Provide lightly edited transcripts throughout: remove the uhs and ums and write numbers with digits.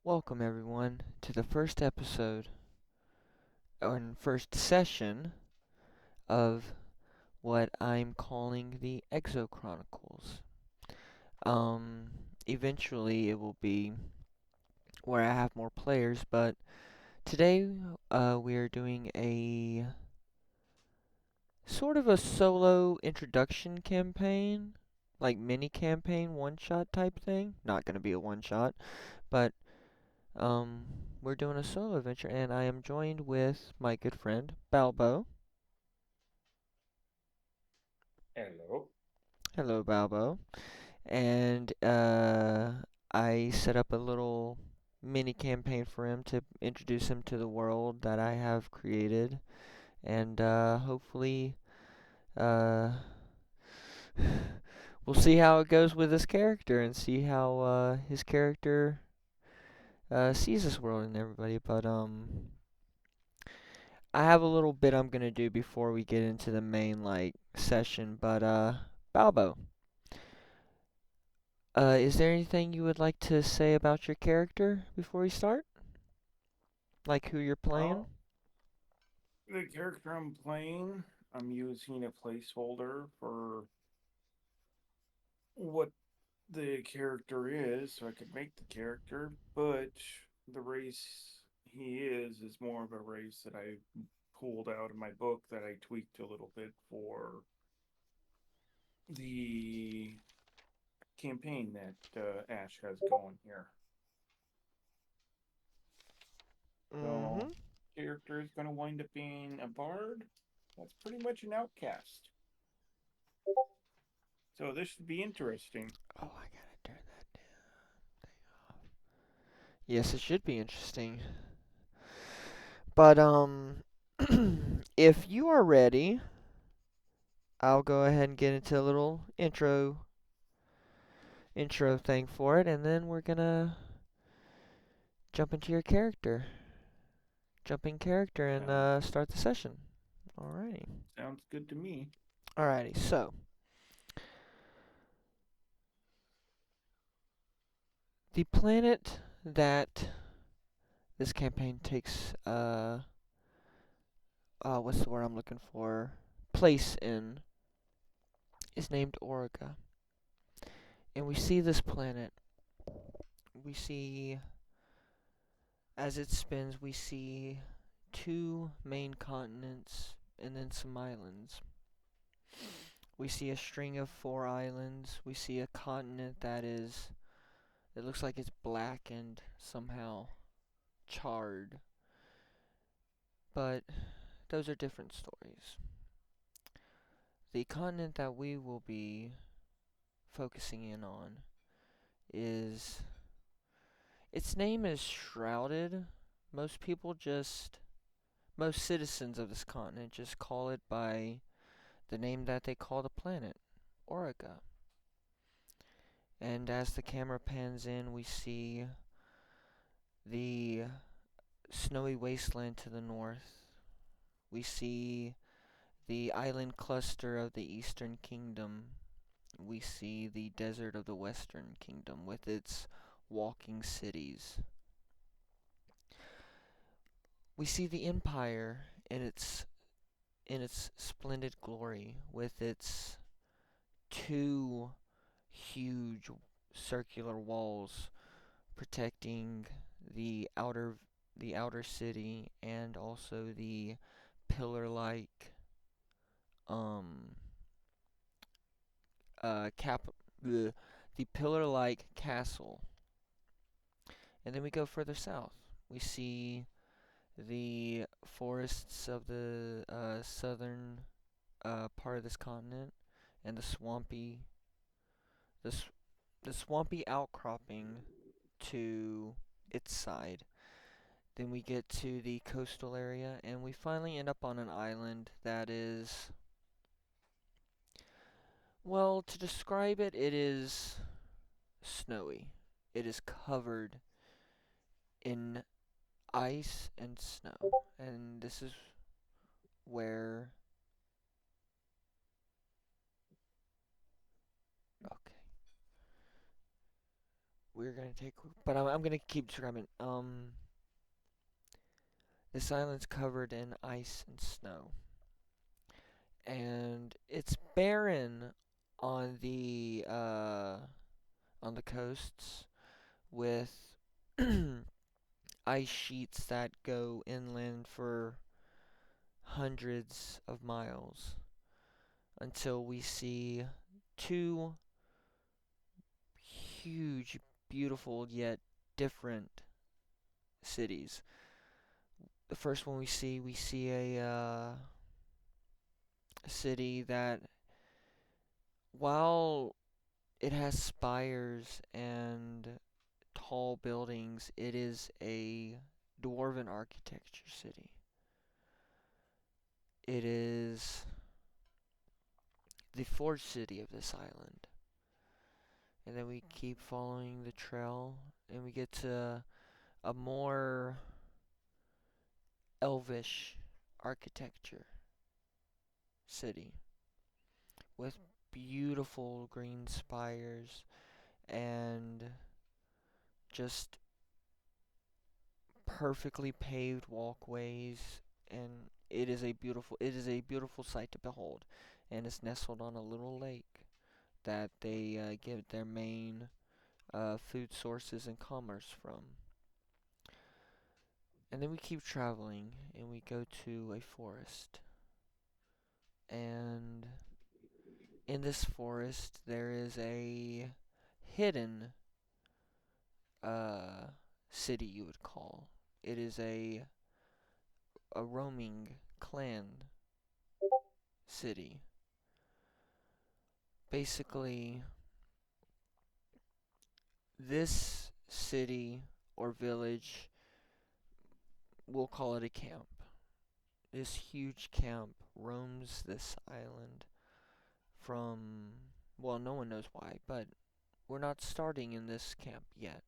Welcome everyone to the first episode and first session of what I'm calling the Exo Chronicles. Um, Eventually it will be where I have more players, but today we are doing a sort of a solo introduction campaign, like mini campaign, one shot type thing. Not gonna be a one shot, but Um, we're doing a solo adventure, and I am joined with my good friend Balbow. Hello. Hello, Balbow. And I set up a little mini campaign for him to introduce him to the world that I have created, and hopefully, uh, we'll see how it goes with his character and see how his character sees this world and everybody. But I have a little bit I'm gonna do before we get into the main like session, but Balbo, is there anything you would like to say about your character before we start? Like who you're playing? Well, the character I'm playing, I'm using a placeholder for what the character is, so I could make the character, but the race he is more of a race that I pulled out of my book that I tweaked a little bit for the campaign that Ash has going here. So, Mm-hmm. character is going to wind up being a bard. That's pretty much an outcast. So this should be interesting. Oh, I gotta turn that down. Yes, it should be interesting. But if you are ready, I'll go ahead and get into a little intro thing for it, and then we're gonna jump into your character. Jump in character and Sounds start the session. Alrighty. sounds good to me. Alrighty, so the planet that this campaign takes, what's the word I'm looking for? Place in is named Origa. And we see this planet. We see, as it spins, we see two main continents and then some islands. We see a string of four islands. We see a continent that is, it looks like it's black and somehow charred. But those are different stories. The continent that we will be focusing in on is its name is shrouded. Most people just most citizens of this continent just call it by the name that they call the planet, Origa. And as the camera pans in, we see the snowy wasteland to the north. We see the island cluster of the Eastern Kingdom. We see the desert of the Western Kingdom with its walking cities. We see the Empire in its splendid glory with its two huge circular walls protecting the outer city and also the pillar-like um cap bleh, the pillar-like castle. And then we go further south. We see the forests of the southern part of this continent and the, s- the swampy outcropping to its side. Then we get to the coastal area and we finally end up on an island that is, well, to describe it, it is snowy. It is covered in ice and snow. And this is where, okay, we're gonna take, but I'm gonna keep describing. This island's covered in ice and snow, and it's barren on the coasts with ice sheets that go inland for hundreds of miles until we see two huge, beautiful yet different cities. The first one we see a city that, while it has spires and tall buildings, it is a dwarven architecture city. It is the fourth city of this island. And then we keep following the trail and we get to a more elvish architecture city with beautiful green spires and just perfectly paved walkways, and it is a beautiful sight to behold, and it's nestled on a little lake that they get their main food sources and commerce from. And then we keep traveling and we go to a forest, and in this forest there is a hidden uh city, you would call. It is a roaming clan city. Basically, this city or village, we'll call it a camp. This huge camp roams this island from, well, no one knows why, but we're not starting in this camp yet.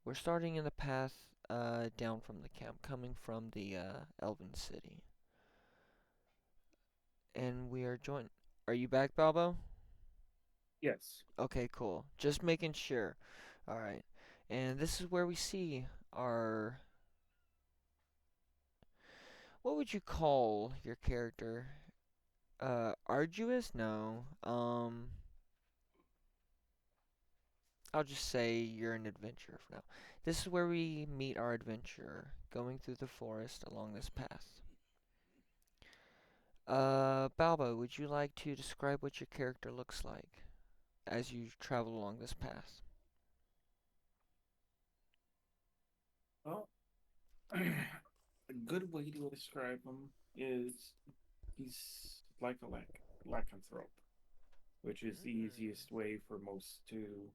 We're starting in the path down from the camp, coming from the Elven City. And we are joined. Are you back, Balbo? Yes. Okay, cool. Just making sure. Alright. And this is where we see our. What would you call your character? Arduous? No. I'll just say you're an adventurer for now. This is where we meet our adventurer, going through the forest along this path. Balbo, would you like to describe what your character looks like as you travel along this path? Well, a good way to describe him is he's like a lycanthrope, which is the easiest way for most to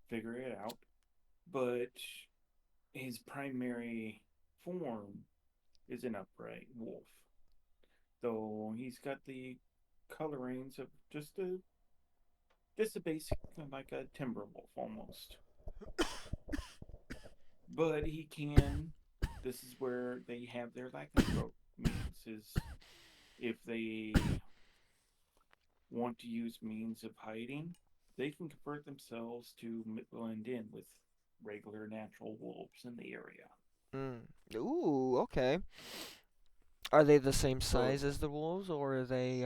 figure it out. But his primary form is an upright wolf, though he's got the colorings of just a basic like a timber wolf almost. But he can. This is where they have their lycanthrope means is if they want to use means of hiding, they can convert themselves to blend in with regular natural wolves in the area. Mm. Ooh, okay. Are they the same So size as the wolves, or are they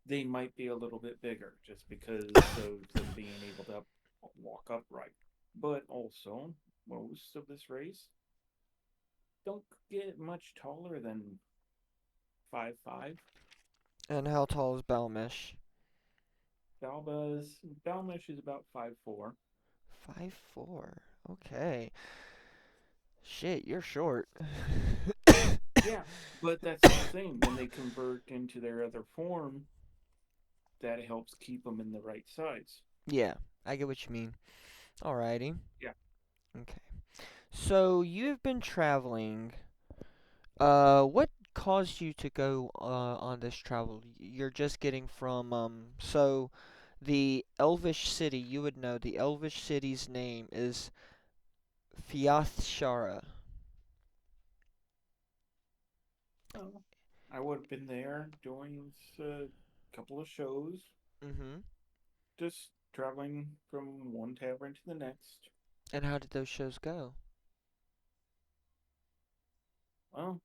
they might be a little bit bigger just because of them being able to walk upright. But also, most of this race don't get much taller than 5'5". And how tall is Balmesh? Balmesh is about 5'4". 5'4". Okay. Shit, you're short. Yeah, but that's the thing. When they convert into their other form, that helps keep them in the right size. Yeah, I get what you mean. Alrighty. Yeah. Okay. So you've been traveling. What caused you to go on this travel? You're just getting from so the Elvish city, you would know the Elvish city's name is Fiathshara. Well, I would have been there doing a couple of shows, Mm-hmm. just traveling from one tavern to the next. And how did those shows go? Well,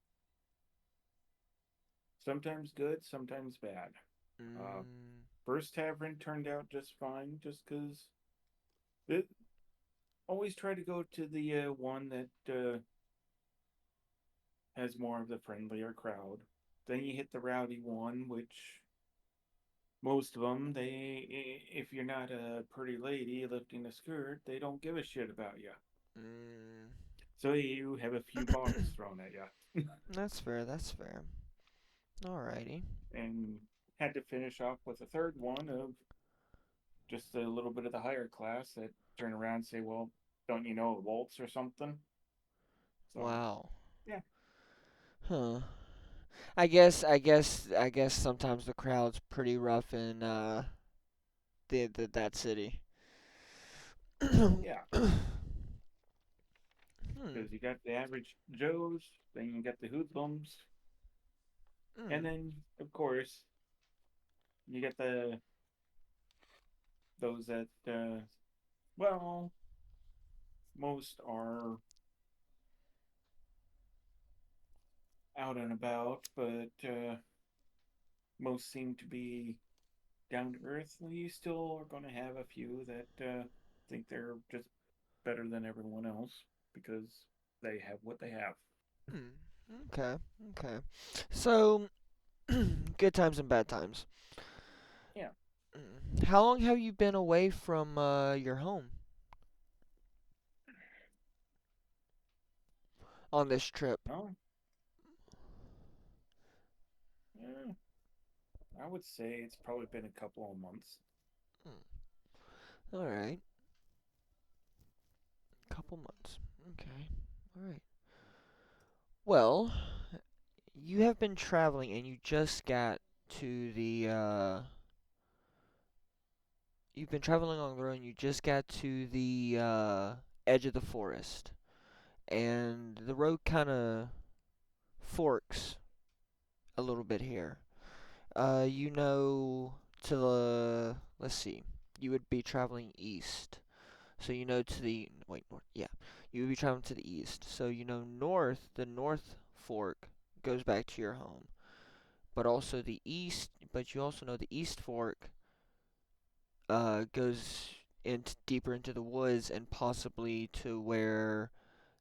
sometimes good, sometimes bad. Uh, Mm, First tavern turned out just fine, just because it always try to go to the one that has more of the friendlier crowd. Then you hit the rowdy one, which most of them, if you're not a pretty lady lifting a skirt, they don't give a shit about you. mm. So you have a few bottles thrown at you. That's fair, that's fair. Alrighty. And had to finish off with a third one of just a little bit of the higher class that turn around and say, well, don't you know a waltz or something? So, Wow. yeah, Huh. I guess sometimes the crowd's pretty rough in that city. hmm. yeah. Because you got the average Joes, then you got the hoodlums, and Mm. then, of course, you get those that, well, most are out and about, but most seem to be down to earth. You still are going to have a few that think they're just better than everyone else because they have what they have. Mm. Okay. Okay. So, good times and bad times. Yeah. How long have you been away from your home on this trip? No, yeah, I would say it's probably been a couple of months. All right, couple months. Okay. All right. Well, you have been traveling and you just got to the you've been traveling along the road and you just got to the edge of the forest. And the road kind of forks a little bit here. You know, to the let's see, you would be traveling east. So you know to the wait north, yeah, you would be traveling to the east. So you know north, the north fork goes back to your home, but also the east. But you also know the east fork goes into deeper into the woods and possibly to where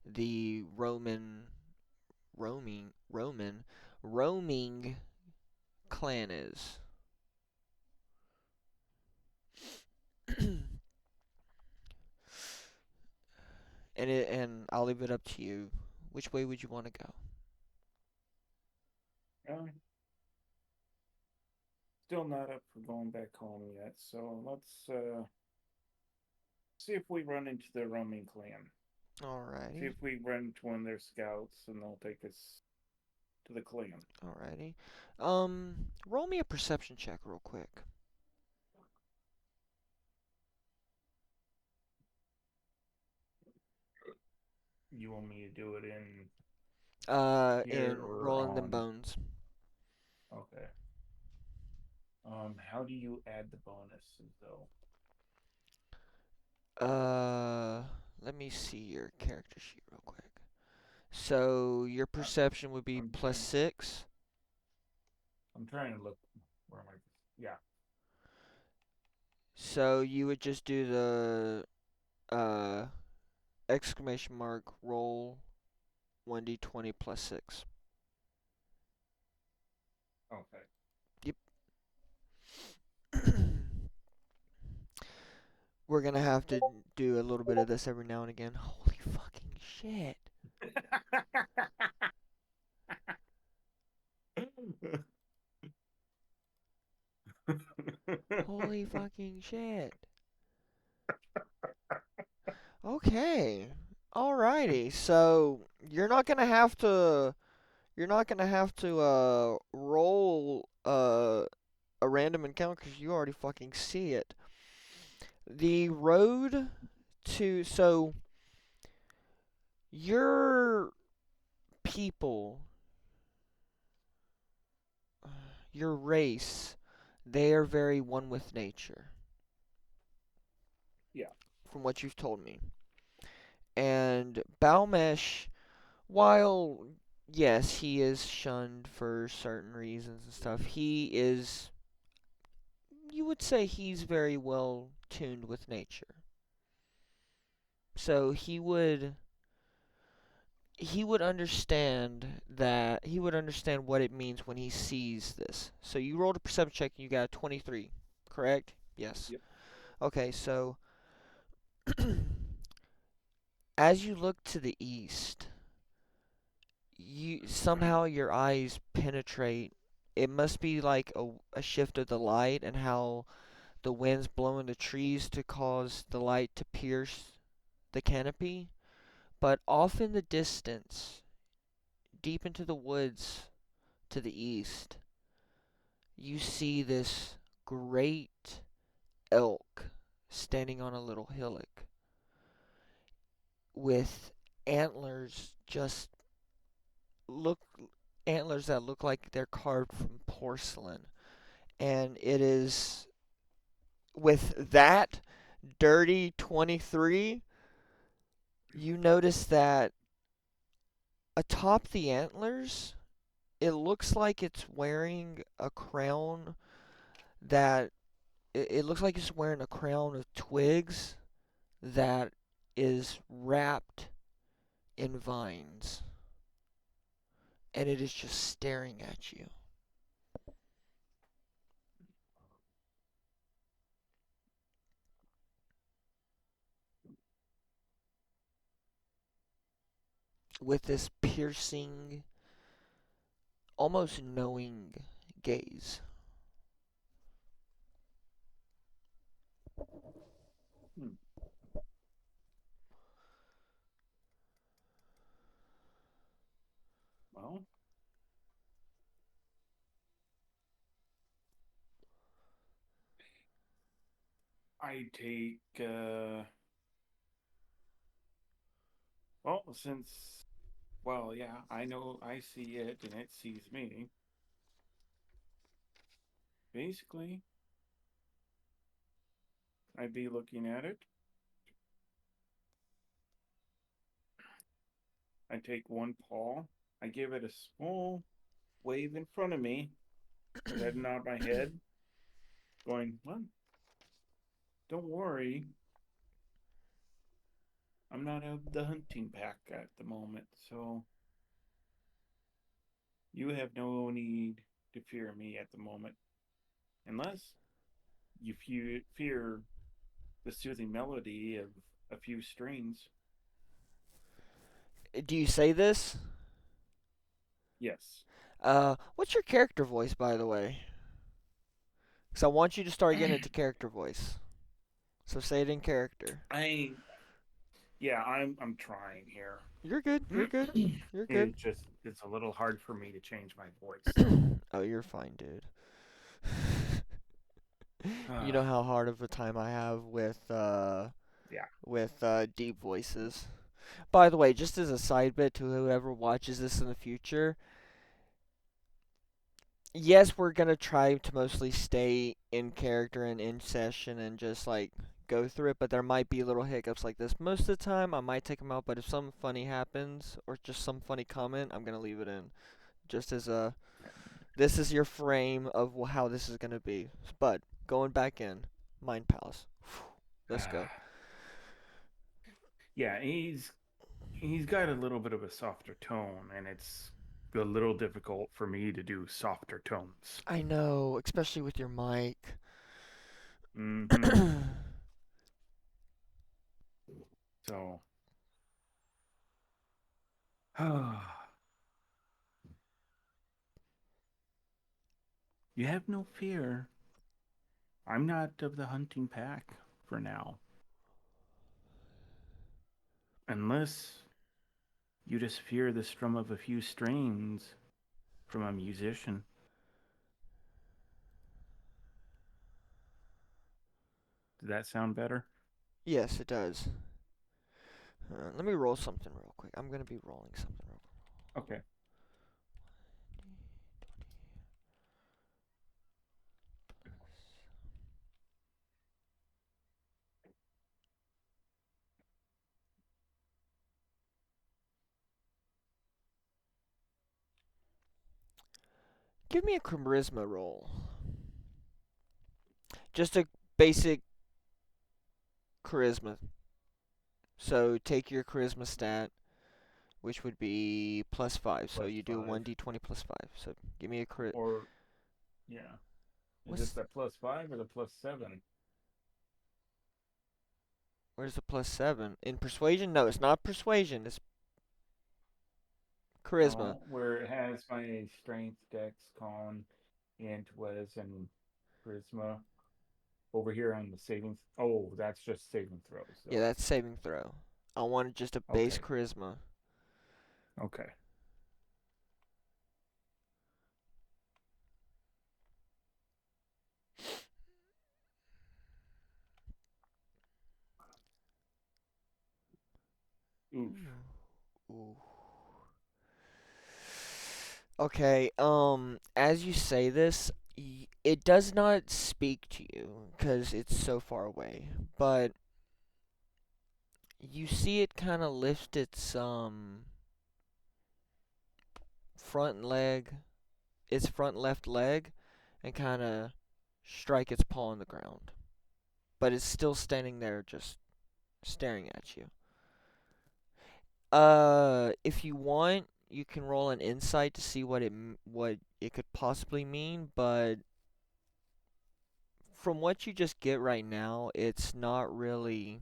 the roaming clan is. And I'll leave it up to you. Which way would you want to go? Uh, Still not up for going back home yet, so let's see if we run into the roaming clan. See Alrighty, if we run into one of their scouts and they'll take us to the clan. alrighty. Roll me a perception check real quick. You want me to do it in here In or rolling them on? bones. Okay. How do you add the bonuses though? Uh, Let me see your character sheet real quick. So your I'm, perception would be I'm plus trying. 6. I'm trying to look. Where am I? Yeah. So you would just do the uh exclamation mark roll 1d20 plus 6. Okay. Yep. We're gonna have to do a little bit of this every now and again. Holy fucking shit. Holy fucking shit. Okay. Alrighty. So you're not gonna have to roll a random encounter because you already fucking see it. The road to so your people, your race, they are very one with nature. from what you've told me. And Balmesh, while yes, he is shunned for certain reasons and stuff, he is, you would say he's very well tuned with nature. So he would understand that he would understand what it means when he sees this. So you rolled a perception check and you got a 23, correct? Yes. Yep. Okay, so as you look to the east, you somehow your eyes penetrate. It must be like a shift of the light and how the wind's blowing the trees to cause the light to pierce the canopy. But off in the distance, deep into the woods to the east, you see this great elk standing on a little hillock with antlers just look antlers that look like they're carved from porcelain. And it is with that dirty 23, you notice that atop the antlers, it looks like it's wearing a crown that it looks like it's wearing a crown of twigs that is wrapped in vines, and it is just staring at you with this piercing, almost knowing gaze. Hmm. Well, I take well, since well, yeah, I know I see it and it sees me. Basically, I'd be looking at it. I take one paw, I give it a small wave in front of me, and then nod my head, going, "Well, don't worry, I'm not of the hunting pack at the moment, so you have no need to fear me at the moment, unless you fear the soothing melody of a few strings." Do you say this? Yes. What's your character voice, by the way? Because I want you to start getting into character voice. So say it in character. I Yeah, I'm trying here. You're good. You're good. You're good. It's a little hard for me to change my voice, so Oh, you're fine, dude. You uh, know how hard of a time I have yeah. with deep voices. By the way, just as a side bit to whoever watches this in the future, yes, we're gonna try to mostly stay in character and in session and just like go through it, but there might be little hiccups like this. Most of the time, I might take them out, but if something funny happens or just some funny comment, I'm gonna leave it in. Just as a, this is your frame of how this is gonna be. But going back in, Mind Palace. Let's go. Yeah, he's got a little bit of a softer tone, and it's a little difficult for me to do softer tones. I know, especially with your mic. Mm-hmm. So, you have no fear. I'm not of the hunting pack for now, unless you just fear the strum of a few strings from a musician. Did that sound better? Yes, it does. Let me roll something real quick. I'm gonna be rolling something real Okay. Give me a charisma roll. Just a basic charisma. So take your charisma stat, which would be +5. So Plus you do a 5. 1d20 +5. So give me a crit. Or, yeah. Is this What's the plus 5 or the plus 7? where's the +7 in persuasion? No, it's not persuasion. It's charisma. Oh, where it has my strength, dex, con, int, was, and charisma over here on the saving. Oh, that's just saving throws, Yeah, though. that's saving throw. I wanted just a base Okay. charisma. Okay. Oof. Ooh. Ooh. Okay, as you say this, it does not speak to you because it's so far away, but you see it kind of lift its front leg, its front left leg, and kind of strike its paw on the ground. But it's still standing there, just staring at you. If you want, you can roll an insight to see what it could possibly mean, but from what you just get right now, it's not really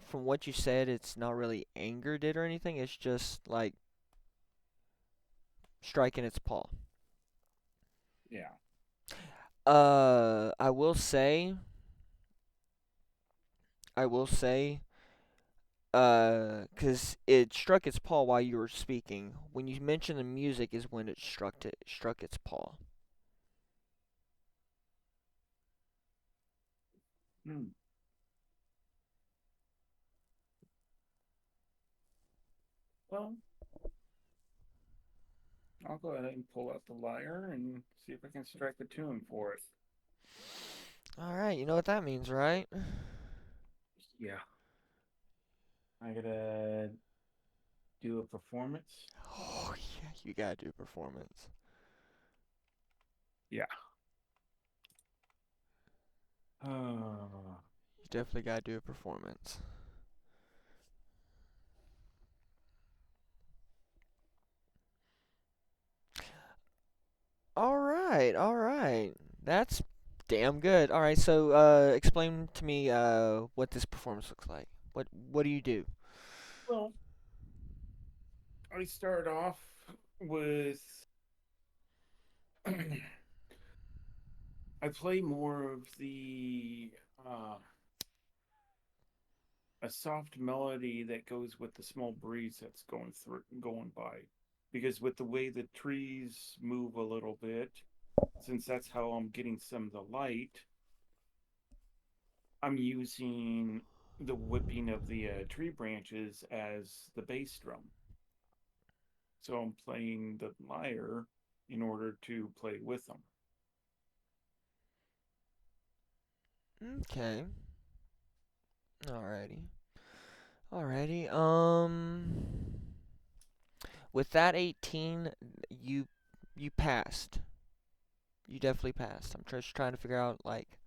from what you said, it's not really angered it or anything. It's just like striking its paw. Yeah. I will say, I will say, 'cause it struck its paw while you were speaking. When you mentioned the music, is when it struck its paw. Hmm. Well, I'll go ahead and pull out the lyre and see if I can strike a tune for it. All right, you know what that means, right? Yeah. I gotta do a performance. Oh yeah, you gotta do performance. Yeah. Uh, You definitely gotta do a performance. All right, all right. That's damn good. All right, so explain to me what this performance looks like. What do you do? well, I start off with I play more of the uh, a soft melody that goes with the small breeze that's going by, because with the way the trees move a little bit, since that's how I'm getting some of the light, I'm using the whipping of the tree branches as the bass drum. So I'm playing the lyre in order to play with them. Okay. Alrighty. Alrighty. With that 18, you you passed. You definitely passed. I'm just trying to figure out like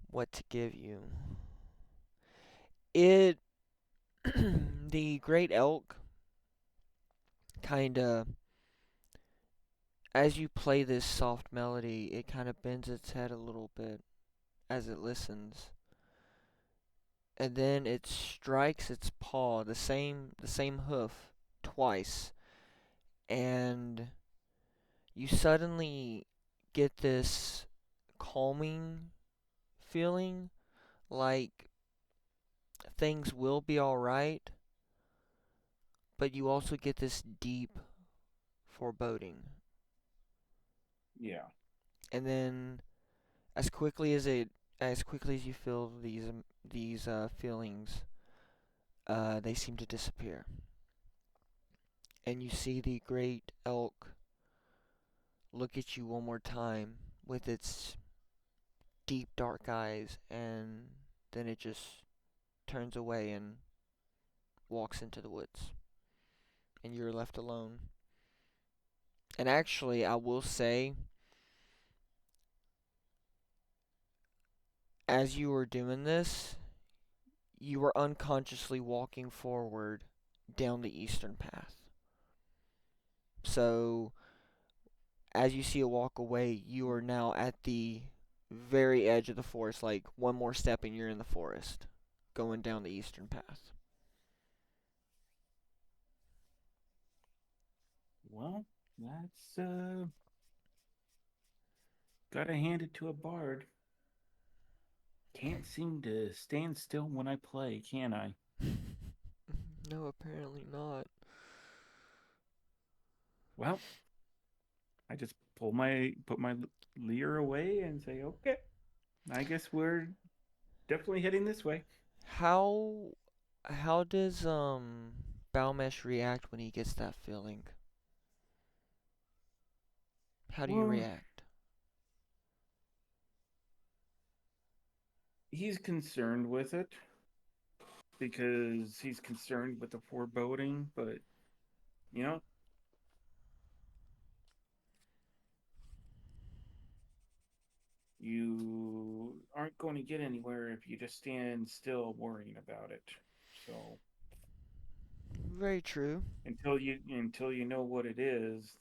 what to give you. It the great elk kind of as you play this soft melody, it kind of bends its head a little bit as it listens. And then it strikes its paw, the same hoof twice, and you suddenly get this calming feeling like things will be all right, but you also get this deep foreboding. Yeah, And then as quickly as you feel these feelings, they seem to disappear. And you see the great elk look at you one more time with its deep dark eyes, and then it just turns away and walks into the woods, and you're left alone And actually, I will say, as you were doing this, you were unconsciously walking forward down the eastern path. So, as you see it walk away, you are now at the very edge of the forest. Like, one more step and you're in the forest, going down the eastern path. Well, that's gotta hand it to a bard. Can't seem to stand still when I play, can I? No, apparently not. Well, I just put my leer away and say, okay, I guess we're definitely heading this way. How how does Balmesh react when he gets that feeling? How do you Well, react? he's concerned with it because he's concerned with the foreboding, but you know, you aren't going to get anywhere if you just stand still worrying about it. So Very true. until you know what it is,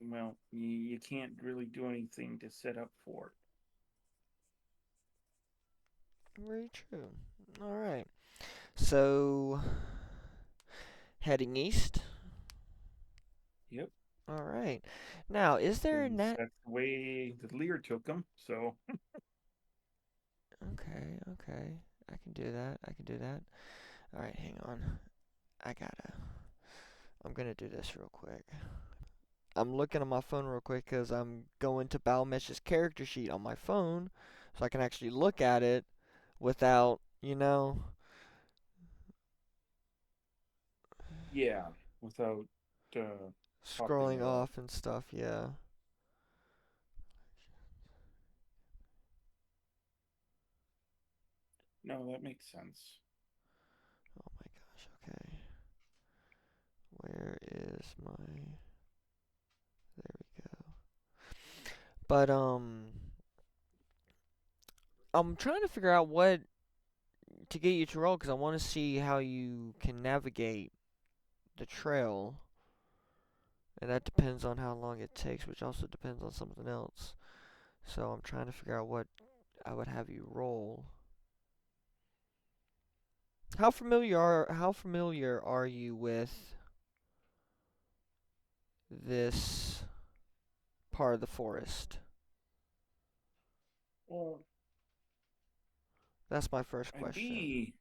well, you can't really do anything to set up for Very true. All right. So heading east. it. Yep, All right. Now, is there a because net? that's the way the leer took him. So Okay, okay. I can do that. I can do that. All right, hang on. I gotta. I'm gonna do this real quick. I'm looking on my phone real quick because I'm going to Balmesh's character sheet on my phone, so I can actually look at it without, yeah, without uh, popping scrolling it up. off and stuff. Yeah. No, that makes sense. Oh my gosh. Okay. Where is my? There we go. But I'm trying to figure out what to get you to roll because I want to see how you can navigate the trail, and that depends on how long it takes, which also depends on something else. So I'm trying to figure out what I would have you roll. How familiar are you with this part of the forest? Well, That's my first I'd question. be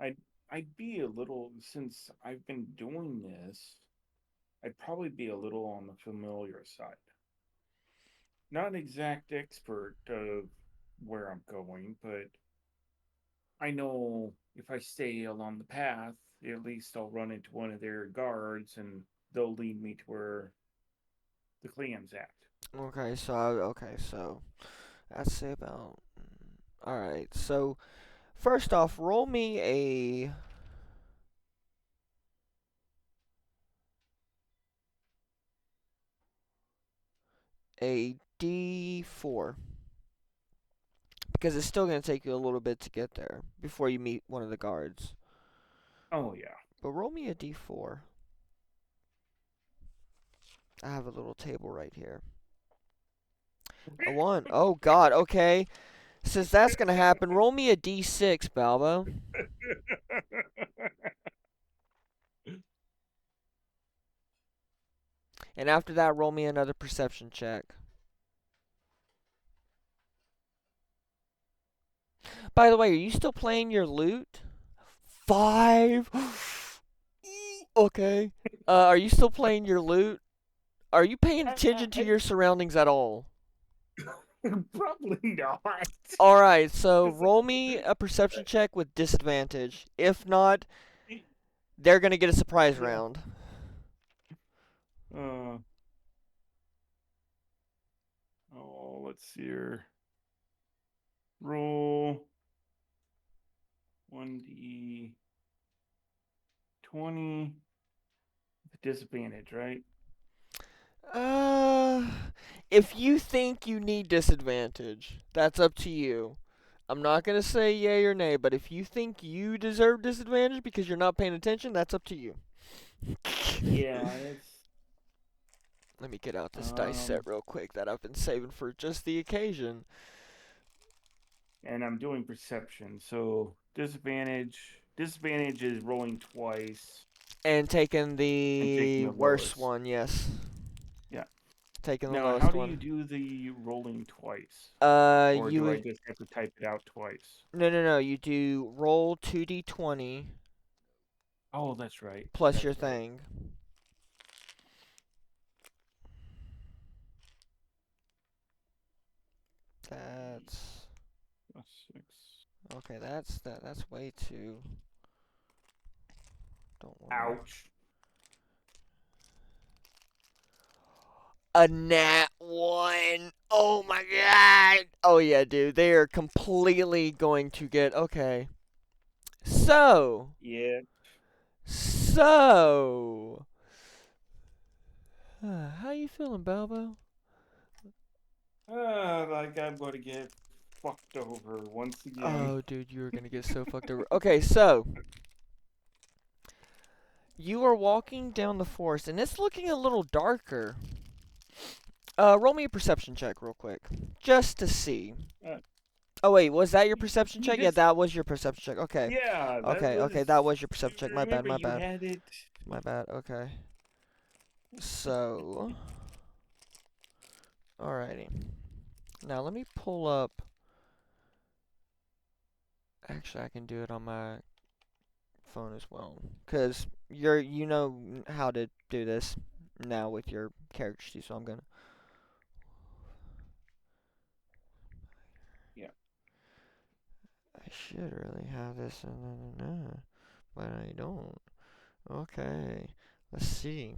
I'd I'd be a little since I've been doing this. I'd probably be a little on the familiar side. Not an exact expert of where I'm going, but I know if I stay along the path, at least I'll run into one of their guards and they'll lead me to where the clan's at. Okay, so I'd say about. All right. So first off, roll me a D4 because it's still going to take you a little bit to get there before you meet one of the guards. Oh yeah. But roll me a D4. I have a little table right here. A 1. Oh god, okay. Since that's going to happen, roll me a D6, Balbo. And after that, roll me another perception check. By the way, are you still playing your lute? 5. Okay. Are you still playing your lute? Are you paying attention to I your surroundings at all? probably not. Alright, so roll me a perception check with disadvantage. If not, they're gonna get a surprise Yeah. round. Uh, oh, let's see here. Roll 1d20 with disadvantage, right? Uh, if you think you need disadvantage, that's up to you. I'm not gonna say yay or nay, but if you think you deserve disadvantage because you're not paying attention, that's up to you. Yeah, it's Let me get out this dice set um, real quick that I've been saving for just the occasion. and I'm doing perception, so disadvantage. Disadvantage is rolling twice And taking and taking the the worst lowest. one, yes. Yeah. Taking the Now, how lowest do you one. do the rolling twice, or You do I would just have to type it out twice? no. You do roll 2d20 Oh, that's right. plus your That's right. thing. That's Plus six. okay. That's way too. Don't worry. Ouch. A nat one. Oh my god. Oh yeah, dude. They are completely going to get okay. So, Yeah. so, how you feeling, Balbo? Like I'm going to get fucked over once again. Oh, dude, you are gonna get so fucked over. Okay, so you are walking down the forest, and it's looking a little darker. Roll me a perception check real quick, just to see. Uh, Oh wait, was that your perception you check? Yeah, just, that was your perception check. Okay, yeah, that okay, was. okay, that was your You perception check. My bad, remember my you bad, had it. my bad. Okay, so, alrighty. Now let me pull up. Actually, I can do it on my phone as well, cause you know how to do this now with your character, so I'm gonna. Yeah. I should really have this, but I don't. Okay, let's see.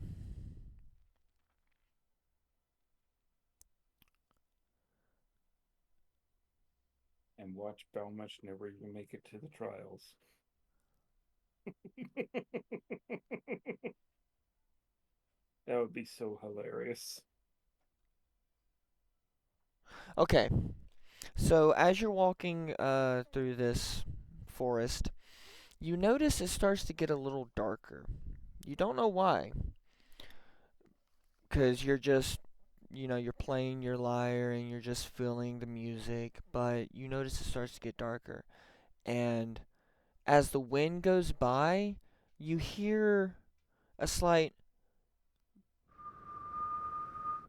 And watch Balmesh never even make it to the trials. That would be so hilarious. Okay, so as you're walking through this forest, you notice it starts to get a little darker. You don't know why, because you're just, you're playing your lyre and you're just feeling the music, but you notice it starts to get darker. And as the wind goes by, you hear a slight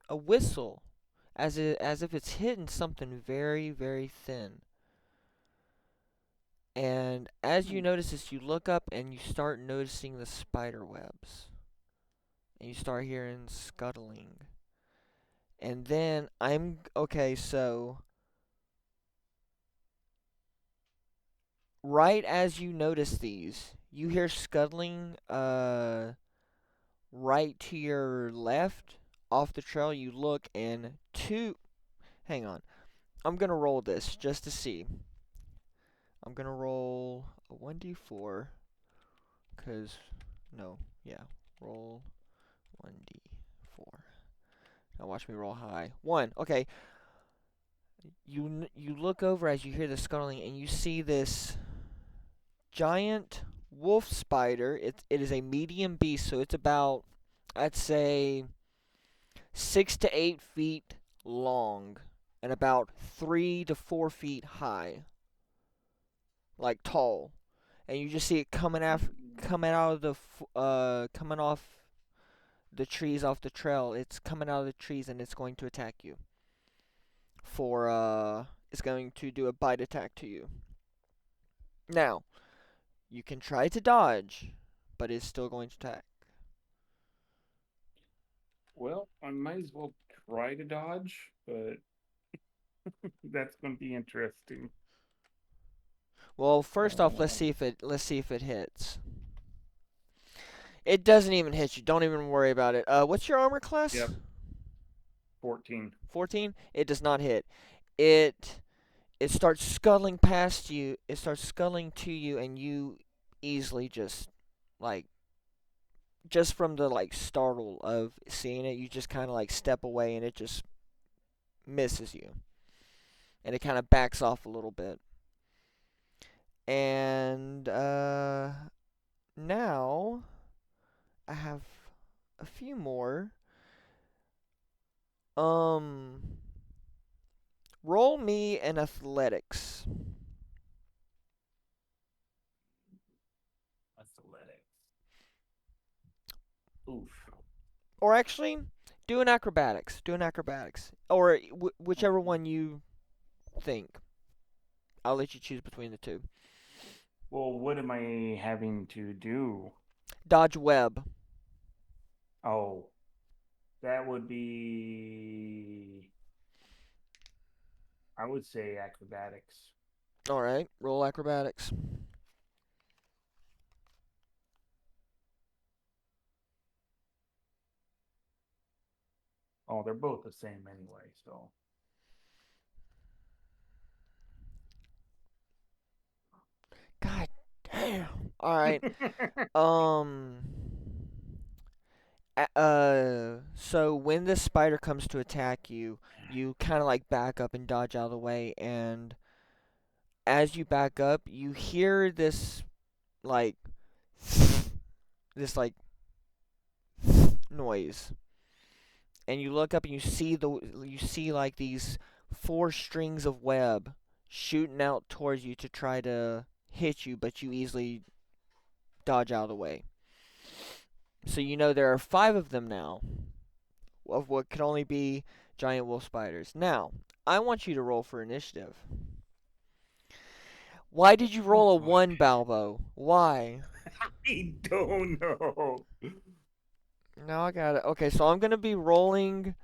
a whistle as if it's hitting something very, very thin. And as you notice this, you look up and you start noticing the spider webs. And you start hearing scuttling. And then okay, so right as you notice these, you hear scuttling right to your left off the trail. You look and hang on. I'm going to roll this just to see. I'm going to roll a 1d4 cuz no, yeah. Roll 1d4. Now watch me roll high. 1. Okay. You look over as you hear the scuttling and you see this giant wolf spider. It is a medium beast, so it's about, I'd say, 6 to 8 feet long and about 3 to 4 feet high, like tall. And you just see it coming out of coming off the trees off the trail. It's coming out of the trees and it's going to attack you. It's going to do a bite attack to you. Now, you can try to dodge, but it's still going to attack. Well, I might as well try to dodge, but that's going to be interesting. Well, first off, Uh, let's see if it hits. It doesn't even hit you. Don't even worry about it. What's your armor class? yep, 14. 14. It does not hit. It it starts scuttling past you. It starts scuttling to you, and you easily just like just from the like startle of seeing it, you just kind of like step away and it just misses you. And it kind of backs off a little bit. And now I have a few more. Um, roll me an athletics. Athletics. Oof. Or actually, do an acrobatics. Do an acrobatics. Or whichever Okay. one you think. I'll let you choose between the two. Well, what am I having to do? Dodge web. Oh, that would be, I would say acrobatics. Alright, roll acrobatics. Oh, they're both the same anyway, so. God damn. Alright. Um. So when this spider comes to attack you, you kind of like back up and dodge out of the way, and as you back up, you hear this like this like noise, and you look up and you see like these four strings of web shooting out towards you to try to hit you, but you easily dodge out of the way. So you know there are five of them now, of what could only be giant wolf spiders. Now, I want you to roll for initiative. Why did you Oh roll a boy. 1, Balbo? Why? I don't know. Now I got it. Okay, so I'm going to be rolling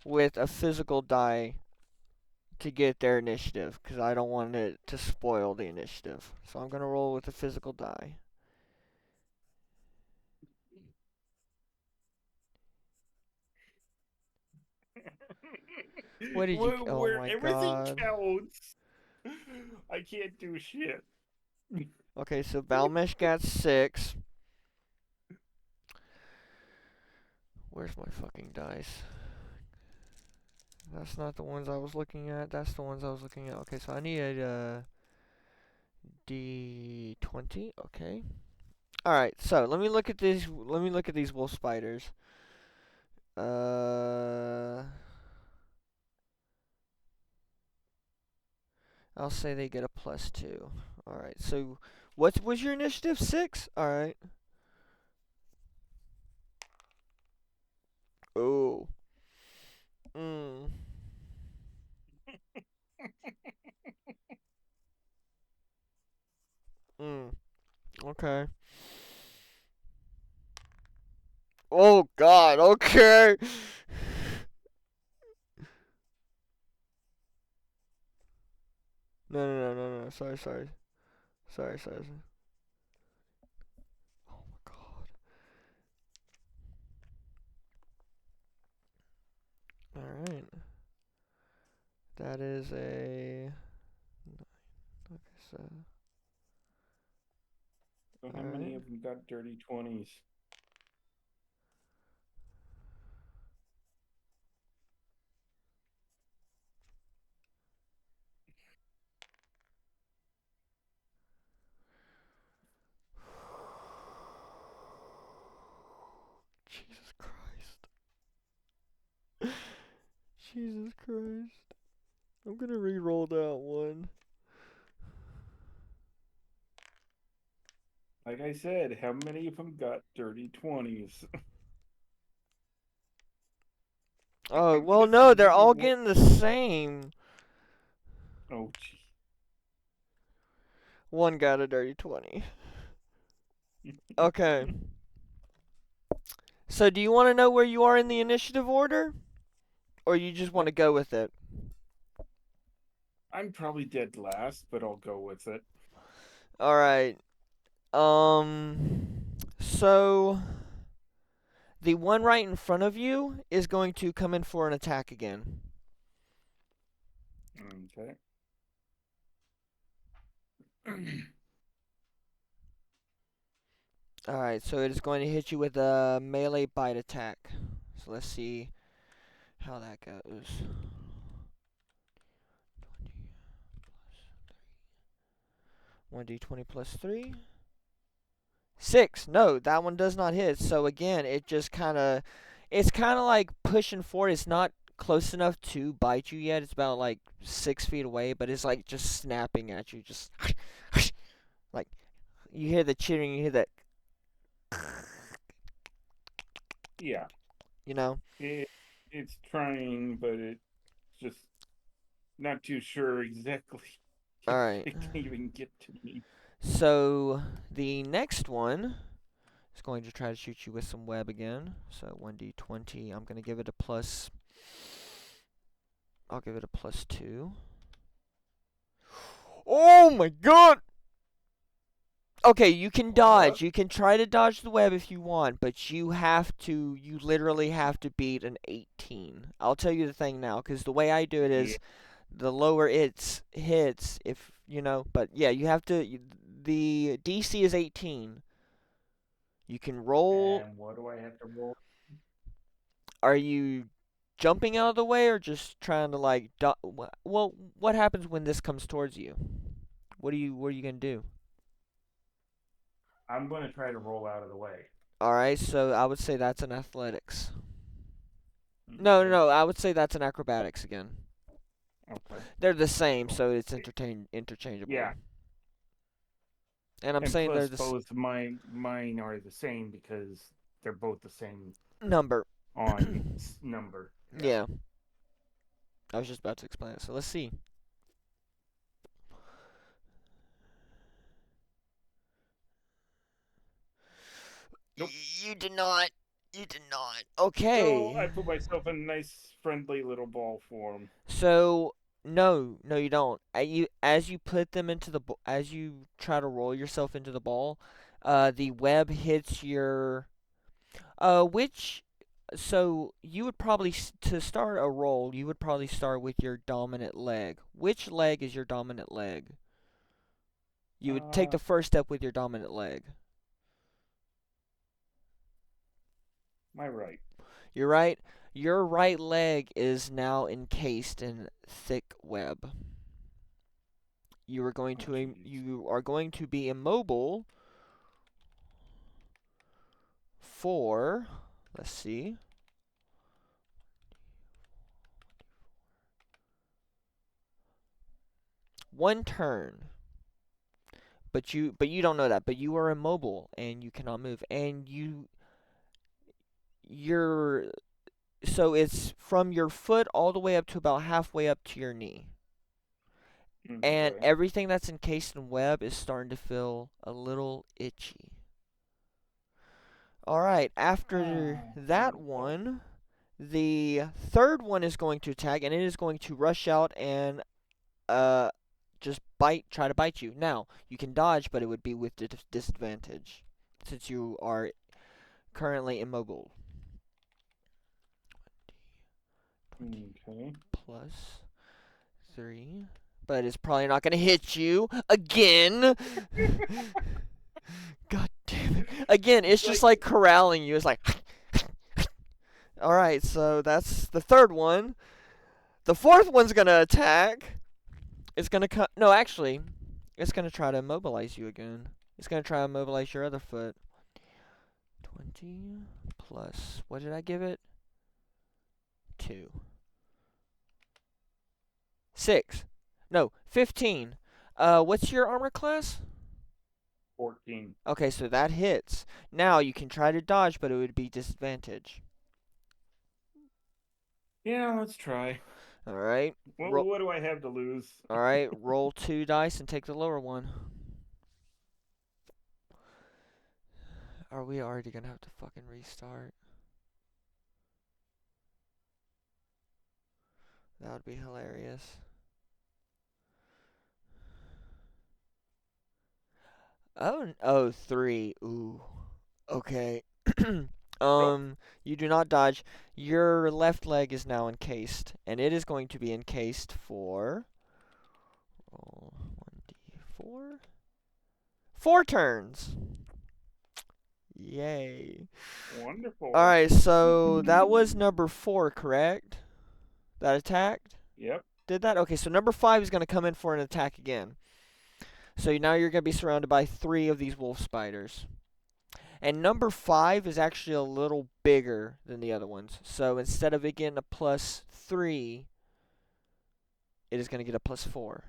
with a physical die to get their initiative because I don't want it to spoil the initiative. So I'm going to roll with a physical die. What did you. Oh Where my everything god. counts. I can't do shit. Okay, so Balmesh got 6. Where's my fucking dice? That's not the ones I was looking at. That's the ones I was looking at. Okay, so I need a D20. Okay. All right. So let me look at these. Let me look at these wolf spiders. Uh, I'll say they get a +2. All right. So what was your initiative? 6. All right. Oh. Mm. Mm. Okay. Oh God. Okay. No, no, no, no, no. Sorry, sorry, sorry, sorry. Oh my God. All right. That is a. Okay, so. So how All right. many of them got dirty 20s? Jesus Christ. Jesus Christ. I'm gonna re-roll that one. Like I said, how many of them got dirty 20s? Oh, I'm well, no, guessing they're neither all one. getting the same. Oh, gee. One got a dirty 20. Okay. So, do you want to know where you are in the initiative order? Or you just want I, to go with it? I'm probably dead last, but I'll go with it. Alright. So, the one right in front of you is going to come in for an attack again. Okay. Alright, so it is going to hit you with a melee bite attack. So let's see how that goes. 1d20 plus 3. 6. No, that one does not hit. So again, it just it's kind of like pushing forward. It's not close enough to bite you yet. It's about like 6 feet away, but it's like just snapping at you. Just like you hear the chittering, you hear that, Yeah. you know. It, it's trying, but it's just not too sure exactly if All right. it can even get to me. So the next one is going to try to shoot you with some web again. So 1d20. I'm going to give it a plus. I'll give it a plus 2. Oh my god! Okay, you can What? dodge. You can try to dodge the web if you want, but you literally have to beat an 18. I'll tell you the thing now, because the way I do it Yeah. is the lower it hits, if, but yeah, the DC is 18. You can roll. And what do I have to roll? Are you jumping out of the way or just trying to like, well, what happens when this comes towards you? What are you going to do? I'm going to try to roll out of the way. All right, so I would say that's an athletics. No, no, Okay. no. I would say that's an acrobatics again. Okay. They're the same, Cool. so it's interchangeable. Yeah. And I'm And saying they're plus, the both mine are the same because they're both the same number. on number. Yeah. Yeah, I was just about to explain it. So let's see. Nope. You did not. You did not. So Okay. I put myself in a nice, friendly little ball form. So no, no, you don't. As you put them into as you try to roll yourself into the ball, the web hits your which. So you would probably to start a roll, you would probably start with your dominant leg. Which leg is your dominant leg? You would take Uh, the first step with your dominant leg. my right. You're right. Your right leg is now encased in thick web. Oh, jeez. You are going to be immobile for, let's see, one turn. But you don't know that. But you are immobile and you cannot move. And you're so it's from your foot all the way up to about halfway up to your knee. And Okay. everything that's encased in web is starting to feel a little itchy. All right, after Ah, that painful. one, the third one is going to attack, and it is going to rush out and uh just try to bite you. Now you can dodge, but it would be with disadvantage since you are currently immobile. Okay. Plus 3, but it's probably not going to hit you again. God damn it! Again, it's just Like, like corralling you. It's like. All right, so that's the third one. The fourth one's gonna attack. It's gonna cut. No, actually, it's gonna try to immobilize you again. It's gonna try to immobilize your other foot. 20 plus. What did I give it? 2. 6. No, 15. What's your armor class? 14. Okay, so that hits. Now you can try to dodge, but it would be disadvantage. Yeah, let's try. All right. What, Roll. what do I have to lose? All right. Roll 2 dice and take the lower one. Are we already gonna have to fucking restart? That would be hilarious. Oh, 3. Ooh. Okay. Nope. You do not dodge. Your left leg is now encased, and it is going to be encased for roll 1d4. 4 turns. Yay. Wonderful. Alright, so that was number 4, correct? That attacked? Yep. Did that? Okay, so number 5 is going to come in for an attack again. So now you're going to be surrounded by 3 of these wolf spiders. And number 5 is actually a little bigger than the other ones. So instead of it getting a +3, it is going to get a +4.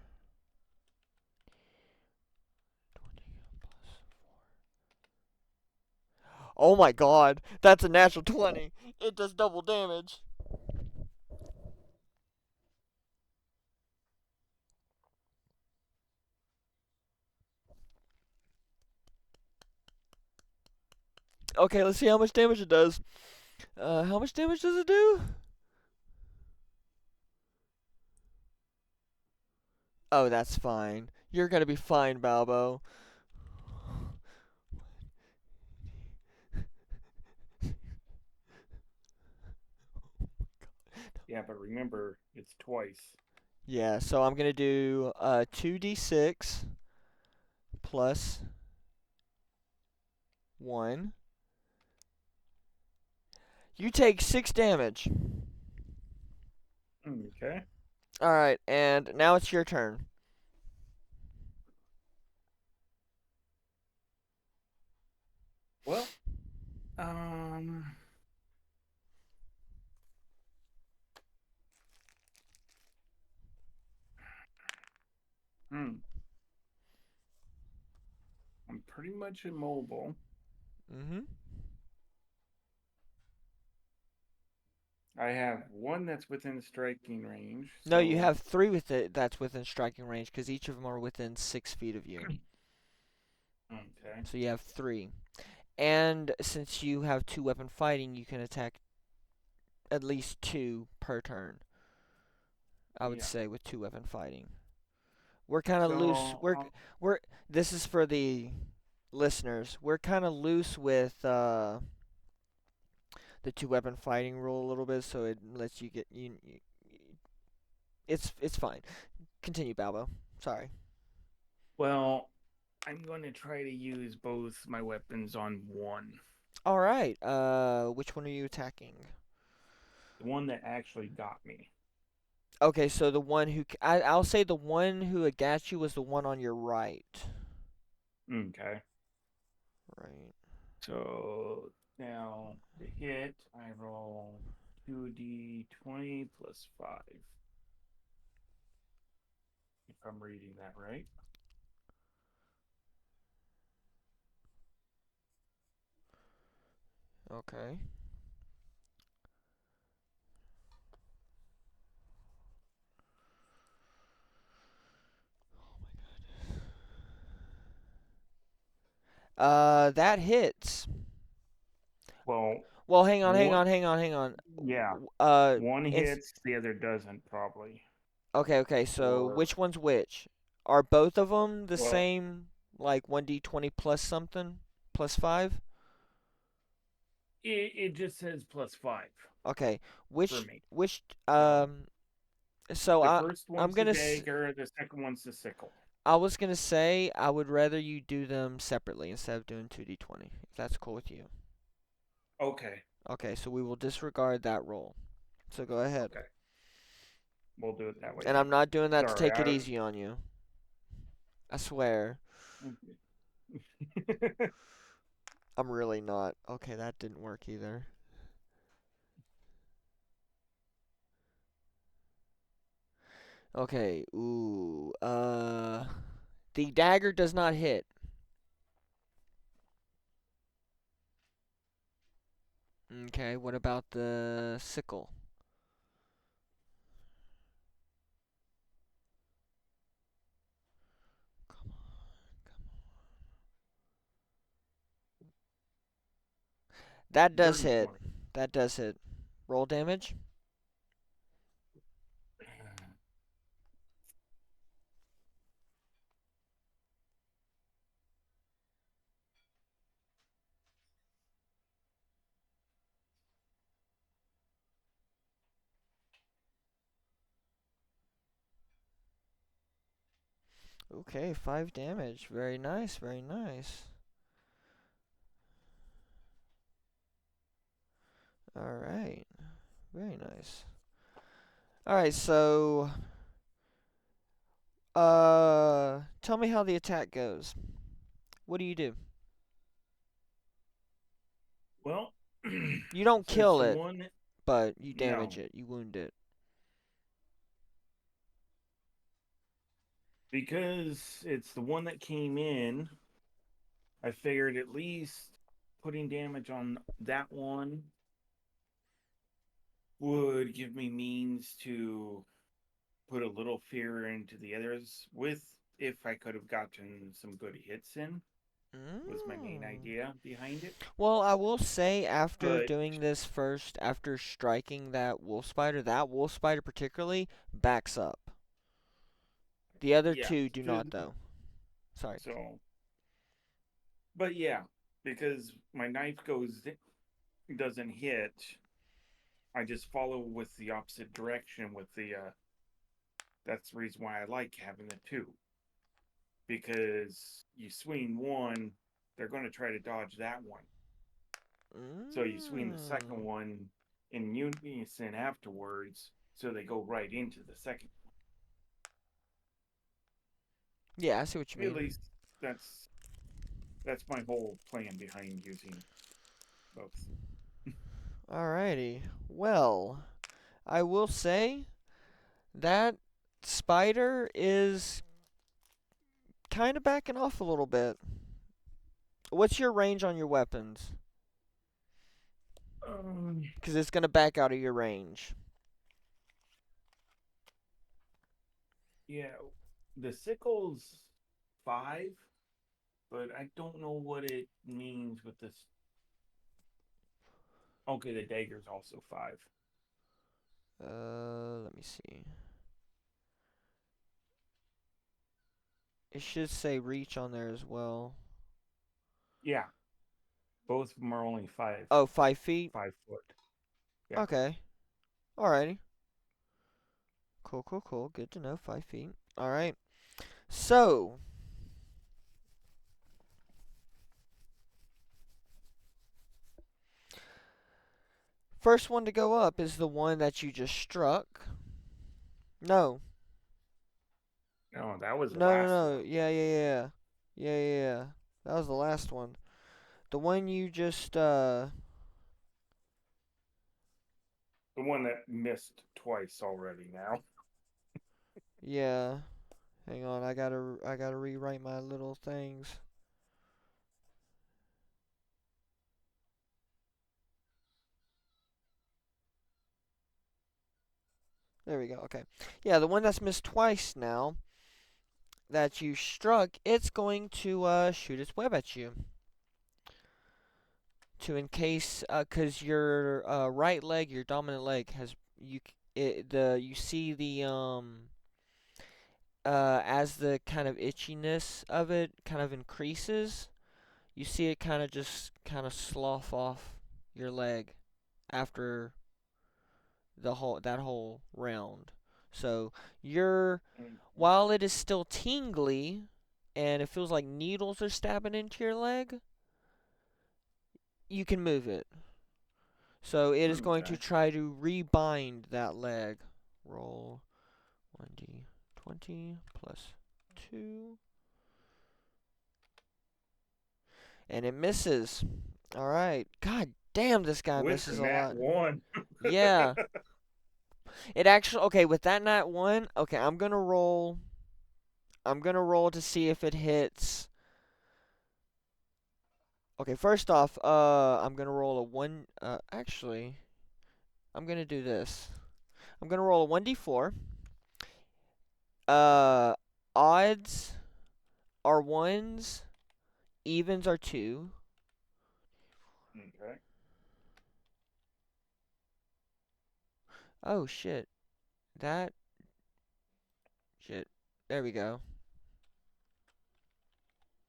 Oh my god, that's a natural 20. It does double damage. Okay, let's see how much damage it does. How much damage does it do? Oh, that's fine. You're gonna be fine, Balbo. Yeah, but remember, it's twice. Yeah, so I'm gonna do 2d6 plus 1. You take 6 damage. Okay. Alright, and now it's your turn. Well, um, hmm. I'm pretty much immobile. Mm-hmm. I have one that's within striking range, No, you so have 3 with it that's within striking range, because each of them are within 6 feet of you. okay. So you have 3. And since you have 2 weapon fighting, you can attack at least 2 per turn. I would Yeah. say with 2 weapon fighting. We're kind of loose. So, We're this is for the listeners. We're kind of loose with the 2 weapon fighting rule a little bit, so it lets you get you. It's fine. Continue, Balbo. Sorry. well, I'm going to try to use both my weapons on one. All right. Which one are you attacking? The one that actually got me. Okay, so the one who I'll say the one who got you was the one on your right. Okay. Right. So now to hit, I roll 2d20 plus 5. If I'm reading that right. Okay. That hits. Well, Well, hang on, hang one, on, hang on, hang on. yeah, Uh, one it's hits, the other doesn't probably. okay, okay. So Or, which one's which? Are both of them the well, same? Like 1d20 plus something, plus 5? it just says plus 5 Okay. for Which me. which So so the I first I'm one's the gonna dagger, the second one's the sickle. I was gonna say I would rather you do them separately instead of doing 2d20. If that's cool with you. Okay, Okay, so we will disregard that roll. So go ahead. okay. We'll do it that way And then. I'm not doing that to Sorry, take it easy on you. I swear. I'm really not. Okay, that didn't work either. Okay, ooh. The dagger does not hit. Okay, what about the sickle? That does Dirty hit. 20. That does hit. Roll damage? Okay, 5 damage. Very nice, very nice. All right. Very nice. All right, so tell me how the attack goes. What do you do? Well, You don't so it's kill the it, one that, but you damage no, it. You wound it. because it's the one that came in. I figured at least putting damage on that one would give me means to put a little fear into the others with if I could have gotten some good hits in was my main Mm. idea behind it. Well, I will say after But doing this first, after striking that wolf spider particularly backs up. The other yeah, two do not, though. Sorry. so but yeah, because my knife doesn't hit, I just follow with the opposite direction with the that's the reason why I like having the two. Because you swing one, they're going to try to dodge that one. So you swing the second Mm. one in unison afterwards, so they go right into the second. Yeah, I see what you At mean. least that's that's my whole plan behind using both. Alrighty. Well, I will say that spider is kind of backing off a little bit. What's your range on your weapons? Um, Because it's going to back out of your range. yeah, the sickle's 5, but I don't know what it means with this. Okay, the dagger's also 5. Let me see. It should say reach on there as well. Yeah, both of them are only 5, Oh, 5 feet? 5 foot. Yeah. Okay. Alrighty. Cool, cool, cool. Good to know. 5 feet. Alright. So, first one to go up is the one that you just struck. No. No, that was the No, no, last no. one. Yeah, yeah, yeah. Yeah, yeah, yeah. That was the last one. The one you just, The one that missed twice already now. yeah. Hang on, I gotta rewrite my little things. There we go. Okay. Yeah, the one that's missed twice now that you struck, it's going to shoot its web at you. To encase, cause your right leg, your dominant leg, has you see the as the kind of itchiness of it kind of increases, you see it kind of just kind of slough off your leg after that whole round. So you're Mm-hmm. while it is still tingly and it feels like needles are stabbing into your leg, you can move it. So it is going to Okay. try to rebind that leg. Roll 1d20 plus 2. And it misses. Alright. God damn, this guy With the misses a nat lot. one. Yeah. It actually. Okay, with that nat 1, okay, I'm gonna roll. I'm gonna roll to see if it hits. Okay, first off, I'm gonna roll a 1. Actually, I'm gonna do this. I'm gonna roll a 1d4. Uh, odds are 1s, evens are 2. Okay. Oh, shit. That. Shit. There we go.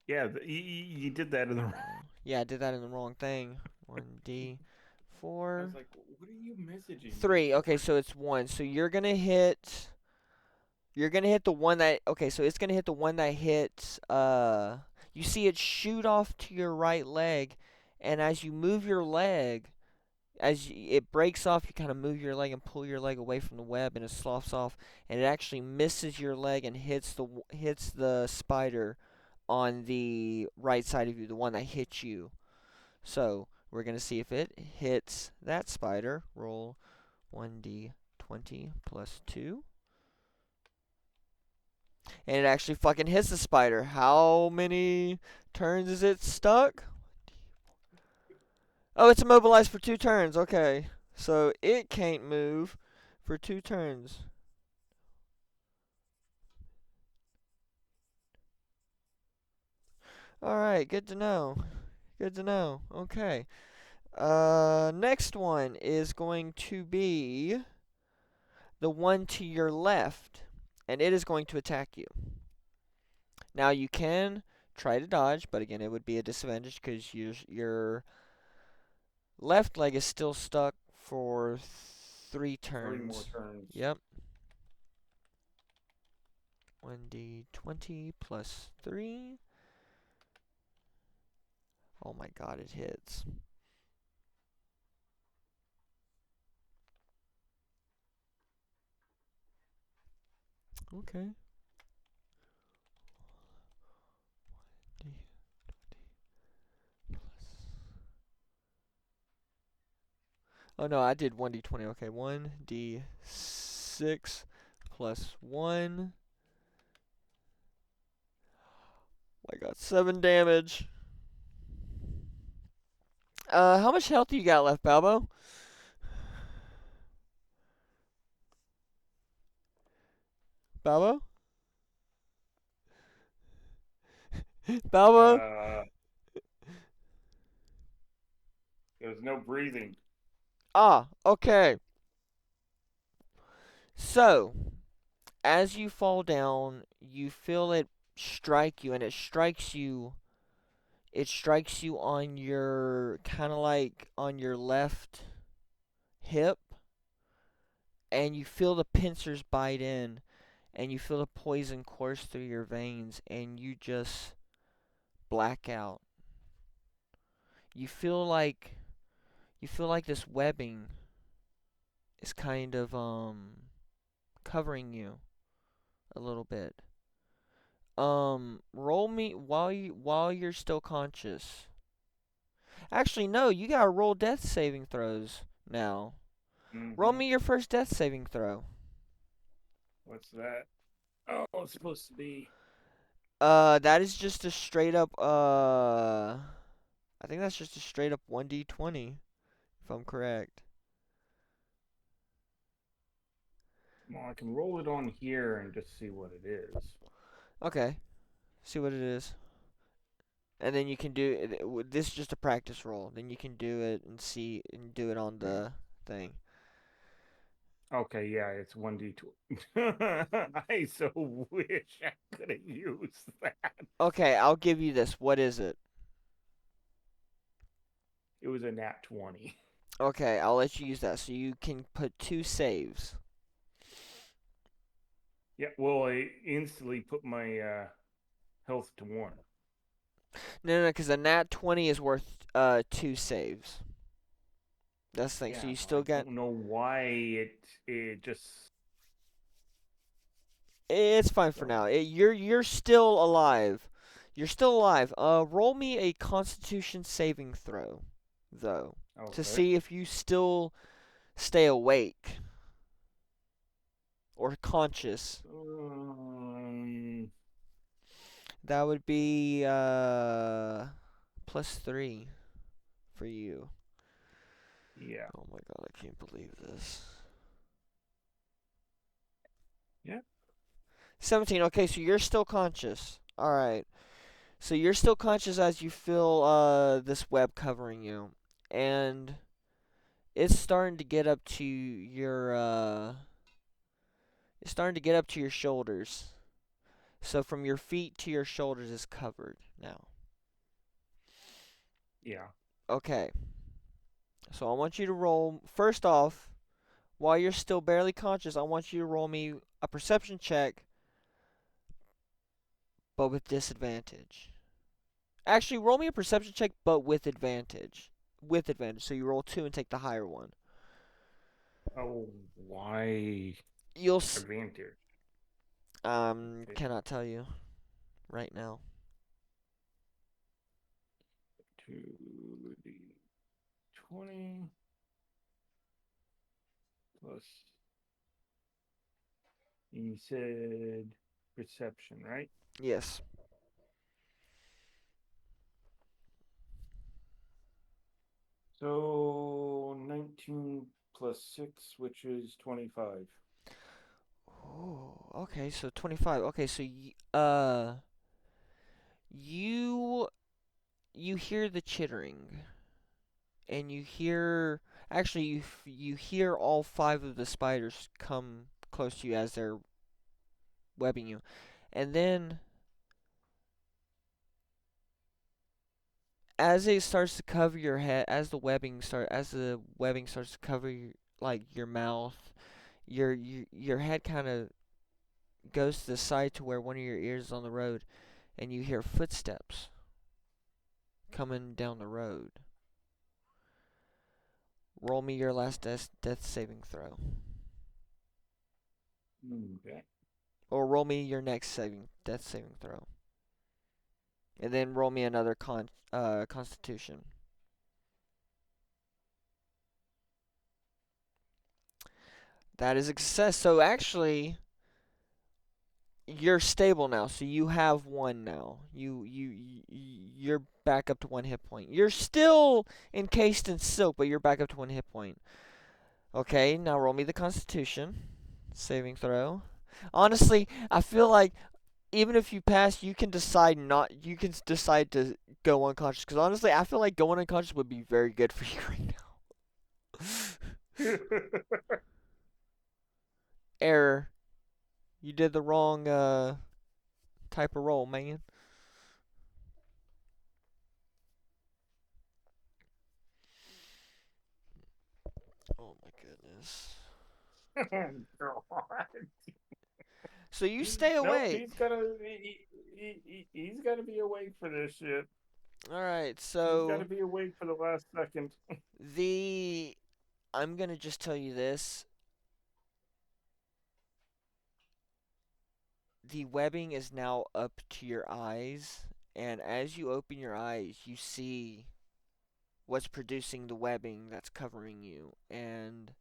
Yeah, you did that in the. Yeah, I did that in the wrong thing. I 1d4. was like, what are you messaging me 3. for? Okay, so it's 1. So you're gonna hit. You're gonna hit the one that. Okay, so it's gonna hit the one that hits. You see it shoot off to your right leg, and as you move your leg, It breaks off, you kind of move your leg and pull your leg away from the web, and it sloughs off, and it actually misses your leg and hits the spider on the right side of you, the one that hit you. So we're gonna see if it hits that spider. Roll 1d20 plus 2. And it actually fucking hits the spider. How many turns is it stuck? Oh, it's immobilized for 2 turns. Okay. So it can't move for 2 turns. Alright, good to know. Good to know. Okay. Next one is going to be the one to your left. And it is going to attack you. Now you can try to dodge, but again, it would be a disadvantage because your left leg is still stuck for 3 3 more turns. turns. Yep. 1d20 plus 3. Oh my god, it hits. Okay. Oh no, I did 1d20. Okay, 1d6 plus 1. I got 7 damage. How much health do you got left, Balbo? Balbo? Balbo? Uh, there's no breathing. Ah, okay. So, as you fall down, you feel it strike you, and it strikes you on your, kind of like on your left hip, and you feel the pincers bite in, and you feel the poison course through your veins, and you just black out. You feel like this webbing is kind of covering you a little bit. Roll me while you're still conscious. Actually, no, you gotta roll death saving throws now. Roll Mm-hmm. me your first death saving throw. What's that? Oh, it's supposed to be. That is just a straight up, I think that's just a straight up 1d20, if I'm correct. Well, I can roll it on here and just see what it is. Okay, see what it is. And then you can do it. This is just a practice roll. Then you can do it and see and do it on the thing. Okay, yeah, it's 1d2. I so wish I could have used that. Okay, I'll give you this. What is it? It was a nat 20. Okay, I'll let you use that. So you can put 2 saves. Yeah, well, I instantly put my health to 1. No, because a nat 20 is worth 2 saves. That's the thing. So Yeah, you I still got. don't know why it just It's fine for so now. You're still alive. You're still alive. Roll me a Constitution saving throw, though, to okay. see if you still stay awake or conscious. Um, That would be +3 for you. yeah. Oh my god, I can't believe this. Yeah. 17. Okay, so you're still conscious. All right. So you're still conscious as you feel this web covering you, and it's starting to get up to your it's starting to get up to your shoulders. So from your feet to your shoulders is covered now. Yeah. Okay. So I want you to roll first off, while you're still barely conscious, I want you to roll me a perception check but with disadvantage. Actually, roll me a perception check but with advantage. with advantage. So you roll 2 and take the higher one. Oh, why You'll advantage? Okay, cannot tell you right now. 2d20 plus. You said perception, right? Yes. So 19 plus 6, which is 25. Oh, okay. So 25. Okay, so you you hear the chittering, and you hear actually you hear all 5 of the spiders come close to you as they're webbing you. And then as it starts to cover your head, as the webbing starts to cover like your mouth, your head kind of goes to the side to where one of your ears is on the road, and you hear footsteps coming down the road. Roll me your last death saving throw, Okay. or roll me your next death saving throw, and then roll me another Constitution. That is a success. So actually, you're stable now, so you have 1 now. You're back up to 1 hit point. You're still encased in silk, but you're back up to 1 hit point. Okay, now roll me the Constitution saving throw. Honestly, I feel like even if you pass, you can decide not. You can decide to go unconscious. Because honestly, I feel like going unconscious would be very good for you right now. Error. You did the wrong type of roll, man. Oh my goodness. So you stay Nope, awake. he's gotta be awake for this shit. All right. He's gotta So be awake for the last second. the I'm gonna just tell you this. The webbing is now up to your eyes, and as you open your eyes, you see what's producing the webbing that's covering you, and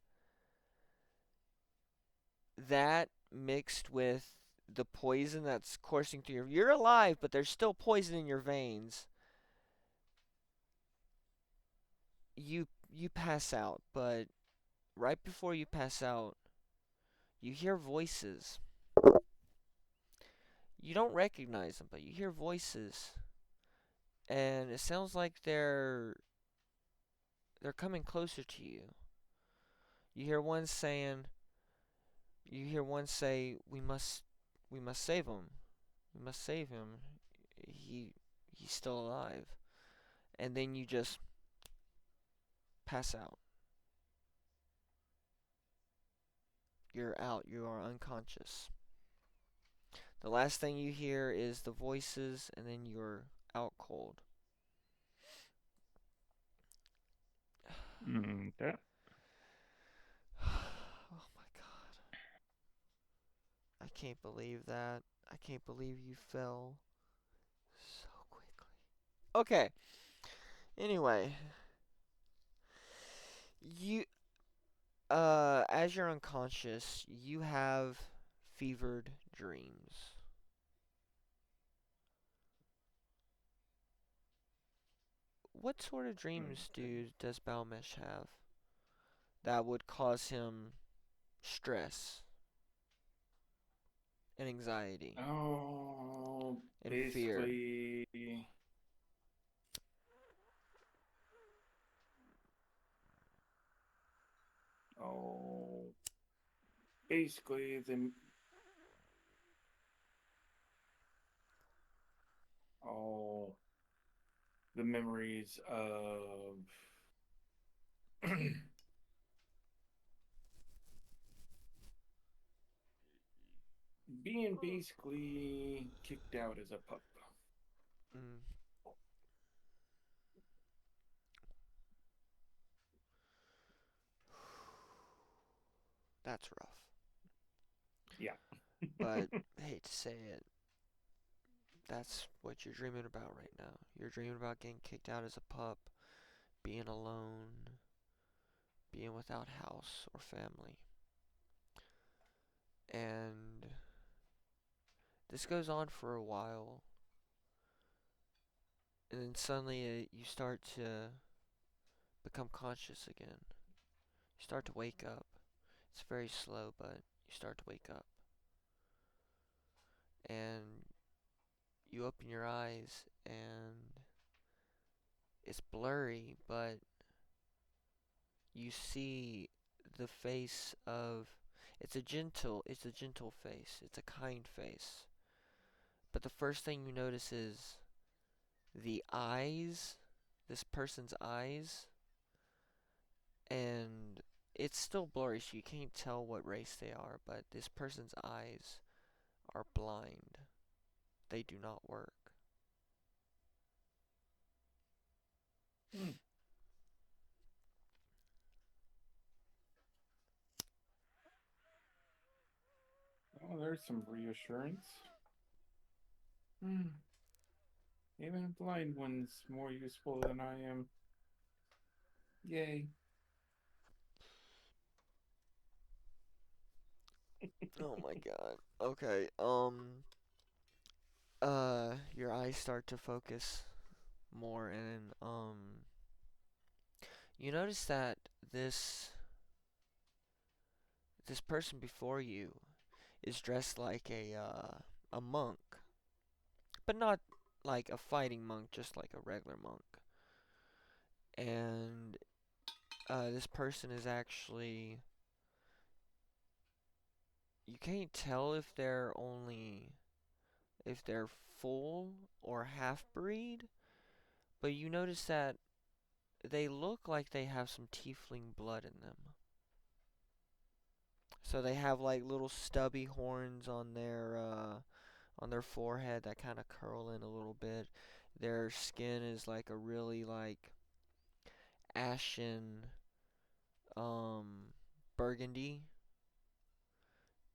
that mixed with the poison that's coursing through you're alive, but there's still poison in your veins. You pass out, but right before you pass out, you hear voices. You don't recognize them, but you hear voices, and it sounds like they're coming closer to you. You hear one saying, you hear one say, we must save him. We must save him. He he's still alive." And then you just pass out. You're out. You are unconscious. The last thing you hear is the voices, and then you're out cold. Okay. Oh my god. I can't believe that. I can't believe you fell so quickly. Okay. Anyway, you as you're unconscious, you have fevered dreams. What sort of dreams does Balmesh have that would cause him stress and anxiety Oh, and fear? basically, oh, basically oh, the memories of being basically kicked out as a pup. Mm, That's rough. Yeah. But I hate to say it, that's what you're dreaming about right now. You're dreaming about getting kicked out as a pup, being alone, being without house or family. And this goes on for a while, and then suddenly you start to become conscious again. You start to wake up. It's very slow, but you start to wake up. And you open your eyes, and it's blurry, but you see the face of it's a gentle face. It's a kind face. But the first thing you notice is the eyes, this person's eyes, and it's still blurry, so you can't tell what race they are, but this person's eyes are blind. They do not work. Hmm. Oh, there's some reassurance. Hmm. Even a blind one's more useful than I am. Yay. Oh my god. Okay, your eyes start to focus more, and you notice that this this person before you is dressed like a monk, but not like a fighting monk, just like a regular monk. And this person is actually, you can't tell if they're full or half breed, but you notice that they look like they have some tiefling blood in them. So they have like little stubby horns on their forehead that kind of curl in a little bit. Their skin is like a really like ashen burgundy,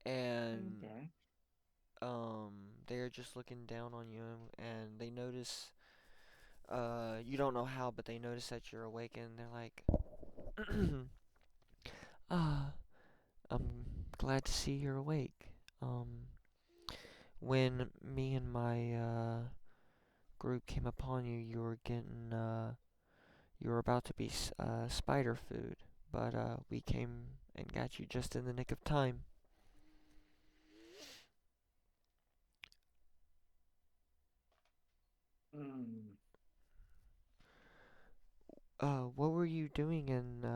and Okay. they're just looking down on you, and they notice you don't know how, but they notice that you're awake, and they're like, ah, I'm glad to see you're awake. When me and my group came upon you, you were about to be spider food, but we came and got you just in the nick of time. Hmm. What were you doing, and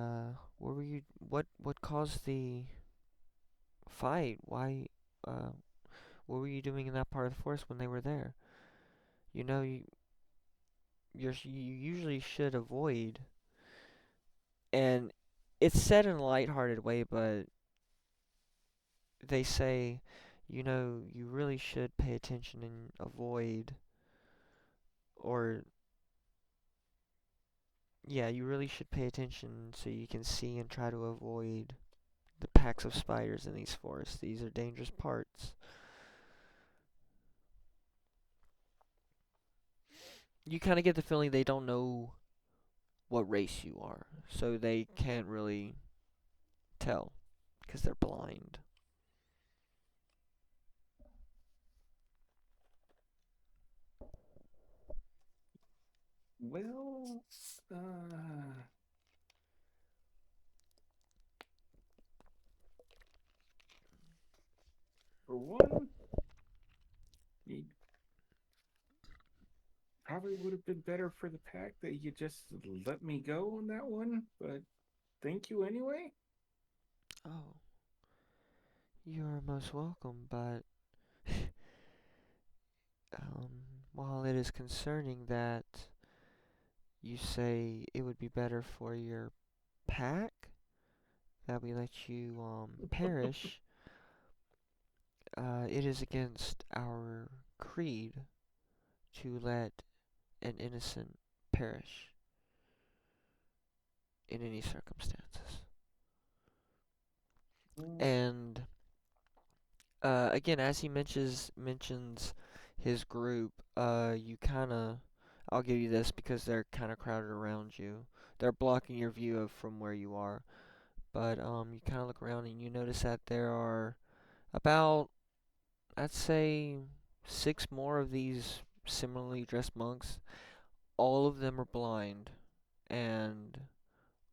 what caused the fight? Uh, what were you doing in that part of the forest when they were there? You know, you usually should avoid, and it's said in a lighthearted way, but they say, you really should pay attention and avoid, or yeah, you really should pay attention so you can see and try to avoid the packs of spiders in these forests. These are dangerous parts. You kind of get the feeling they don't know what race you are, so they can't really tell because they're blind. Well, uh, for one, it probably would have been better for the pack that you just let me go on that one, but thank you anyway. Oh, you're most welcome, but um, while it is concerning that you say it would be better for your pack that we let you perish, it is against our creed to let an innocent perish in any circumstances. Mm. And again, as he mentions his group, you kind of, I'll give you this because they're kind of crowded around you. They're blocking your view of from where you are. But you kind of look around and you notice that there are about, I'd say, six more of these similarly dressed monks. All of them are blind, and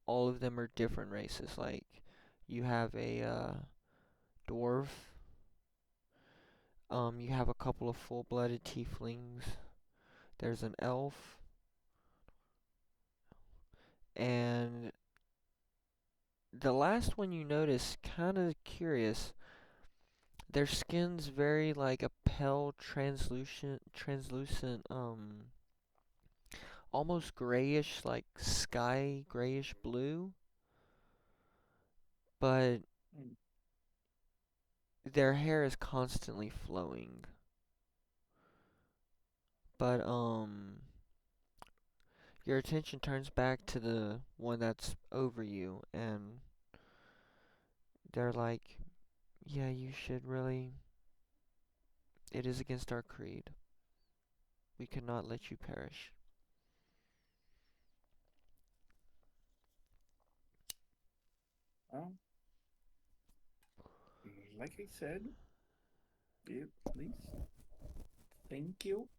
all of them are different races. Like, you have a dwarf, you have a couple of full-blooded tieflings, there's an elf, and the last one you notice, kind of curious, their skin's very like a pale, translucent, almost grayish, like sky grayish blue, but Mm. their hair is constantly flowing. But your attention turns back to the one that's over you, and they're like, "Yeah, you should really. It is against our creed. We cannot let you perish." Well, like I said, at least thank you.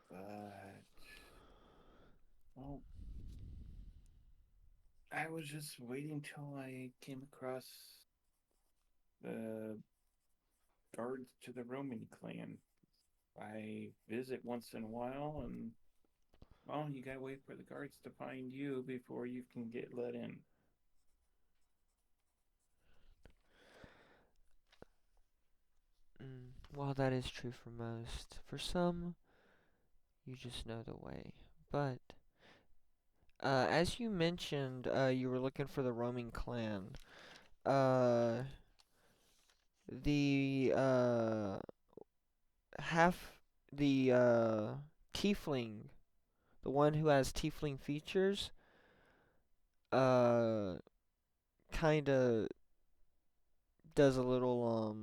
But, well, I was just waiting till I came across the guards to the Roman clan. I visit once in a while, and well, you gotta wait for the guards to find you before you can get let in. Well, that is true for most. For some, you just know the way. But as you mentioned, you were looking for the roaming clan. Uh, the half the tiefling, the one who has tiefling features, uh, kind of does a little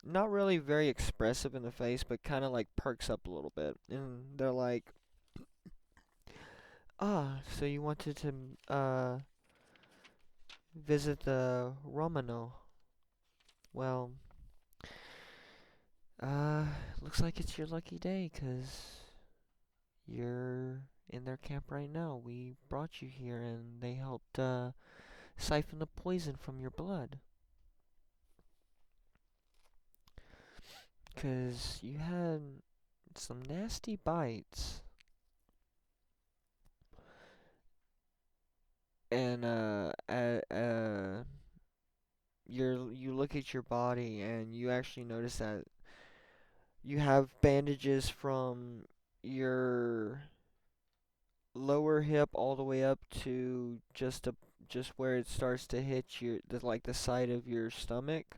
not really very expressive in the face, but kind of like perks up a little bit, and they're like, "Ah, so you wanted to visit the Romano? Well, uh, looks like it's your lucky day, 'cause you're in their camp right now. We brought you here, and they helped siphon the poison from your blood, 'cause you had some nasty bites." And you look at your body and you actually notice that you have bandages from your lower hip all the way up to just where it starts to hit like the side of your stomach,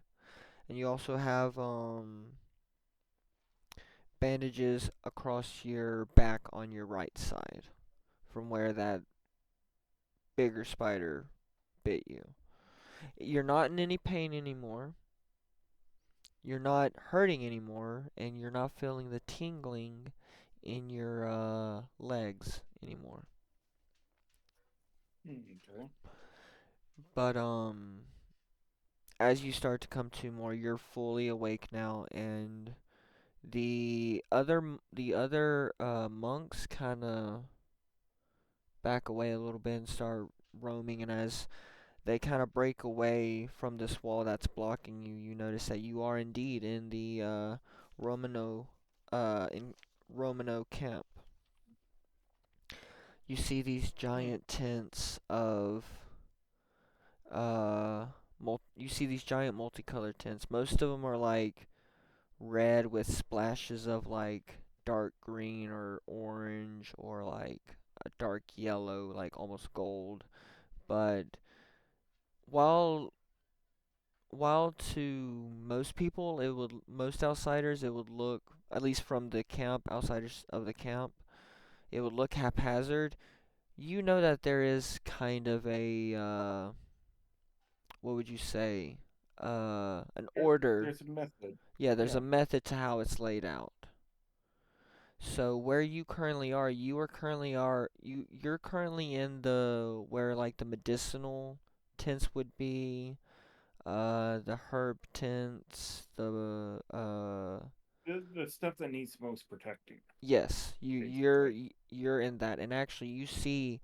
and you also have bandages across your back on your right side from where that bigger spider bit you. You're not in any pain anymore. You're not hurting anymore, and you're not feeling the tingling in your legs anymore. Okay. But as you start to come to more, you're fully awake now, and the other monks kind of back away a little bit and start roaming, and as they kind of break away from this wall that's blocking you, you notice that you are indeed in the Romano in Romano camp. You see these Hmm. giant tents of uh you see these giant multicolored tents. Most of them are like red with splashes of like dark green or orange or like a dark yellow, like almost gold. But while while to most people, most outsiders, it would look, at least from the camp, outsiders of the camp, it would look haphazard. You know that there is kind of a what would you say? An There, order. there's a method. Yeah, there's Yeah. a method to how it's laid out. So where you currently are, you're currently in the where like the medicinal tents would be, the herb tents, The stuff that needs most protecting, yes, basically. you're in that, and actually you see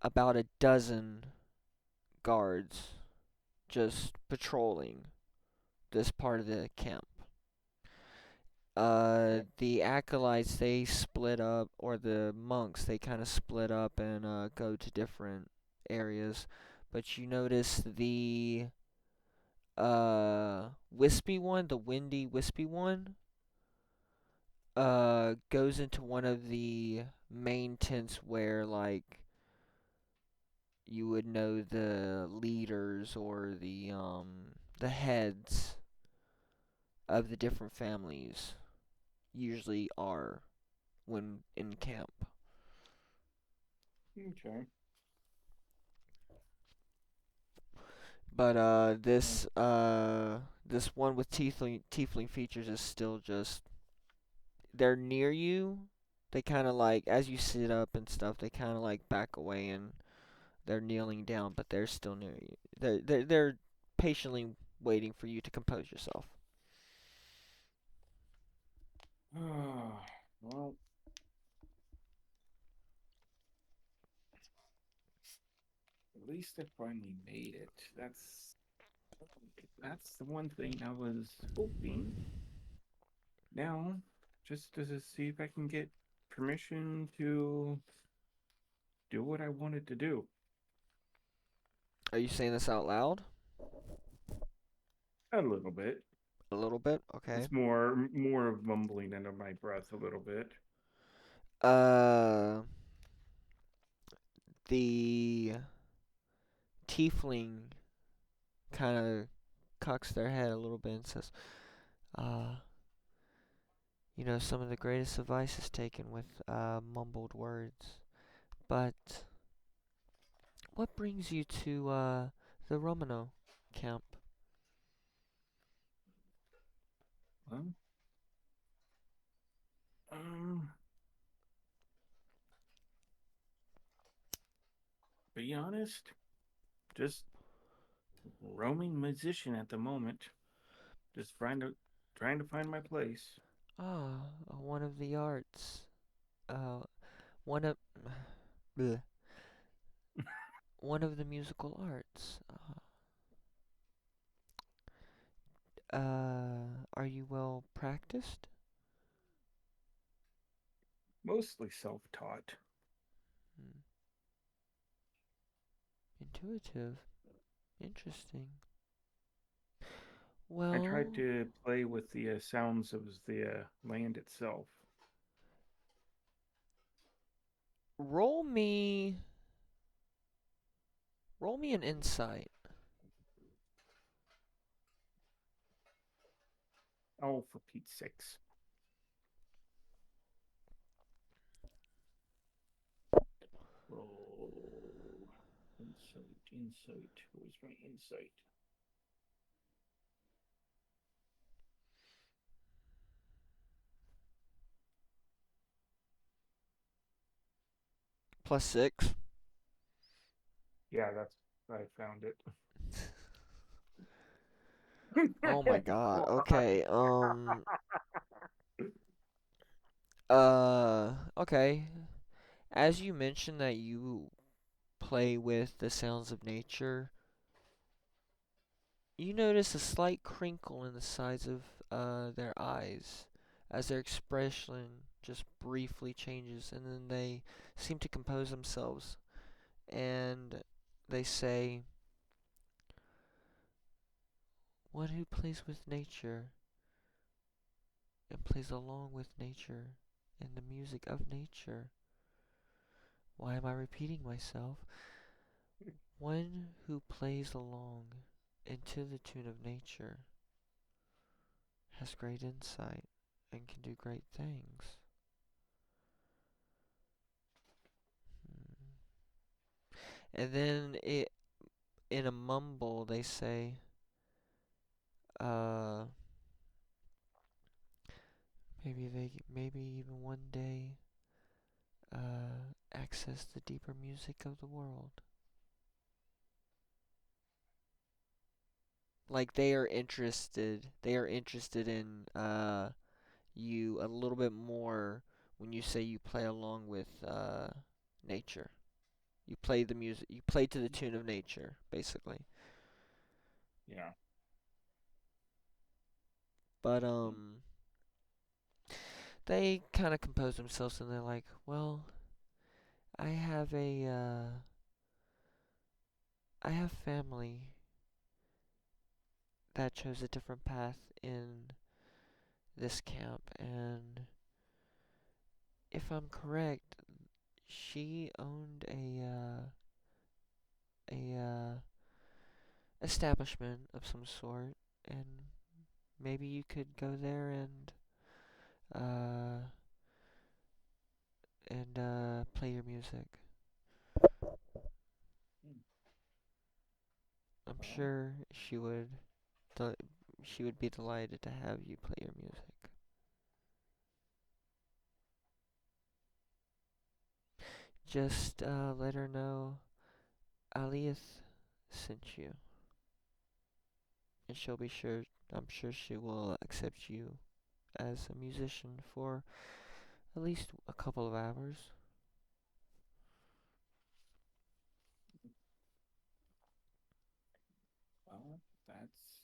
about a dozen guards just patrolling this part of the camp. Okay. The acolytes they split up, or the monks they kind of split up and go to different areas. But you notice the wispy one, the windy wispy one, goes into one of the main tents where like you would know the leaders or the heads of the different families usually are when in camp. Okay. But Mm. this one with tiefling features is still just they're near you. They kind of like as you sit up and stuff, they kind of like back away and they're kneeling down, but they're still near you. They're patiently waiting for you to compose yourself. Well, at least I finally made it. That's the one thing I was hoping. Now, just to see if I can get permission to do what I wanted to do. Are you saying this out loud? A little bit. A little bit, okay. It's more of mumbling under my breath a little bit. Uh, the tiefling kind of cocks their head a little bit and says, "Uh, some of the greatest advice is taken with mumbled words. But what brings you to the Romano camp?" Well, um, be honest, just roaming musician at the moment. Just trying to find my place. Ah, one of the arts. Uh, one of bleh, one of the musical arts. Are you well practiced? Mostly self-taught. Hmm, intuitive. Interesting. I tried Well, to play with the sounds of the land itself. roll me, roll me an insight. Oh, for Pete's sakes. Roll. Insight. Where's my insight? +6. Yeah, that's I found it. Oh my god. Why? Okay. Okay. As you mentioned that you play with the sounds of nature, you notice a slight crinkle in the sides of their eyes as their expression just briefly changes, and then they seem to compose themselves and they say, "One who plays with nature and plays along with nature and the music of nature." Why am I repeating myself? One who plays along into the tune of nature has great insight and can do great things. Hmm. And then in a mumble they say, uh, maybe even one day, access the deeper music of the world. Like they are interested in you a little bit more when you say you play along with nature. You play the music, you play to the tune of nature, basically. Yeah. But they kind of compose themselves and they're like, well, I have I have family that chose a different path in this camp, and if I'm correct, she owned a establishment of some sort, and maybe you could go there uh and play your music. Hmm. I'm Well, sure del- she would be delighted to have you play your music. Just let her know Aliyah sent you, and she'll be sure. I'm sure she will accept you as a musician for at least a couple of hours. well, that's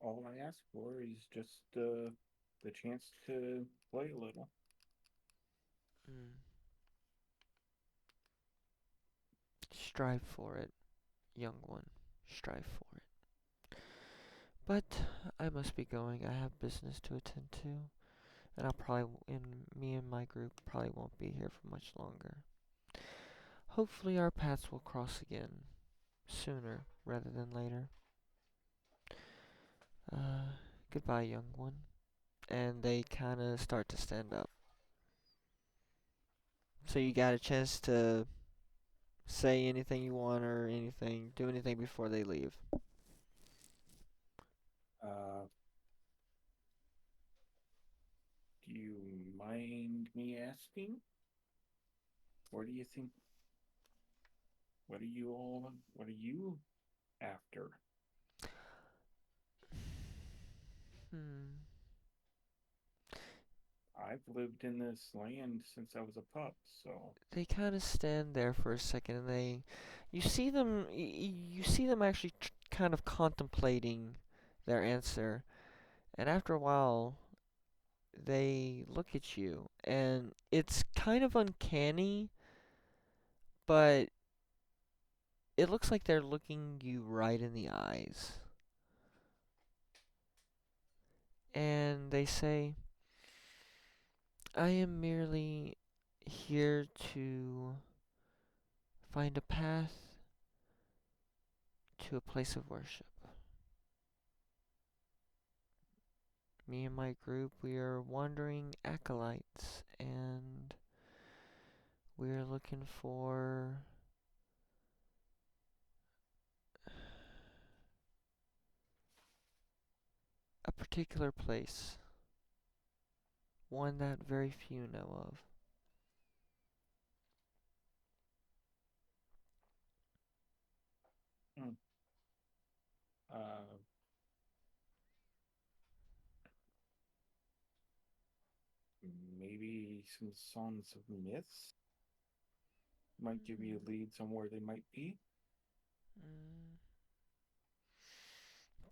all I ask for is just the chance to play a little. Mm. Strive for it, young one. Strive for it. But I must be going. I have business to attend to, and me and my group probably won't be here for much longer. Hopefully, our paths will cross again sooner rather than later. Uh, Goodbye, young one. And they kind of start to stand up. So you got a chance to say anything you want or anything, do anything before they leave. Uh, do you mind me asking? What do you think? What are you all? What are you after? Hmm. I've lived in this land since I was a pup, so They kind of stand there for a second, and you see them actually kind of contemplating their answer, and after a while, they look at you, and it's kind of uncanny, but it looks like they're looking you right in the eyes. And they say, I am merely here to find a path to a place of worship. Me and my group, we are wandering acolytes, and we're looking for a particular place, one that very few know of. hmm. uh, maybe some songs of myths might give you a lead somewhere they might be. Mm,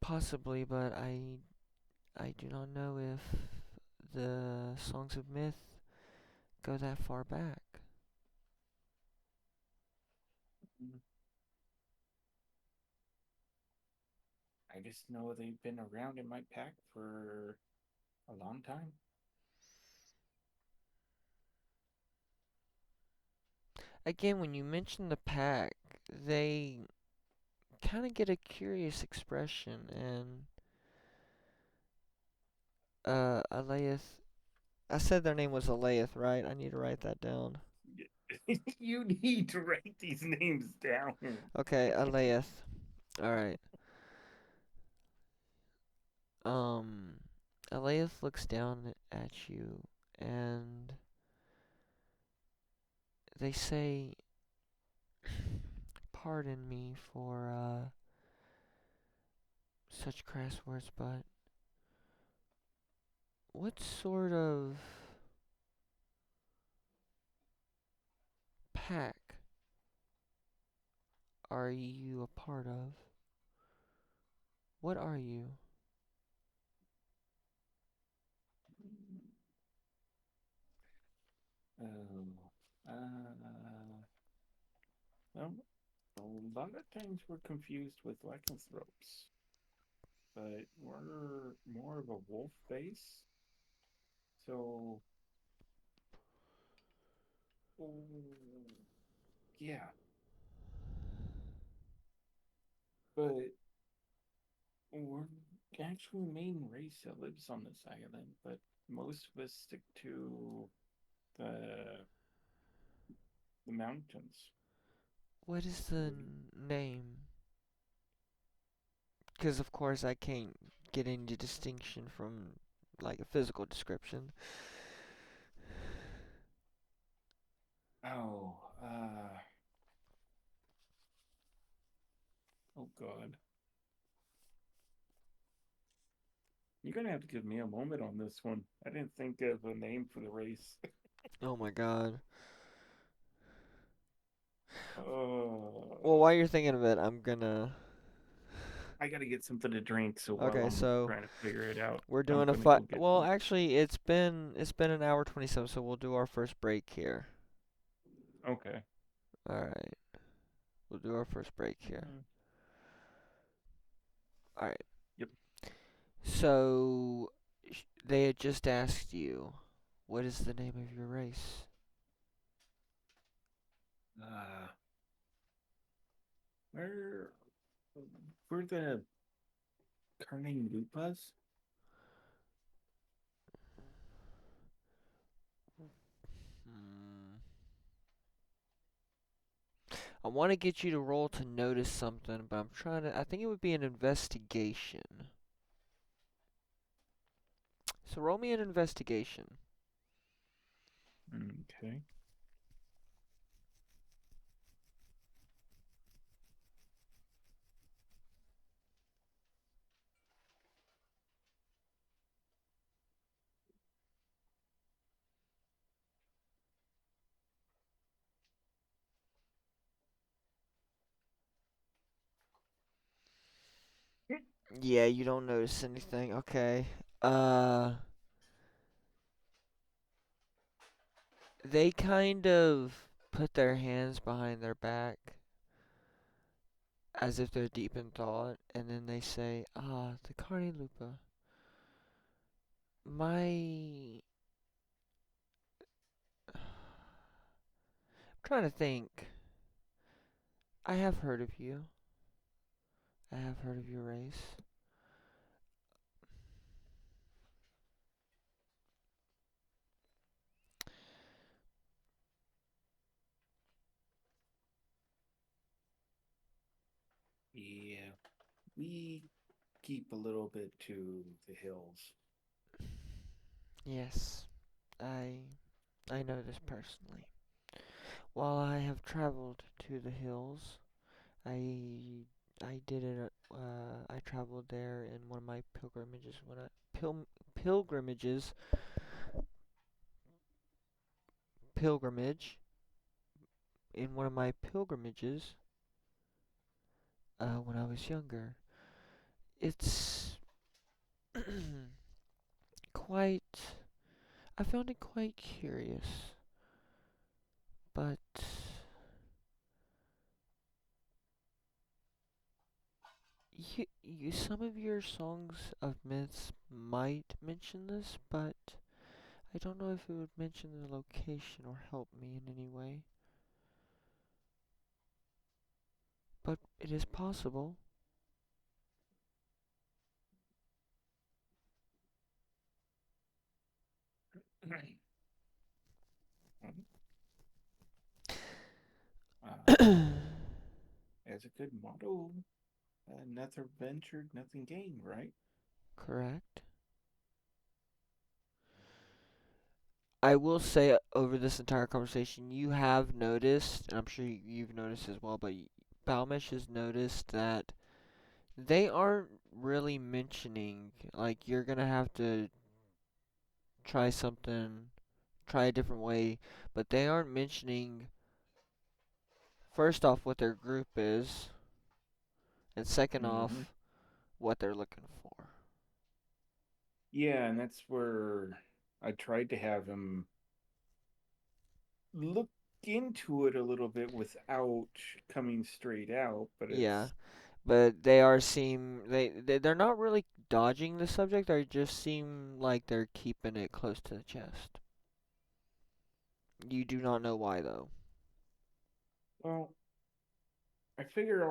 possibly, but I do not know if the songs of myth go that far back. Mm. I just know they've been around in my pack for a long time. Again, when you mention the pack, they kind of get a curious expression, and Alayeth. I said their name was Alayeth, right? I need to write that down. You need to write these names down. Okay, Alayeth. All right. Um, Aleith looks down at you, and they say, "Pardon me for such crass words, but what sort of pack are you a part of? What are you?" Oh, well, a lot of times we're confused with lycanthropes, but we're more of a wolf base. So, oh, yeah, but we're actually the main race that lives on this island, but most of us stick to the the mountains. What is the What do you, name? Because of course I can't get any distinction from like a physical description. oh, oh God. You're gonna have to give me a moment on this one. I didn't think of a name for the race. Oh my god. Well, uh, while you're thinking of it, I'm gonna. I gotta get something to drink, so while Okay, I'm so trying to figure it out, we're I'm doing a gonna fight. go get Well, some. actually, it's been an hour 27, so we'll do our first break here. Okay. All right, we'll do our first break here. Mm, All right. yep. So they had just asked you, what is the name of your race? Uh, where? We're the Carne Lupas. Hmm. I want to get you to roll to notice something, but I'm trying to. I think it would be an investigation. So roll me an investigation. Okay. Yeah, you don't notice anything. Okay. Uh, they kind of put their hands behind their back as if they're deep in thought, and then they say, "Ah, the Carne Lupa. My I'm trying to think. I have heard of you. I have heard of your race. Yeah, we keep a little bit to the hills. Yes, I I know this personally. While I have traveled to the hills, I did it. I traveled there in one of my pilgrimages. When I pilgrimages pilgrimage in one of my pilgrimages when I was younger. It's quite. I found it quite curious, but some of your songs of myths might mention this, but I don't know if it would mention the location or help me in any way. But it is possible. As a good model, Nothing ventured, nothing gained, right? Correct. I will say over this entire conversation, you have noticed, and I'm sure you've noticed as well, but Balmesh has noticed that they aren't really mentioning, like, you're gonna have to try something, try a different way, but they aren't mentioning, first off, what their group is, and second Mm-hmm. off, what they're looking for. Yeah, and that's where I tried to have him look into it a little bit without coming straight out, but Yeah, it's but they are they're not really dodging the subject. They just seem like they're keeping it close to the chest. You do not know why though. well, I figure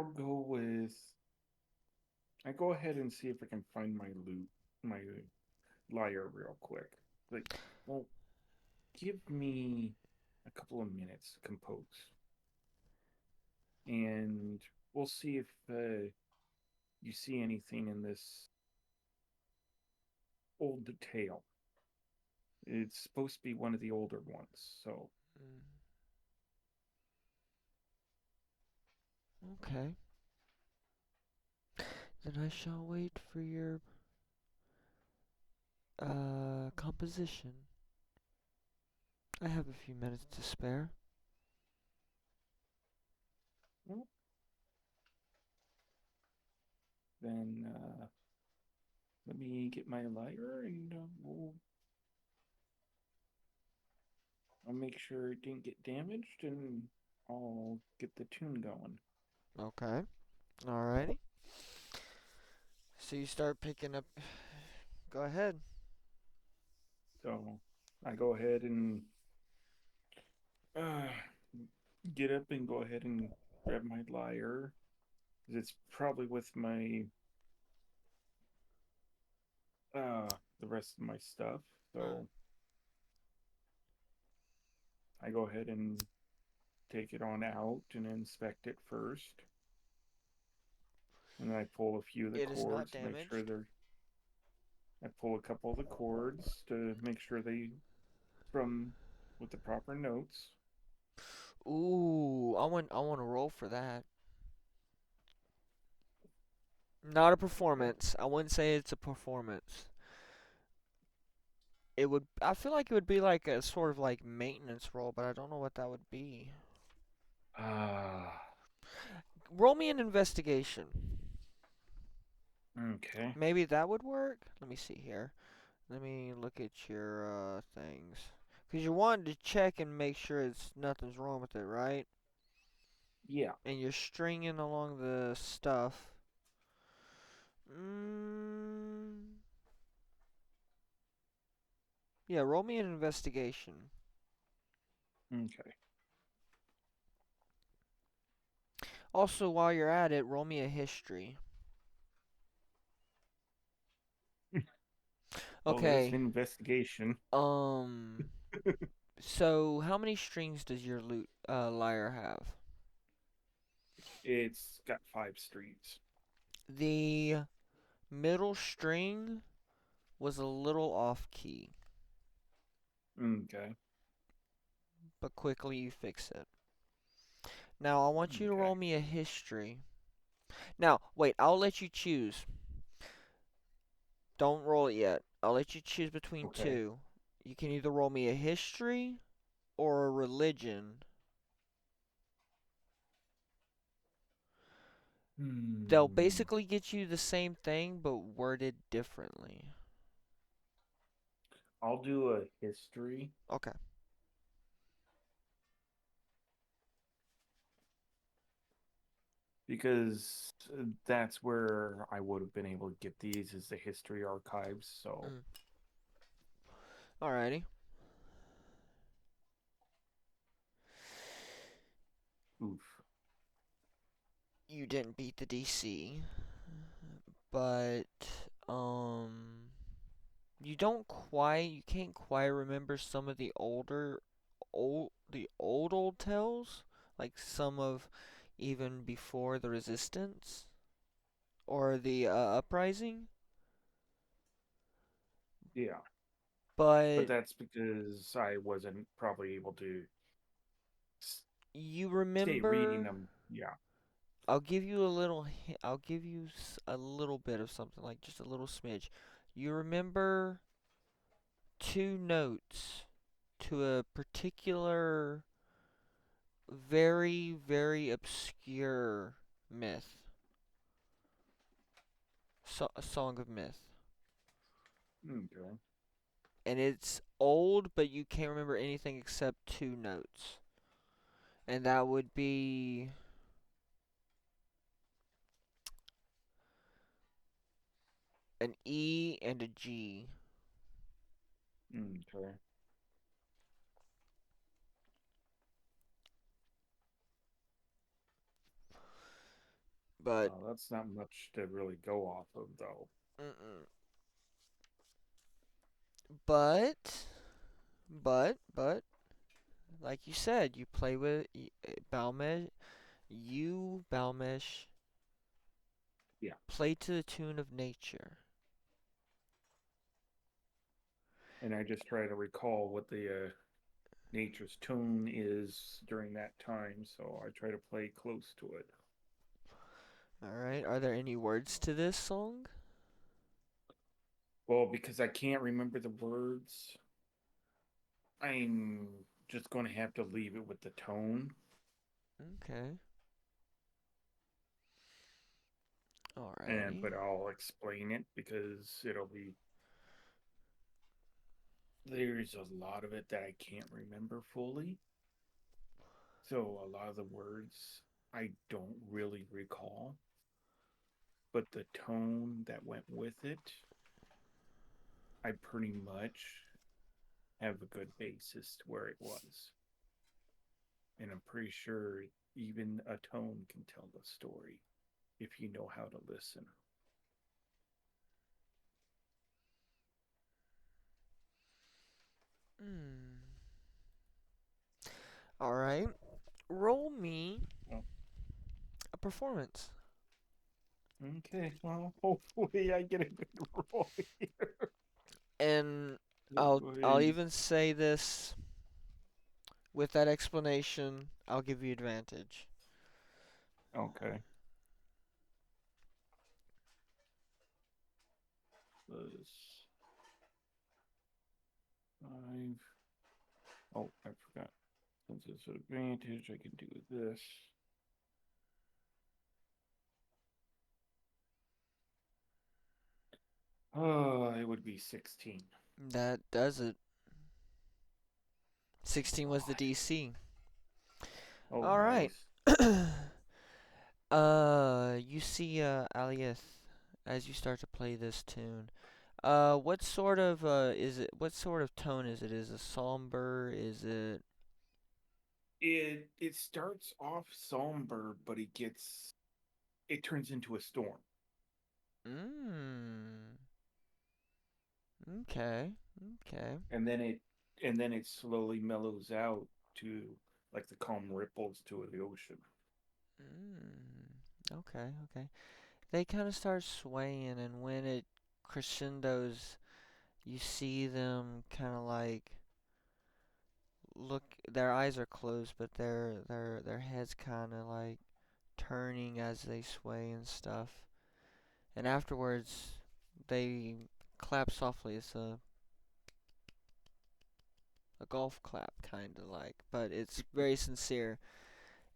I go ahead and see if I can find my loot, my liar real quick. Like, well, give me a couple of minutes to compose, and we'll see if you see anything in this old tale. It's supposed to be one of the older ones, so Mm, okay. Then I shall wait for your composition. I have a few minutes to spare. well, then let me get my liar, and I'll make sure it didn't get damaged, and I'll get the tune going. Okay. Alrighty. So you start picking up. Go ahead. So I go ahead and uh, get up and go ahead and grab my lyre. It's probably with my the rest of my stuff. Mm. So I go ahead and take it on out and inspect it first. And then I pull a few of the It is not cords to make sure damaged. I pull a couple of the cords to make sure they from with the proper notes. Ooh, I want to roll for that. Not a Okay. performance. I wouldn't say it's a performance. It would. I feel like it would be like a sort of like maintenance role, but I don't know what that would be. Ah, Roll me an investigation. okay. Maybe that would work. Let me see here. Let me look at your things. Cause you wanted to check and make sure it's nothing's wrong with it, right? Yeah. And you're stringing along the stuff. Mm, yeah, roll me an investigation. Okay. Also, while you're at it, roll me a history. Well, it is Okay. an investigation. Um. So, how many strings does your lyre have? It's got 5 streets. The middle string was a little off key, Okay. but quickly you fix it. Now, I want you to Okay. roll me a history. Now, wait, I'll let you choose. Don't roll it yet. I'll let you choose between Okay. two. You can either roll me a history or a religion. They'll Hmm. basically get you the same thing, but worded differently. I'll do a history Okay. because that's where I would have been able to get these is the history archives. So, Mm. Alrighty. oof. You didn't beat the DC, but um you can't quite remember some of the old tales, like some of even before the resistance. or the uprising, Yeah, but but that's because I wasn't probably able to you stay reading remember. them. Yeah. I'll give you a little. I'll give you a little bit of something, like just a little smidge. You remember two notes to a particular, very, very obscure myth, a song of myth, Okay. and it's old, but you can't remember anything except two notes, and that would be an E and a G. Okay. But Well, that's not much to really go off of, though. mm-mm. but but like you said, you play with Balmesh. You Balmesh Yeah. play to the tune of nature. And I just try to recall what the nature's tone is during that time, so I try to play close to it. All right. Are there any words to this song? Well, because I can't remember the words, I'm just going to have to leave it with the tone. Okay. And Alrighty. but I'll explain it because it'll be there's a lot of it that I can't remember fully. So a lot of the words I don't really recall, but the tone that went with it, I pretty much have a good basis to where it was. And I'm pretty sure even a tone can tell the story if you know how to listen. Hmm. All right. Roll me Oh, a performance. okay, well, hopefully I get a good roll here. And I'll Hopefully. even say this with that explanation, I'll give you advantage. Okay. Plus five. Oh, I forgot. Since it's an advantage, I can do this. Oh, it would be 16. That does it. 16 was the God. DC. Oh, All right. nice. You see Alieth as you start to play this tune. What sort of is it? What sort of tone is it? Is it somber? Is it? It starts off somber, but it turns into a storm. Mmm. Okay. Okay. And then it slowly mellows out to like the calm ripples to the ocean. Mmm. Okay. Okay. They kind of start swaying, and when it crescendos, you see them kind of like look. Their eyes are closed, but their heads kind of like turning as they sway and stuff. And afterwards, they clap softly. It's a golf clap, kind of like, but it's very sincere.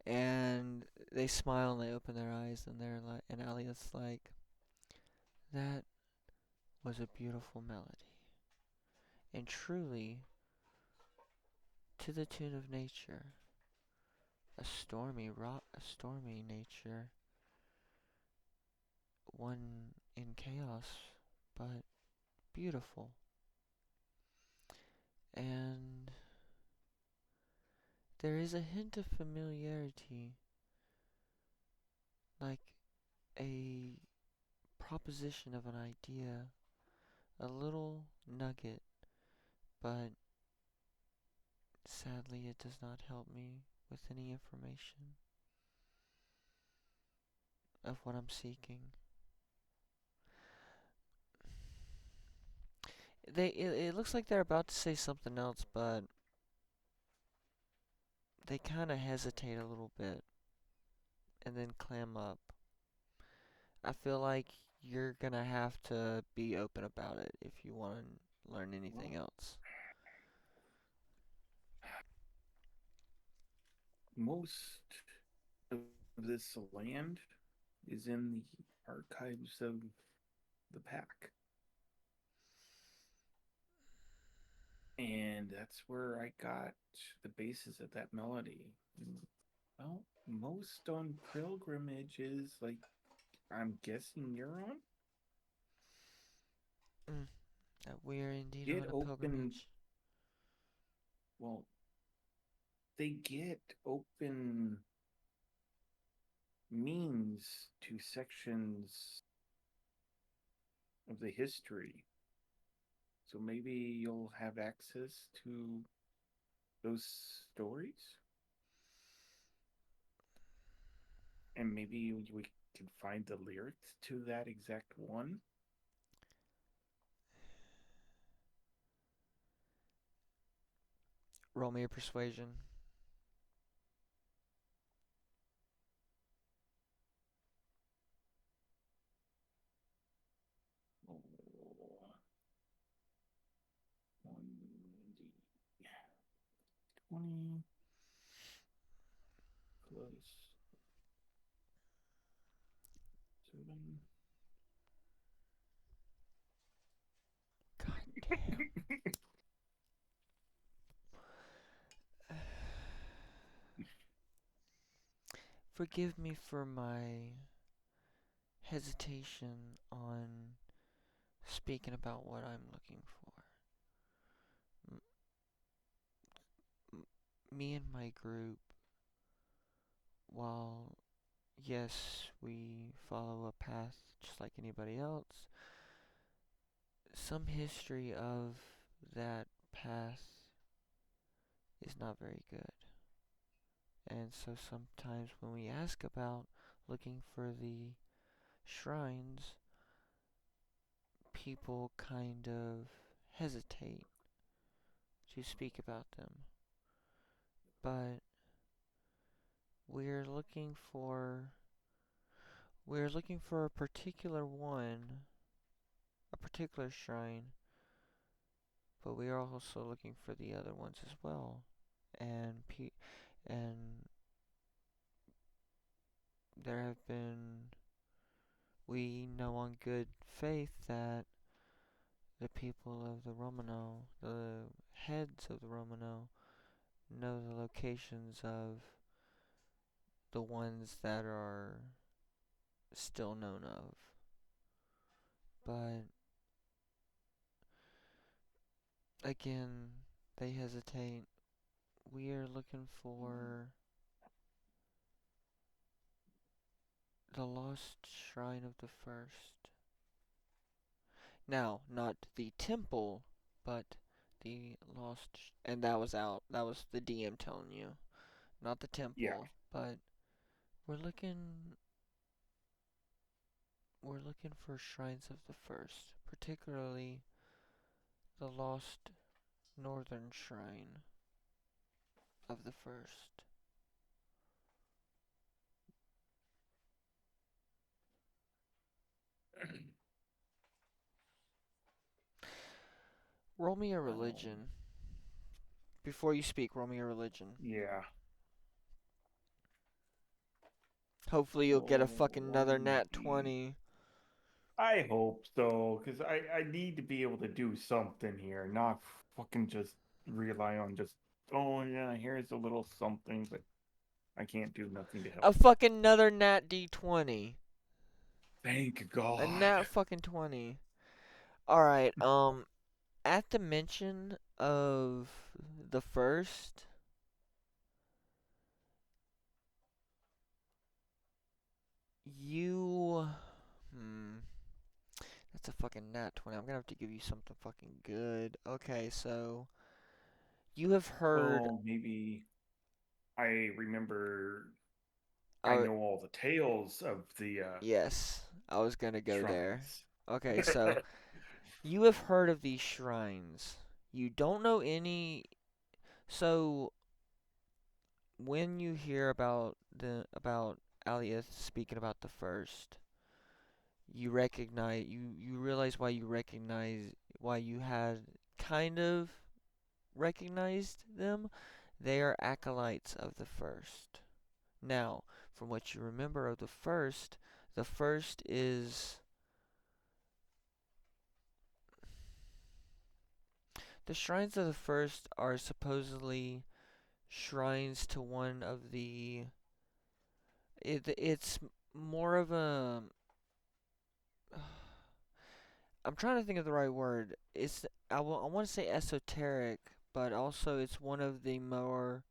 And they smile and they open their eyes, and they're like, and Alia's like, that was a beautiful melody, and truly, to the tune of nature, a stormy nature, one in chaos, but beautiful. And there is a hint of familiarity, like a proposition of an idea, a little nugget, but sadly it does not help me with any information of what I'm seeking. it looks like they're about to say something else, but they kind of hesitate a little bit and then clam up. I feel like you're gonna have to be open about it if you want to learn anything Well, else. most of this land is in the archives of the pack. And that's where I got the basis of that melody. Well, most on pilgrimages, like I'm guessing you're on, Mm, that we are indeed get on a open. pilgrimage. Well, they get open means to sections of the history. So maybe you'll have access to those stories, and maybe we can find the lyrics to that exact one. Roll me a persuasion. Oh, 20 plus 7. God damn. Forgive me for my hesitation on speaking about what I'm looking for. M- Me and my group, while yes, we follow a path just like anybody else, some history of that path is not very good. And so sometimes when we ask about looking for the shrines, people kind of hesitate to speak about them. But we're looking for we're looking for a particular one, a particular shrine, but we are also looking for the other ones as well. And and there have been we know on good faith that the people of the Romano, the heads of the Romano, know the locations of the ones that are still known of. But again, they hesitate. We are looking for the lost shrine of the first. Now, not the temple, but the lost. And that was out. That was the DM telling you. Not the Yeah. temple, but we're looking. We're looking for shrines of the first, particularly the lost northern shrine of the first. Roll me a Oh, religion. Before you speak, roll me a religion. yeah. Hopefully you'll get a Oh, fucking another nat 1D. 20. I hope so, because I need to be able to do something here, not fucking just rely on just, oh yeah, here's a little something, but I can't do nothing to A help. fucking another nat d20. Thank A God. nat fucking 20. Alright, at the mention of the first, you. Hmm. That's a fucking nat 20. I'm gonna have to give you something fucking good. Okay, so. You have heard. Oh, maybe I remember. I Oh, know all the tales of the yes. I was gonna go there. shrines. Okay, so You have heard of these shrines. You don't know any. So when you hear about Aliath speaking about the first, you realize why you had kind of recognized them. They are acolytes of the first. Now, from what you remember of the first is the shrines of the first are supposedly shrines to one of the it's more of a I'm trying to think of the right word. I want to say esoteric, but also it's one of the more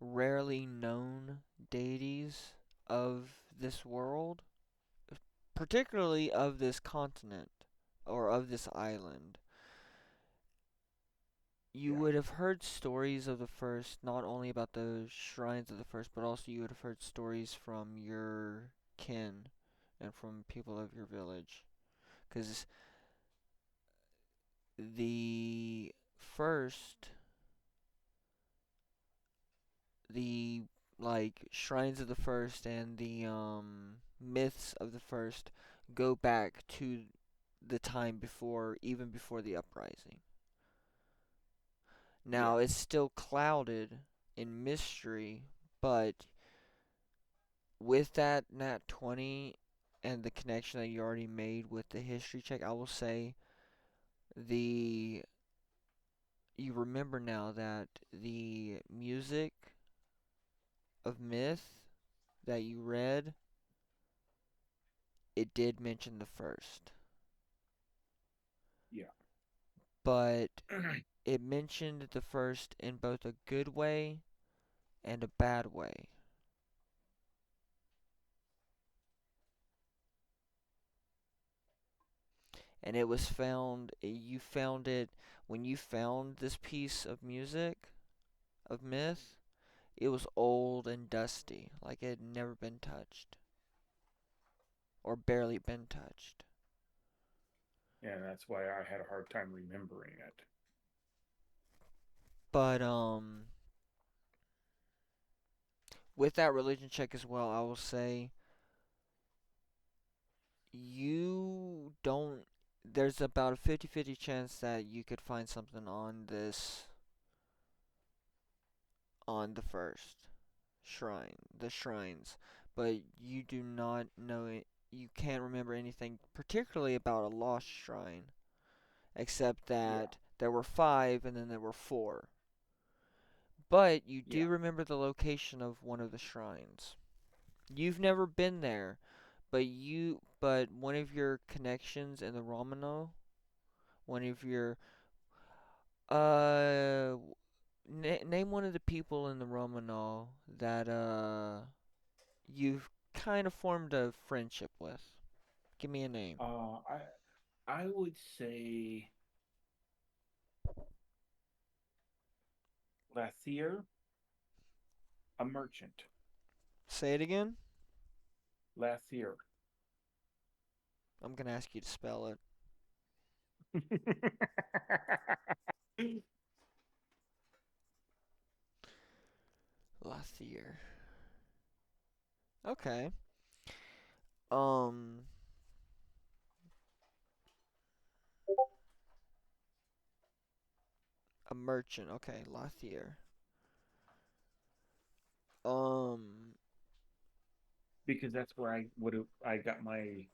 rarely known deities of this world, particularly of this continent or of this island. You Yeah. would have heard stories of the first, not only about the shrines of the first, but also you would have heard stories from your kin and from people of your village. Because the first, the like shrines of the first and the myths of the first go back to the time before, even before the uprising. Yeah. Now it's still clouded in mystery, but with that nat 20 and the connection that you already made with the history check, I will say the you remember now that the music of myth that you read, it did mention the first, Yeah. but it mentioned the first in both a good way and a bad way. And it was found, you found it when you found this piece of music, of myth, it was old and dusty, like it had never been touched, or barely been touched. And that's why I had a hard time remembering it. But, with that religion check as well, I will say you don't. There's about a 50-50 chance that you could find something on on the first the shrines, but you do not know it. You can't remember anything particularly about a lost shrine, except Yeah. that there were five and then there were four. But you Yeah. do remember the location of one of the shrines. You've never been there, but one of your connections in the Romano, one of your uh name one of the people in the Romano that you've kind of formed a friendship with. Give me a name. Uh, I I would say Lathier, a merchant. Say it again. Lathier. I'm gonna ask you to spell it. Lathier. Okay. Um, a merchant. Okay, Lathier. Um, Because that's where I got my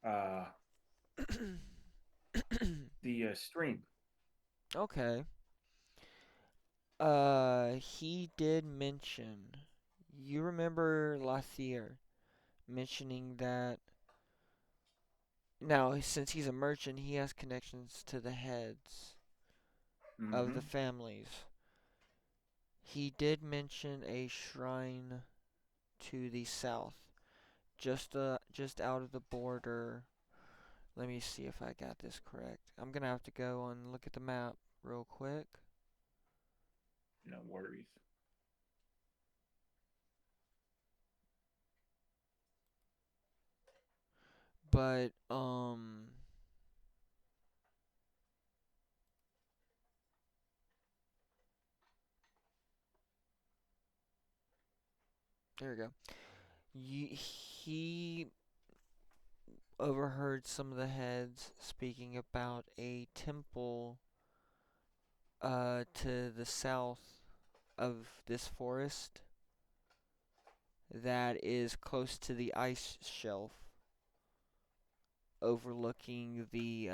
uh the stream. okay. He did mention. You remember Lathier mentioning that. Now, since he's a merchant, he has connections to the heads of the Mm-hmm. families. He did mention a shrine to the south, just out of the border. Let me see if I got this correct. I'm gonna have to go and look at the map real quick. No worries. But There we go. He overheard some of the heads speaking about a temple to the south of this forest that is close to the ice shelf overlooking the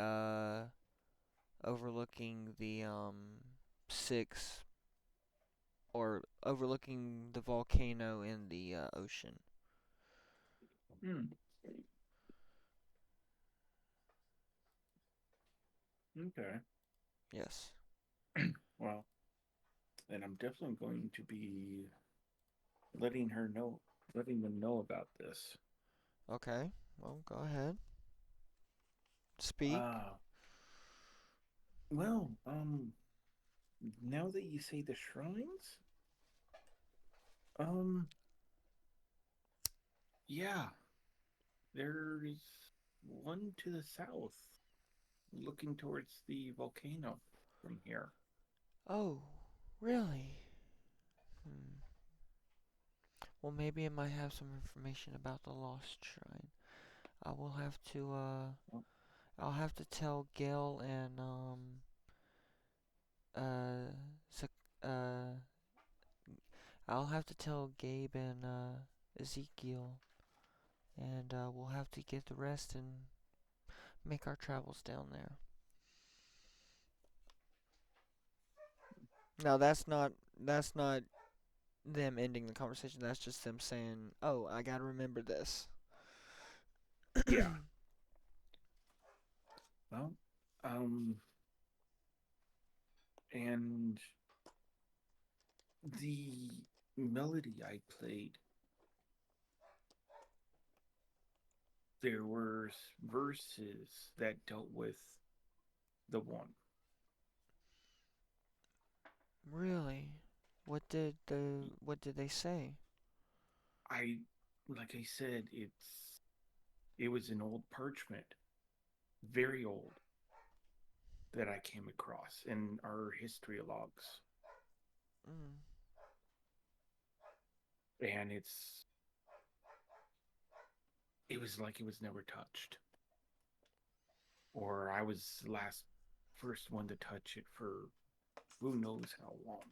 six or overlooking the volcano in the ocean. Hmm. Okay. Yes. Well, then I'm definitely going to be letting her know, letting them know about this. Okay. Well, go ahead. Speak. Uh, well, now that you say the shrines, um, yeah, there's one to the south, looking towards the volcano from here. Oh, really? Hmm. Well, maybe it might have some information about the lost shrine. I will have to Well, I'll have to tell Gail and uh uh I'll have to tell Gabe and Ezekiel, and we'll have to get the rest and make our travels down there. Now that's not them ending the conversation. That's just them saying, "Oh, I gotta remember this." yeah. Well, um, and the melody I played, there were verses that dealt with the one. Really? What did they say? I, like I said, it was an old parchment, very old, that I came across in our history logs, Mm. and it was like it was never touched, or I was the last first one to touch it for who knows how long.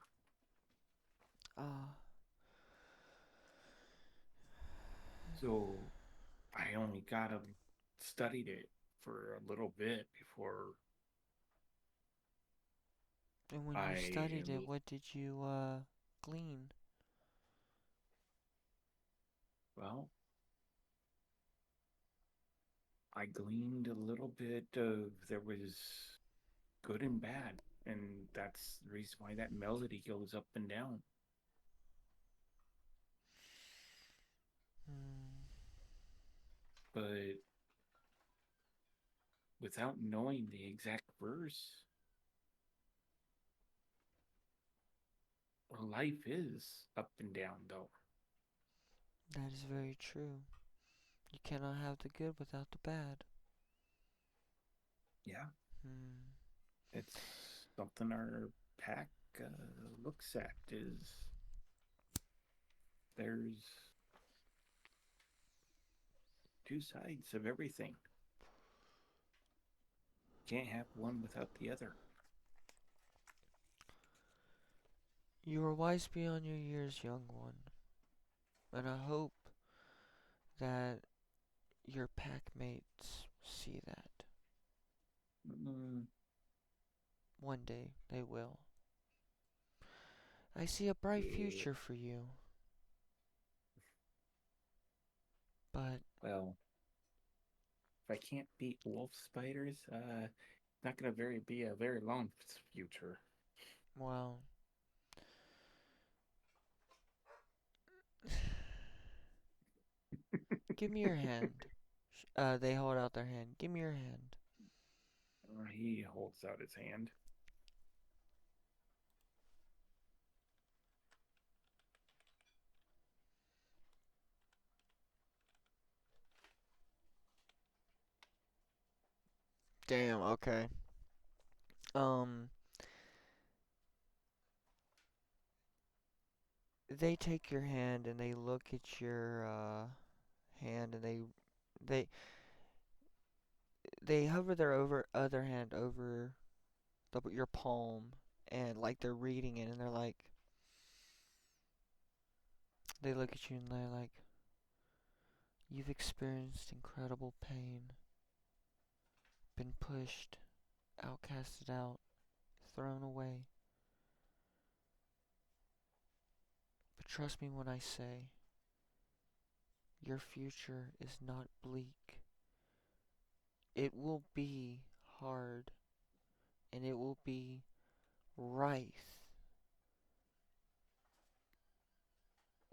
Ah. So I only got to studied it for a little bit before And when you I, studied it, what did you glean? well, I gleaned a little bit of there was good and bad, and that's the reason why that melody goes up and down. Hmm. But without knowing the exact verse, life is up and down, though. That is very true. You cannot have the good without the bad. Yeah, Hmm. it's something our pack looks at is there's two sides of everything. Can't have one without the other. You are wise beyond your years, young one, and I hope that your pack mates see that. Mm, One day they will. I see a bright yeah. future for you, but, Well, if I can't beat wolf spiders, not gonna be a very long future. well, give me your hand. They hold out their hand. Give me your hand. He holds out his hand. Damn, okay. Um, they take your hand and they look at your hand and they they hover their over other hand over your palm and like they're reading it and they're like they look at you and they're like you've experienced incredible pain, been pushed, outcasted out, thrown away. But trust me when I say your future is not bleak. It will be hard and it will be rife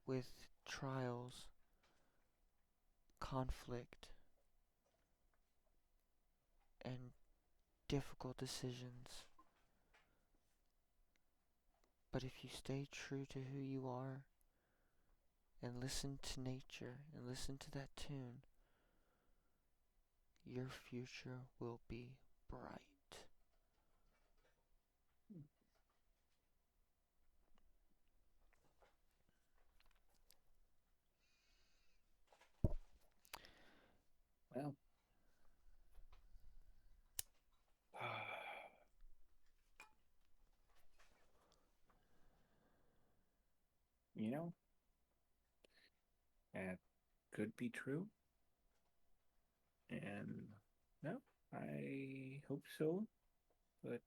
with trials, conflict, and difficult decisions. But if you stay true to who you are and listen to nature and listen to that tune, your future will be bright. Well, you know, that could be true. And no, I hope so. But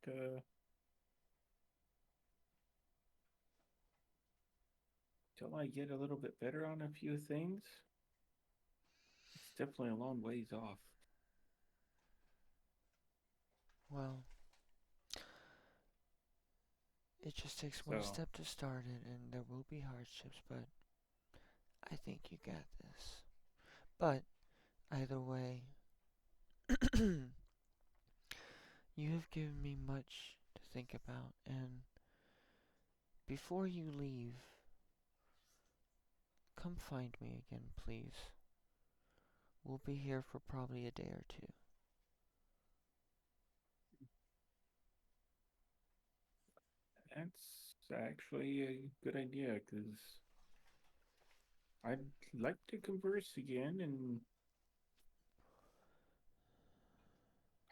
till I get a little bit better on a few things, it's definitely a long ways off. Well, it just takes one So, step to start it, and there will be hardships, but I think you got this. But either way, you have given me much to think about, and before you leave, come find me again, please. We'll be here for probably a day or two. that's actually a good idea because I'd like to converse again and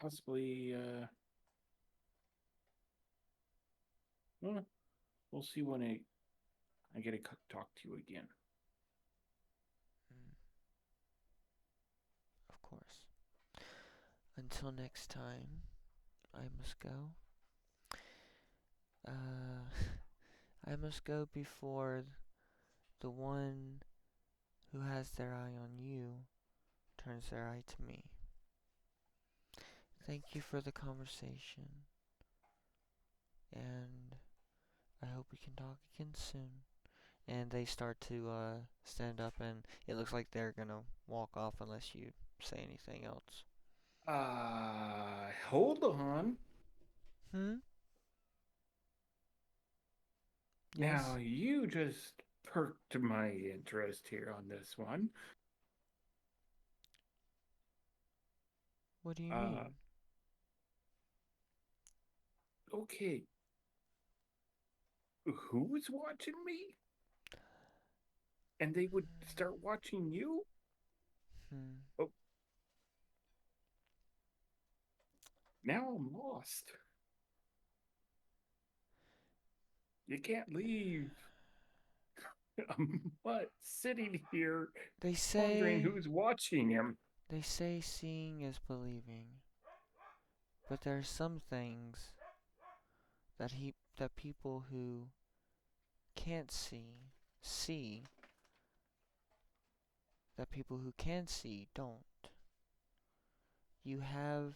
possibly, well, we'll see when I get to talk to you again. Mm, of course. Until next time, I must go. Uh, I must go before the one who has their eye on you turns their eye to me. Thank you for the conversation, and I hope we can talk again soon. And they start to stand up, and it looks like they're gonna walk off unless you say anything else. Hold on. Hmm? Now, Yes? you just perked my interest here on this one. What do you Uh, mean? okay, who's watching me? And they would start watching you? Hmm. Oh, now I'm lost. You can't leave. I'm what? Sitting here They wondering say who's watching him. they say seeing is believing, but there are some things that people who can't see that people who can see don't. You have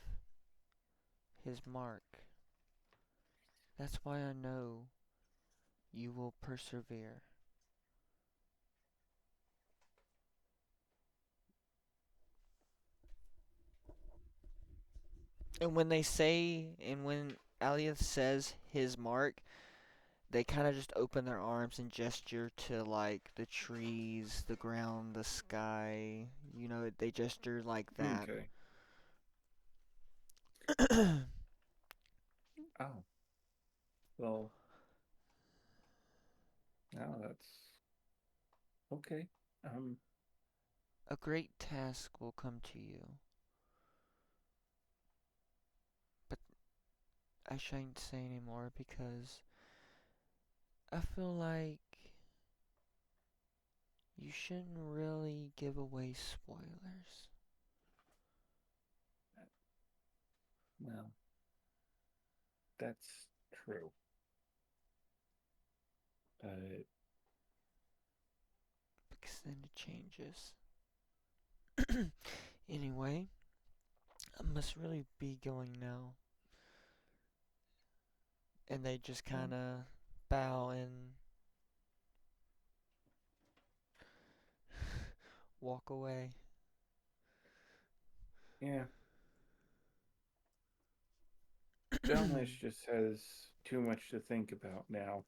his mark. That's why I know you will persevere. And when Alioth says his mark, they kind of just open their arms and gesture to like the trees, the ground, the sky. You know, they gesture like that. Okay. Oh, well, now that's Okay. Um. A great task will come to you, but I shouldn't say anymore because I feel like you shouldn't really give away spoilers. Well, that's true. Uh. Because then it changes. Anyway, I must really be going now. And they just kind of bow and walk away. Yeah. Balmesh just has too much to think about now.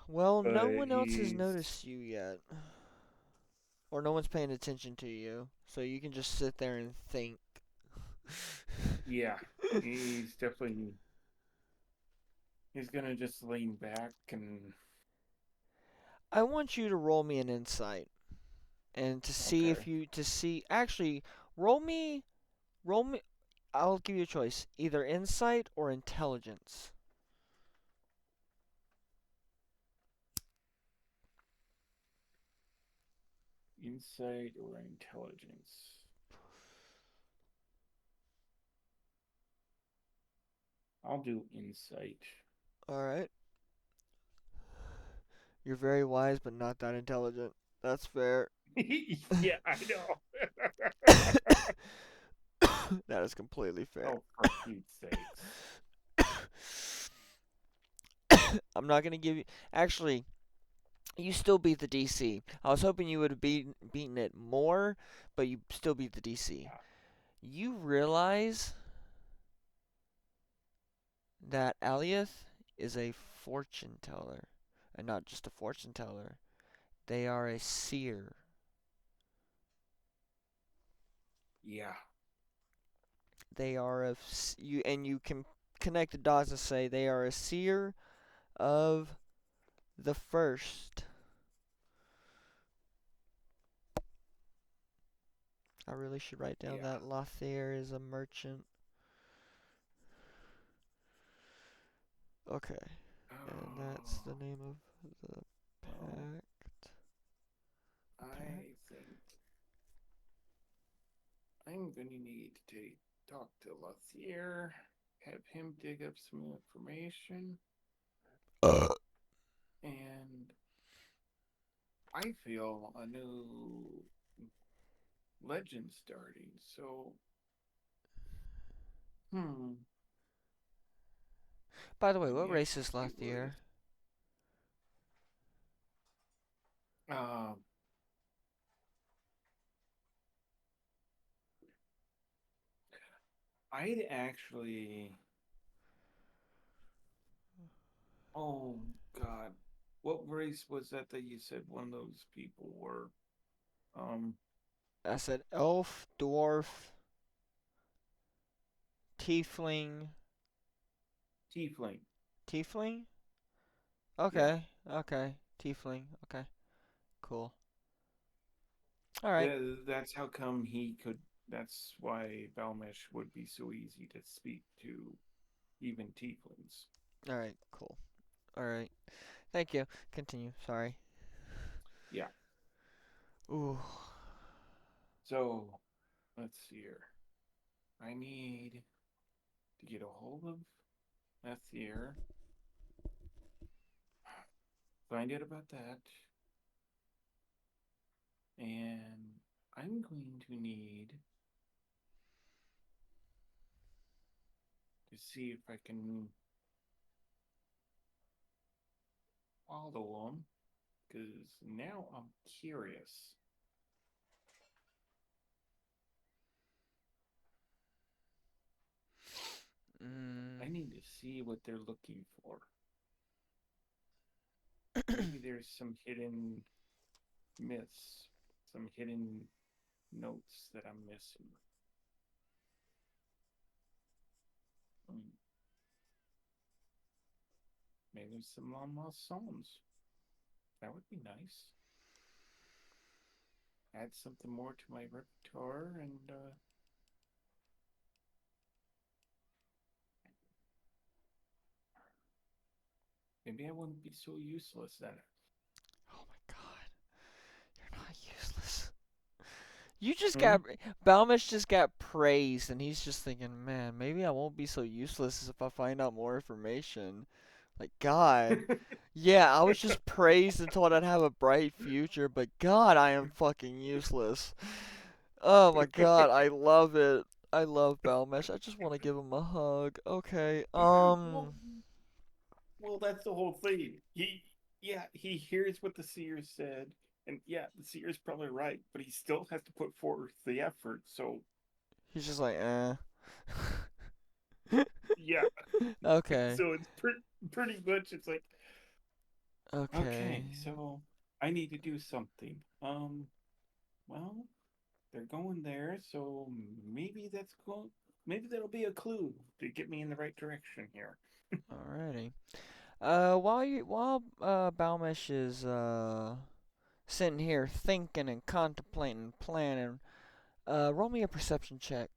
Well, no But one else has he's noticed you yet. Or no one's paying attention to you. So you can just sit there and think. yeah. He's definitely he's gonna just lean back and I want you to roll me an insight. And to see if okay. you. To see. Actually, roll me. Roll me. I'll give you a choice. Either insight or intelligence. Insight or intelligence. I'll do insight. Alright. You're very wise, but not that intelligent. That's fair. Yeah, I know. That is completely fair. Oh, for Pete's sakes. I'm not gonna give you. Actually, you still beat the DC. I was hoping you would have beaten it more, but you still beat the DC. Yeah. You realize that Aliath is a fortune teller, and not just a fortune teller. They are a seer. Yeah. They are a you, and you can connect the dots and say they are a seer of the first. I really should write down Yeah. that Lothair is a merchant. Okay, and that's the Oh, name of the well, pact. Pact. I think I'm gonna need to talk to Lothier, have him dig up some information, Uh. and I feel a new legend starting. So, hmm, By the way, what yes, race is he would. Lothair? Um, I'd actually. Oh God, what race was that you said one of those people were? Um, I said elf, dwarf, tiefling. Tiefling. Tiefling? Yeah, Okay, okay. Tiefling. Okay, cool. Alright. that's how come he could. That's why Balmesh would be so easy to speak to, even Tieflings. Alright, cool. Alright. Thank you. Continue. Sorry. Yeah. Ooh. So let's see here. I need to get a hold of Ethier, find out about that, and I'm going to need to see if I can follow him because now I'm curious. Mm. I need to see what they're looking for. Maybe there's some hidden myths, some hidden notes that I'm missing. Hmm, maybe there's some long lost songs. That would be nice. Add something more to my repertoire, and maybe I wouldn't be so useless then. Oh my god, you're not useless. You just Hmm? got Balmesh just got praised, and he's just thinking, man, maybe I won't be so useless if I find out more information. Like God, yeah, I was just praised and told I'd have a bright future, but God, I am fucking useless. Oh my God, I love it. I love Balmesh. I just want to give him a hug. Okay. well, well, that's the whole thing. Yeah, he hears what the seer said, and yeah, the seer's probably right, but he still has to put forth the effort. So He's just like, eh. yeah, Okay. so it's pretty much it's like Okay. okay, so I need to do something. Well, they're going there, so maybe that's cool. Maybe that'll be a clue to get me in the right direction here. Alrighty. While Balmesh is sitting here thinking and contemplating and planning, roll me a perception check.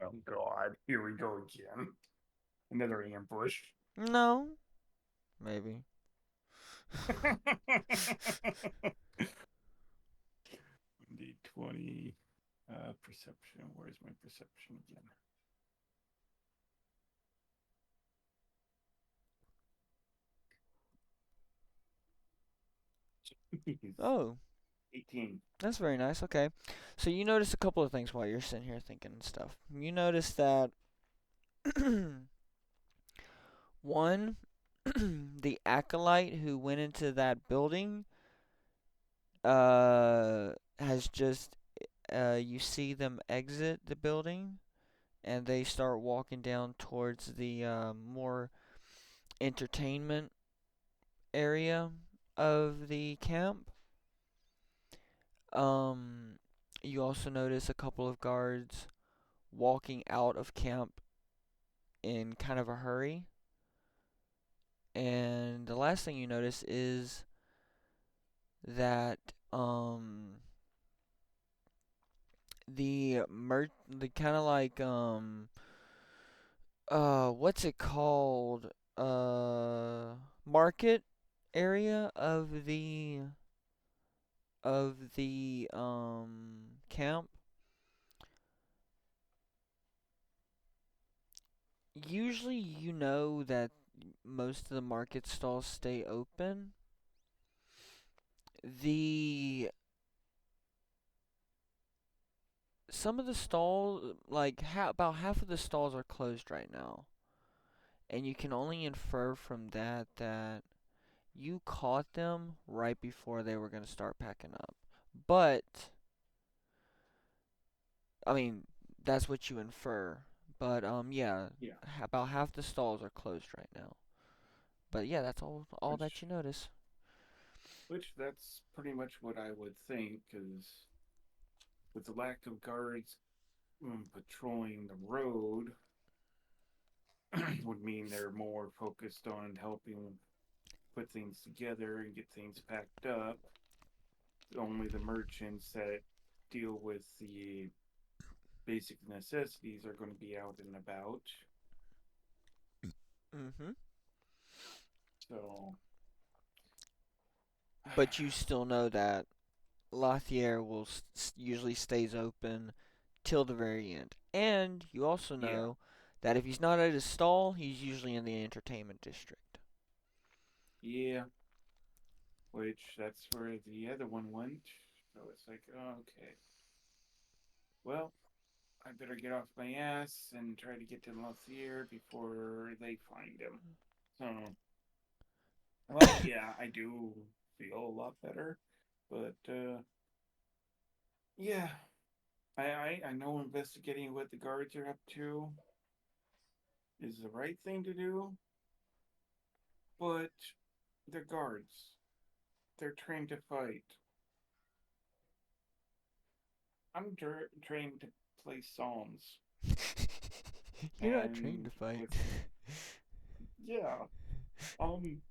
Oh God, here we go again. Another ambush. No, maybe. D20 perception. Where's my perception again? Oh, 18. that's very nice. Okay. So you notice a couple of things while you're sitting here thinking and stuff. You notice that one, the acolyte who went into that building has just you see them exit the building and they start walking down towards the more entertainment area of the camp. Um, you also notice a couple of guards walking out of camp in kind of a hurry. And the last thing you notice is that the kind of like what's it called? Market area of the camp. Usually you know that most of the market stalls stay open. The Some of the stalls, like about half of the stalls are closed right now. And you can only infer from that you caught them right before they were going to start packing up. But I mean, that's what you infer. But yeah, Yeah. about half the stalls are closed right now. But yeah, that's all that Which, you notice. which that's pretty much what I would think, because with the lack of guards patrolling the road, would mean they're more focused on helping put things together and get things packed up. Only the merchants that deal with the basic necessities are going to be out and about. Mhm. So, But you still know that Lothier will usually stays open till the very end. And you also yeah, know that if he's not at his stall, he's usually in the entertainment district. yeah, which that's where the other one went. So it's like, oh, okay, well, I better get off my ass and try to get to Lothier before they find him. So, well, yeah, I do feel a lot better, but yeah, I know investigating what the guards are up to is the right thing to do, but they're guards. They're trained to fight. I'm trained to play psalms, You're not trained and to fight. with yeah, um,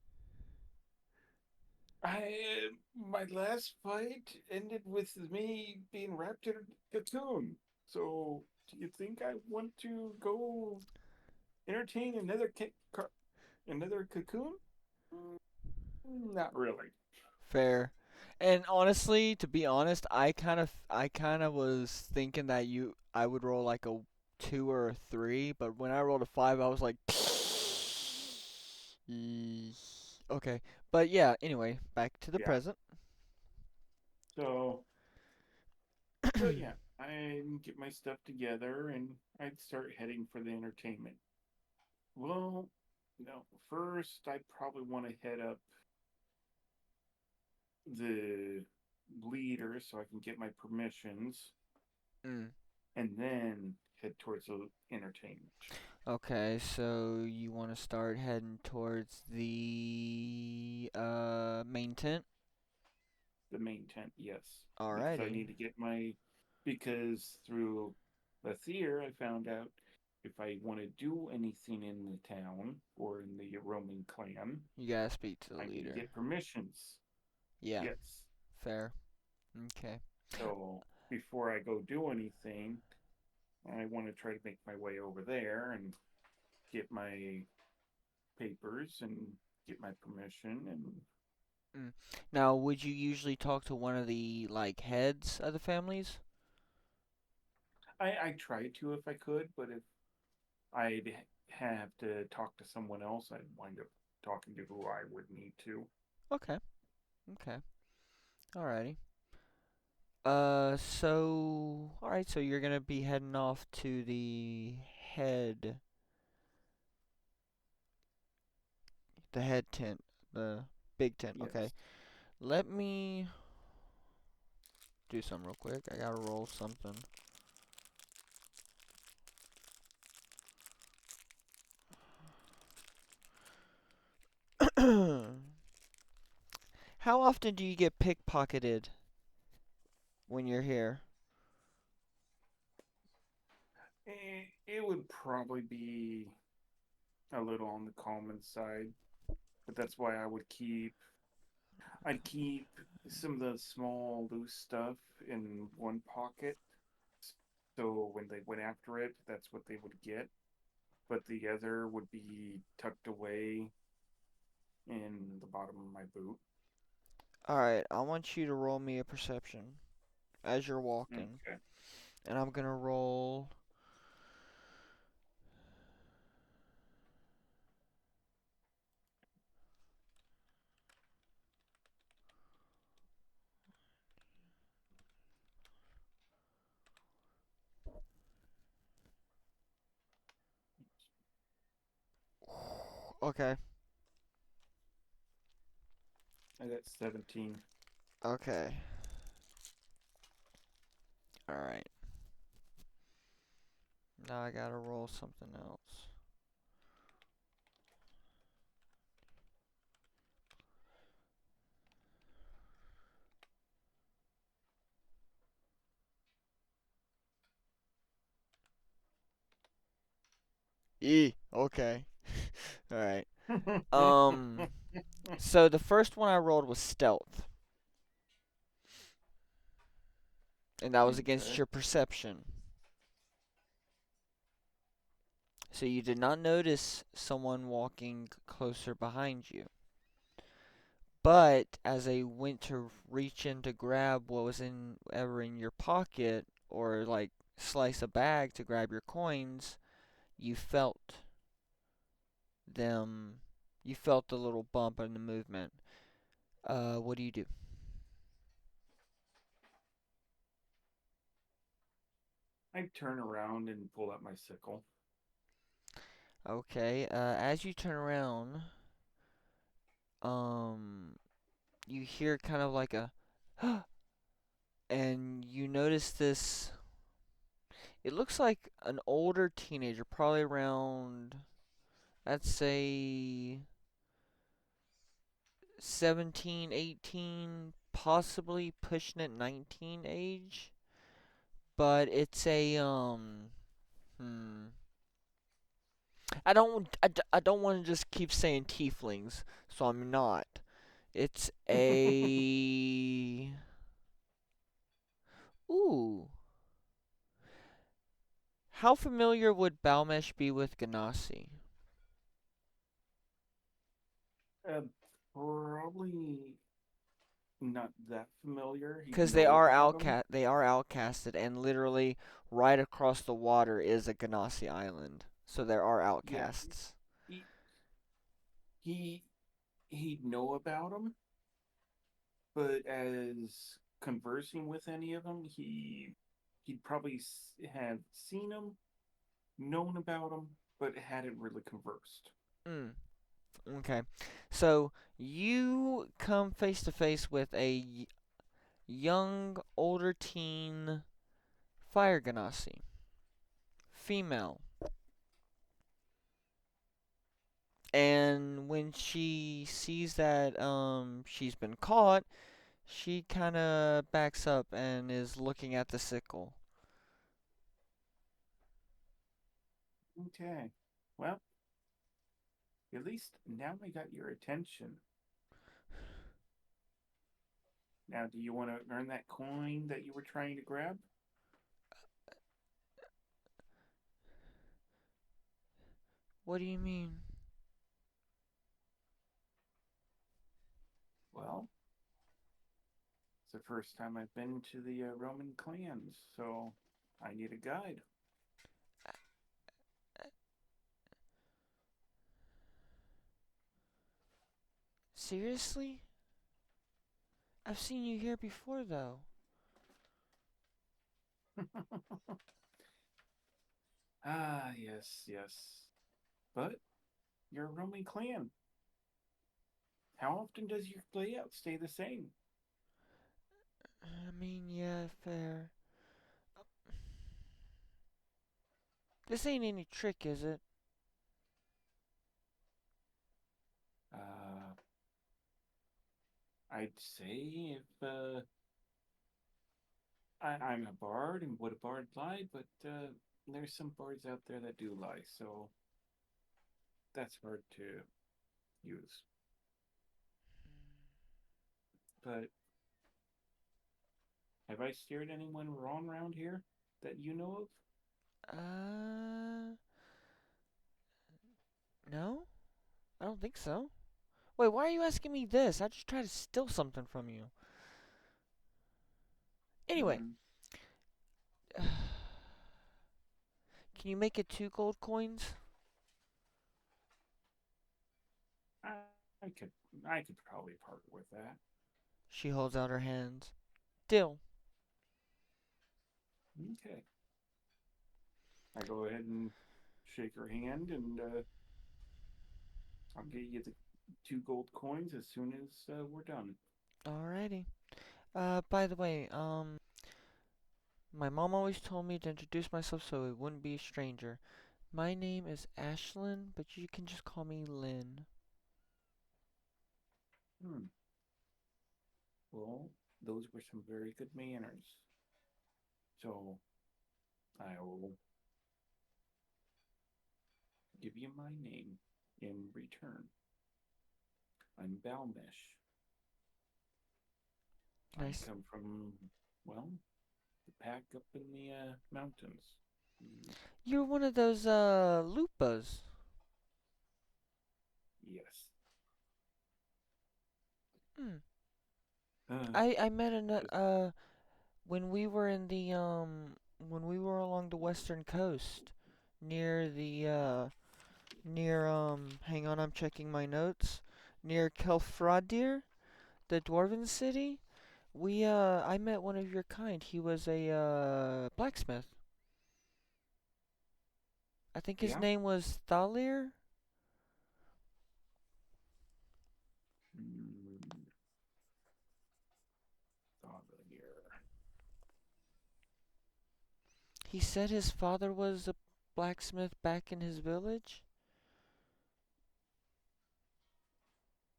My last fight ended with me being wrapped in a cocoon. So, do you think I want to go entertain another cocoon? Not really. Fair. And honestly, to be honest, I kind of was thinking that I would roll like a 2 or a 3, but when I rolled a 5, I was like "Eesh." Okay. But yeah, anyway, back to the Yeah. present. So, so yeah, I get my stuff together and I'd start heading for the entertainment. Well, no, first I probably want to head up the leader so I can get my permissions Mm. and then head towards the entertainment. Okay, so you want to start heading towards the main tent? The main tent, yes. Because I Alrighty. need to get my because through Lathier I found out if I want to do anything in the town or in the Roman clan, You gotta speak to the I need to leader. get permissions. Yeah, Yes. fair. Okay. So before I go do anything, I want to try to make my way over there and get my papers and get my permission and Mm. Now, would you usually talk to one of the like heads of the families? I try to if I could, but if I'd have to talk to someone else, I'd wind up talking to who I would need to. Okay. Okay. Alrighty. Alright, so you're gonna be heading off to head, the head tent, the big tent. Okay. Yes. Let me do something real quick. I gotta roll something. How often do you get pickpocketed when you're here? It would probably be a little on the common side, but that's why I'd keep some of the small loose stuff in one pocket. So when they went after it, that's what they would get. But the other would be tucked away in the bottom of my boot. Alright, I want you to roll me a perception as you're walking. Okay. And I'm gonna roll. Okay. I got 17. Okay. Alright. Now I gotta roll something else. Okay. Alright. Um, so the first one I rolled was stealth, and that was against Okay. your perception. So you did not notice someone walking closer behind you. But as I went to reach in to grab what was ever in your pocket, or like slice a bag to grab your coins, you felt them. You felt the little bump in the movement. What do you do? I turn around and pull out my sickle. Okay. As you turn around, um, you hear kind of like a, and you notice this. It looks like an older teenager, probably around, let's say 17, 18, possibly pushing it 19 age. But it's a hmm. I don't want to just keep saying tieflings, so I'm not. It's a. Ooh. How familiar would Balmesh be with Ganassi? uh, Probably not that familiar. He'd Because know about him. they are outcasted, and literally right across the water is a Ganassi island. So there are Yeah, outcasts. he he he'd know about him, but as conversing with any of them, he'd probably have seen them, known about them, but hadn't really conversed. Mm, okay. So you come face to face with a young, older teen fire Ganassi, female. And when she sees that she's been caught, she kind of backs up and is looking at the sickle. Okay, well, at least now I got your attention. Now, do you want to earn that coin that you were trying to grab? What do you mean? Well, it's the first time I've been to the Roman clans, so I need a guide. Seriously? I've seen you here before though. Ah, yes, yes. But you're a Roman clan. How often does your layout stay the same? I mean, yeah, fair. This ain't any trick, is it? Uh, I'd say if I'm a bard and would a bard lie, but there's some bards out there that do lie, so that's hard to use. But have I steered anyone wrong around here that you know of? Uh, no? I don't think so. Wait, why are you asking me this? I just tried to steal something from you. Anyway, Hmm. can you make it 2 gold coins? I, I could I could probably part with that. She holds out her hands. Deal. Okay. I go ahead and shake her hand, and I'll get you the 2 gold coins as soon as we're done. Alrighty. By the way, my mom always told me to introduce myself so it wouldn't be a stranger. My name is Ashlyn, but you can just call me Lynn. Hmm. Well, those were some very good manners. So I will give you my name in return. I'm Balmesh. I Nice. come from, well, the pack up in the mountains. Mm, You're one of those, Lupas. yes. Hmm. Uh, I met but when we were when we were along the western coast, near hang on, I'm checking my notes. Near Kelfradir, the dwarven city. I met one of your kind. He was a, blacksmith. I think his yeah. name was Thalir. Mm, thought here. He said his father was a blacksmith back in his village.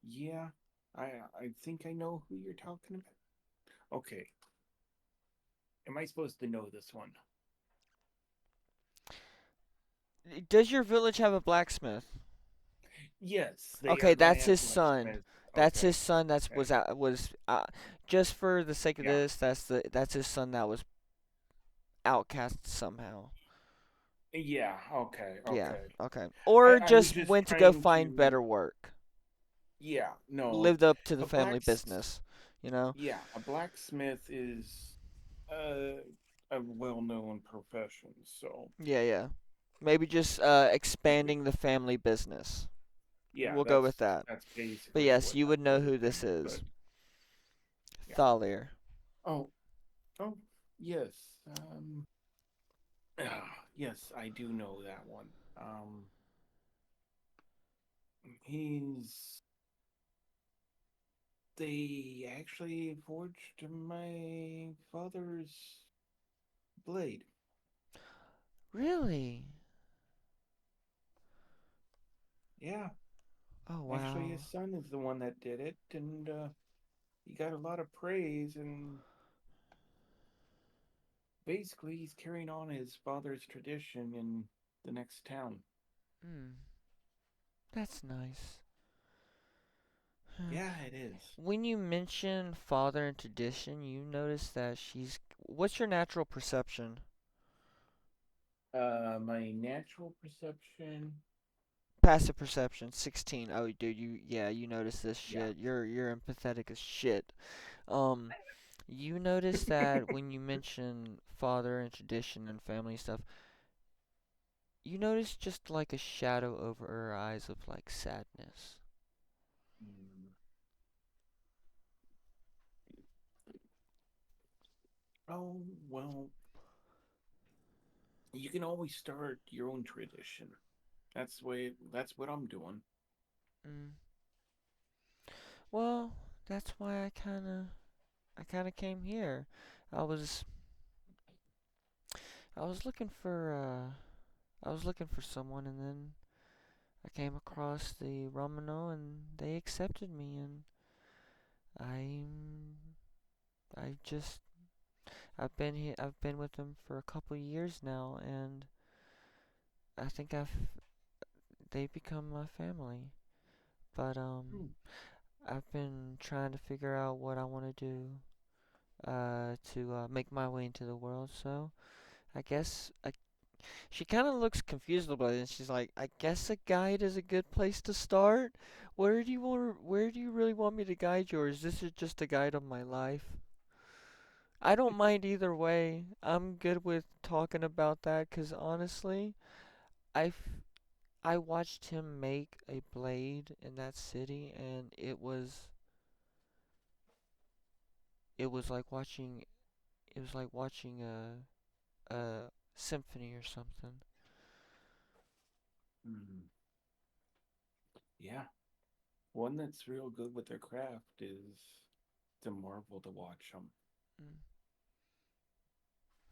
Yeah, I think I know who you're talking about. Okay, am I supposed to know this one? Does your village have a blacksmith? Yes, they Okay, are going to that's have his son. blacksmith. That's Okay. his son. Okay. Was just for the sake of Yeah. this. That's his son that was outcast somehow. Yeah. Okay. Yeah. Okay. Okay. Or I was just just went to go trying find to. better work. Yeah. No. Lived up to the A family business. You know. Yeah. A blacksmith is uh, a well-known profession. So Yeah. Yeah. Maybe just expanding the family business. yeah, We'll go with that. that's But basically yes, you would what know it who came this with. But is. yeah. Thalir. Oh. Oh. Yes. Yes, I do know that one. He's They actually forged my father's blade. Really? Yeah, Oh actually, wow. his son is the one that did it, and he got a lot of praise. And basically, he's carrying on his father's tradition in the next town. Hmm. That's nice. Yeah, it is. When you mention father and tradition, you notice that she's. What's your natural perception? My natural perception. Passive perception, 16. Oh, dude, yeah, you notice this Yeah. shit. You're empathetic as shit. Um, you notice that when you mention father and tradition and family stuff, you notice just like a shadow over her eyes of like sadness. Mm. Oh, well, you can always start your own tradition. That's what I'm doing. Mm. Well, that's why I kind of came here. I was I was looking for someone, and then I came across the Romano and they accepted me, and I'm I just I've been with them for a couple years now, and I think they've become my family. But Hmm. I've been trying to figure out what I want to do to make my way into the world. So I guess she kind of looks confused about it, and she's like, "I guess a guide is a good place to start. Where do you really want me to guide you, or is this just a guide of my life?" I don't mind either way. I'm good with talking about that, 'cause honestly, I I watched him make a blade in that city, and it was like watching a symphony or something. Hmm. Yeah. One that's real good with their craft is the marvel to watch them. Mm,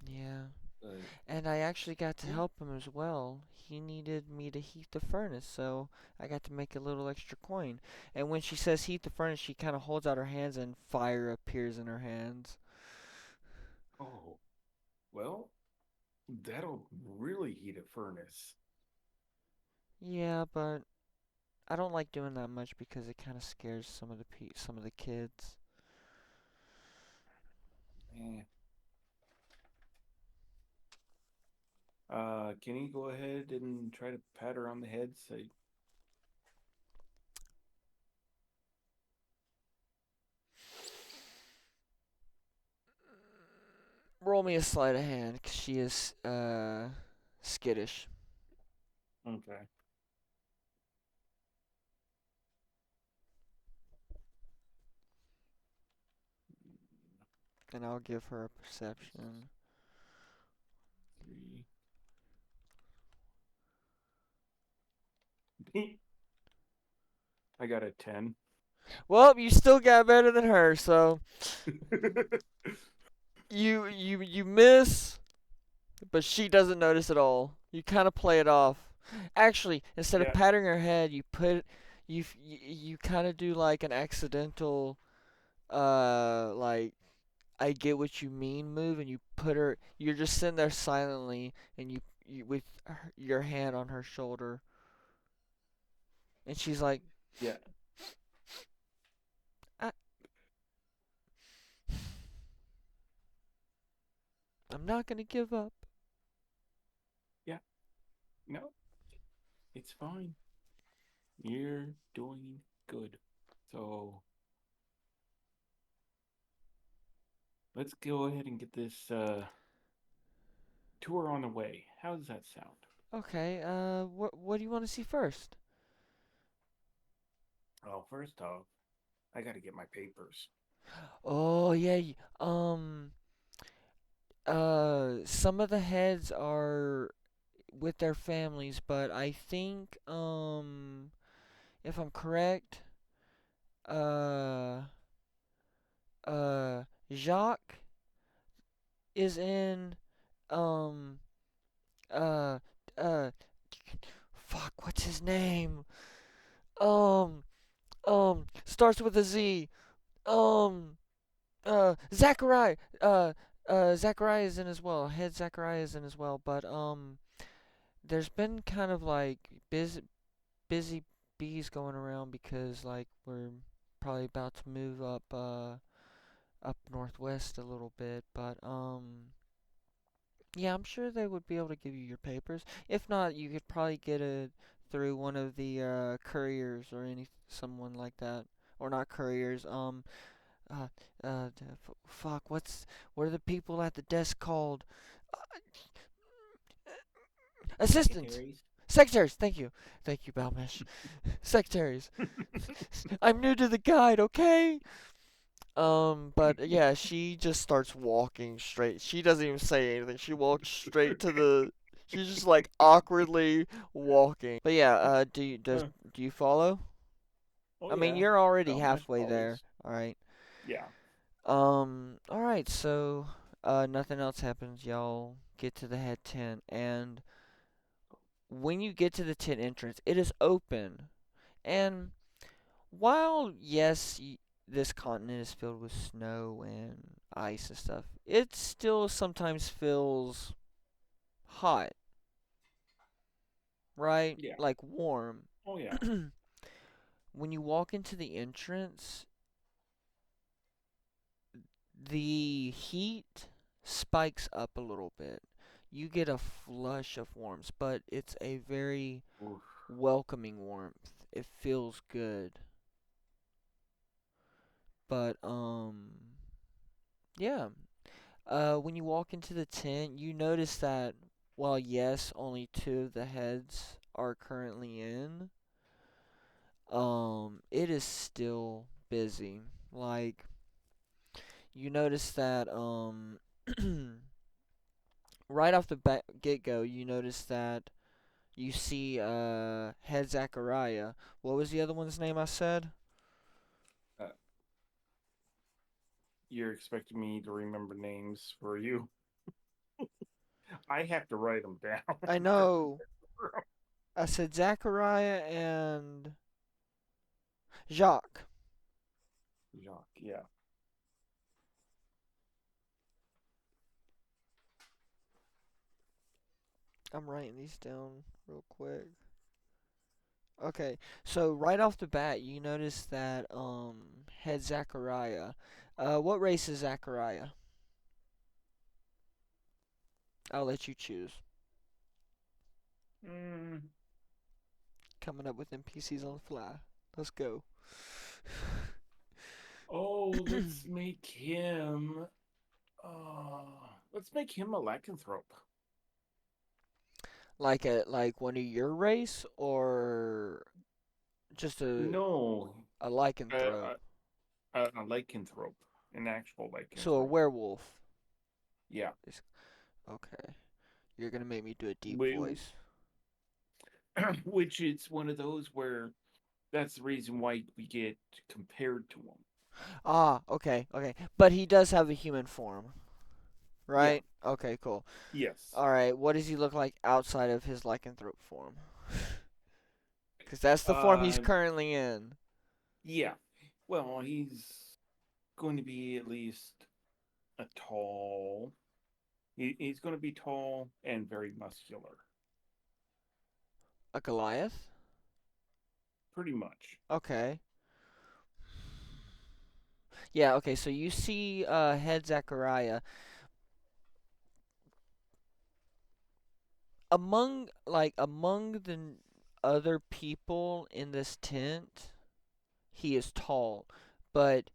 yeah. But And I actually got to yeah. help him as well. He needed me to heat the furnace, so I got to make a little extra coin. And when she says heat the furnace, she kind of holds out her hands and fire appears in her hands. Oh, well, that'll really heat a furnace. Yeah, but I don't like doing that much because it kind of scares some of the kids. Eh. Can you go ahead and try to pat her on the head? Say, Roll me a sleight of hand, 'cause she is skittish, okay. and I'll give her a perception. 3. I got a 10. Well, you still got better than her, so you miss, but she doesn't notice at all. You kind of play it off. Actually, instead of Yeah, patting her head, you kind of do like an accidental like I get what you mean move, and you put her. You're just sitting there silently, and you with your hand on her shoulder, and she's like, yeah. I'm not gonna give up. Yeah, no, it's fine. You're doing good. So let's go ahead and get this tour on the way. How does that sound? Okay, what do you want to see first? Well, first off, I got to get my papers. Oh, yeah, some of the heads are with their families, but I think, if I'm correct, uh, Jacques is in, um, uh, uh, fuck, what's his name? Um, starts with a Z. Um, Zachariah, Zachariah is in as well. Head Zachariah is in as well, but, there's been kind of like busy bees going around because like we're probably about to move up northwest a little bit, but yeah, I'm sure they would be able to give you your papers. If not, you could probably get it through one of the couriers or any someone like that, or not couriers. Uh, fuck, what are the people at the desk called? Assistants, Secretaries. secretaries. Thank you, Balmesh. Secretaries. I'm new to the guide, okay? But yeah, she just starts walking straight. She doesn't even say anything. She walks straight to the. She's just like awkwardly walking. But yeah, Uh, do you follow? oh I mean, yeah, you're already Balmesh halfway there. follows. All right. Yeah. All right. So, nothing else happens. Y'all get to the head tent, and when you get to the tent entrance, it is open. And while yes, this continent is filled with snow and ice and stuff, it still sometimes feels hot, right? Yeah. Like warm. Oh yeah. When you walk into the entrance, the heat spikes up a little bit. You get a flush of warmth, but it's a very Oof. welcoming warmth. It feels good. But yeah. When you walk into the tent, you notice that while yes, only two of the heads are currently in, it is still busy. Like you notice that right off the get go, you notice that you see head Zachariah. What was the other one's name I said? Uh, you're expecting me to remember names for you? I have to write them down I to know. remember I said Zachariah and Jacques. 'em. Jacques. Yeah. I'm writing these down real quick. Okay, so right off the bat, you notice that head Zachariah. What race is Zachariah? I'll let you choose. Mm. Coming up with NPCs on the fly. Let's go. Oh, Uh, let's make him a lycanthrope. Like one of your race or just No, a uh, lycanthrope. uh, a lycanthrope, an actual So a lycanthrope. werewolf. Yeah. Okay. You're gonna make me do a deep We, voice. which is one of those where that's the reason why we get compared to him. Ah, okay, okay. But he does have a human form, Yeah. right? Okay, cool. Yes. All right. What does he look like outside of his lycanthrope form? Because that's the form he's Uh, currently in. yeah. Well, he's going to be at least a tall. He's going to be tall and very muscular, A Goliath? pretty much. Okay. Yeah, okay, so you see head Zachariah. among the other people in this tent, he is tall, but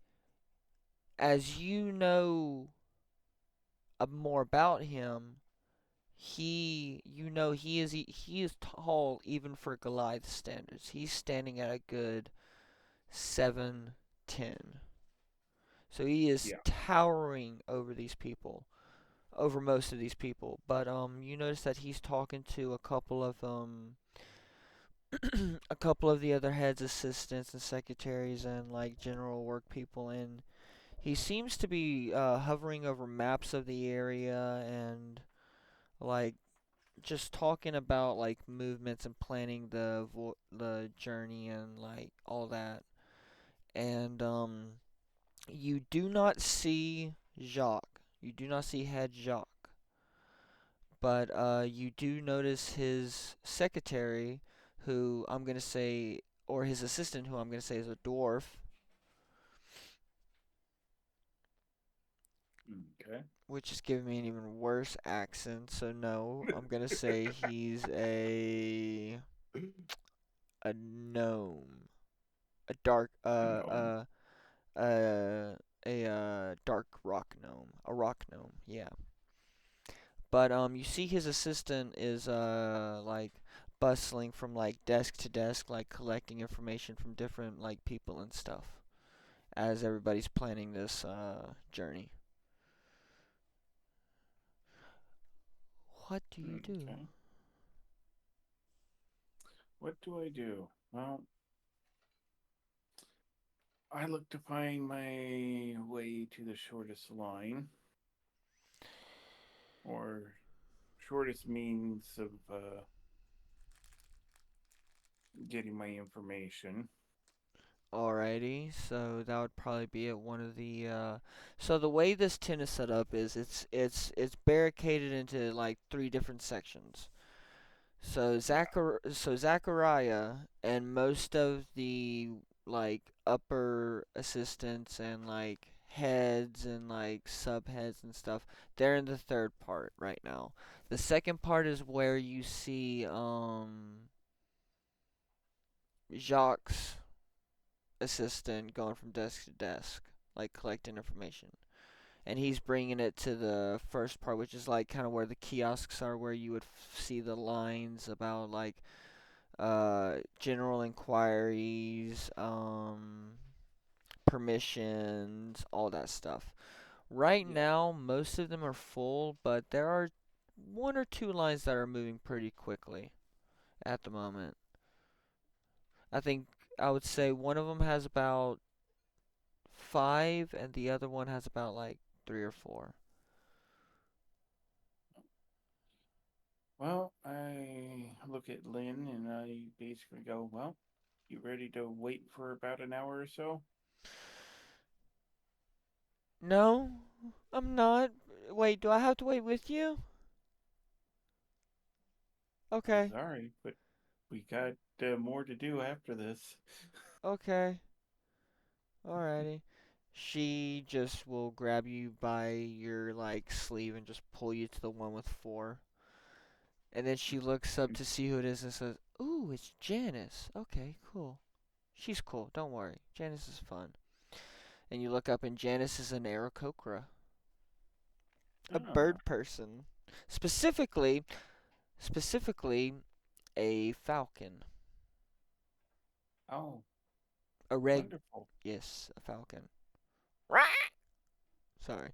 as you know more about him, he is tall even for Goliath standards. He's standing at a good 7'10". So he is Yeah. towering over these people, over most of these people. But you notice that he's talking to a couple of the other heads, assistants, and secretaries, and like general work people, and he seems to be hovering over maps of the area and like just talking about like movements and planning the journey and like all that. And you do not see Jacques. You do not see head Jacques, but you do notice his secretary, who I'm gonna say, or his assistant, who I'm gonna say is a dwarf, Okay. which is giving me an even worse accent. So no, I'm gonna say he's a gnome, a dark No. dark rock gnome, a rock gnome. Yeah. But you see his assistant is like bustling from like desk to desk, like collecting information from different like people and stuff as everybody's planning this journey. What do you do? Okay. What do I do? Well, I look to find my way to the shortest line, or shortest means of getting my information. Alrighty, so that would probably be at one of the so the way this tin is set up is it's barricaded into like three different sections. Yeah. So Zachariah and most of the like upper assistants and like heads and like subheads and stuff, they're in the third part right now. The second part is where you see Jacques' assistant going from desk to desk, like collecting information. And he's bringing it to the first part, which is like kind of where the kiosks are, where you would see the lines about like general inquiries, permissions, all that stuff. Right Yeah. now, most of them are full, but there are one or two lines that are moving pretty quickly at the moment. I think I would say one of them has about five, and the other one has about like three or four. Well, I look at Lynn and I basically go, well, you ready to wait for about an hour or so? No, I'm not. Wait, do I have to wait with you? I'm Okay, sorry, but we got more to do after this. okay, alrighty. She just will grab you by your like sleeve and just pull you to the one with four. And then she looks up to see who it is and says, "Ooh, it's Janice. Okay, cool. She's cool. Don't worry. Janice is fun." And you look up and Janice is an Aarakocra, a Ah, bird person. Specifically, specifically a falcon. oh, A reg wonderful. yes, a falcon. Sorry.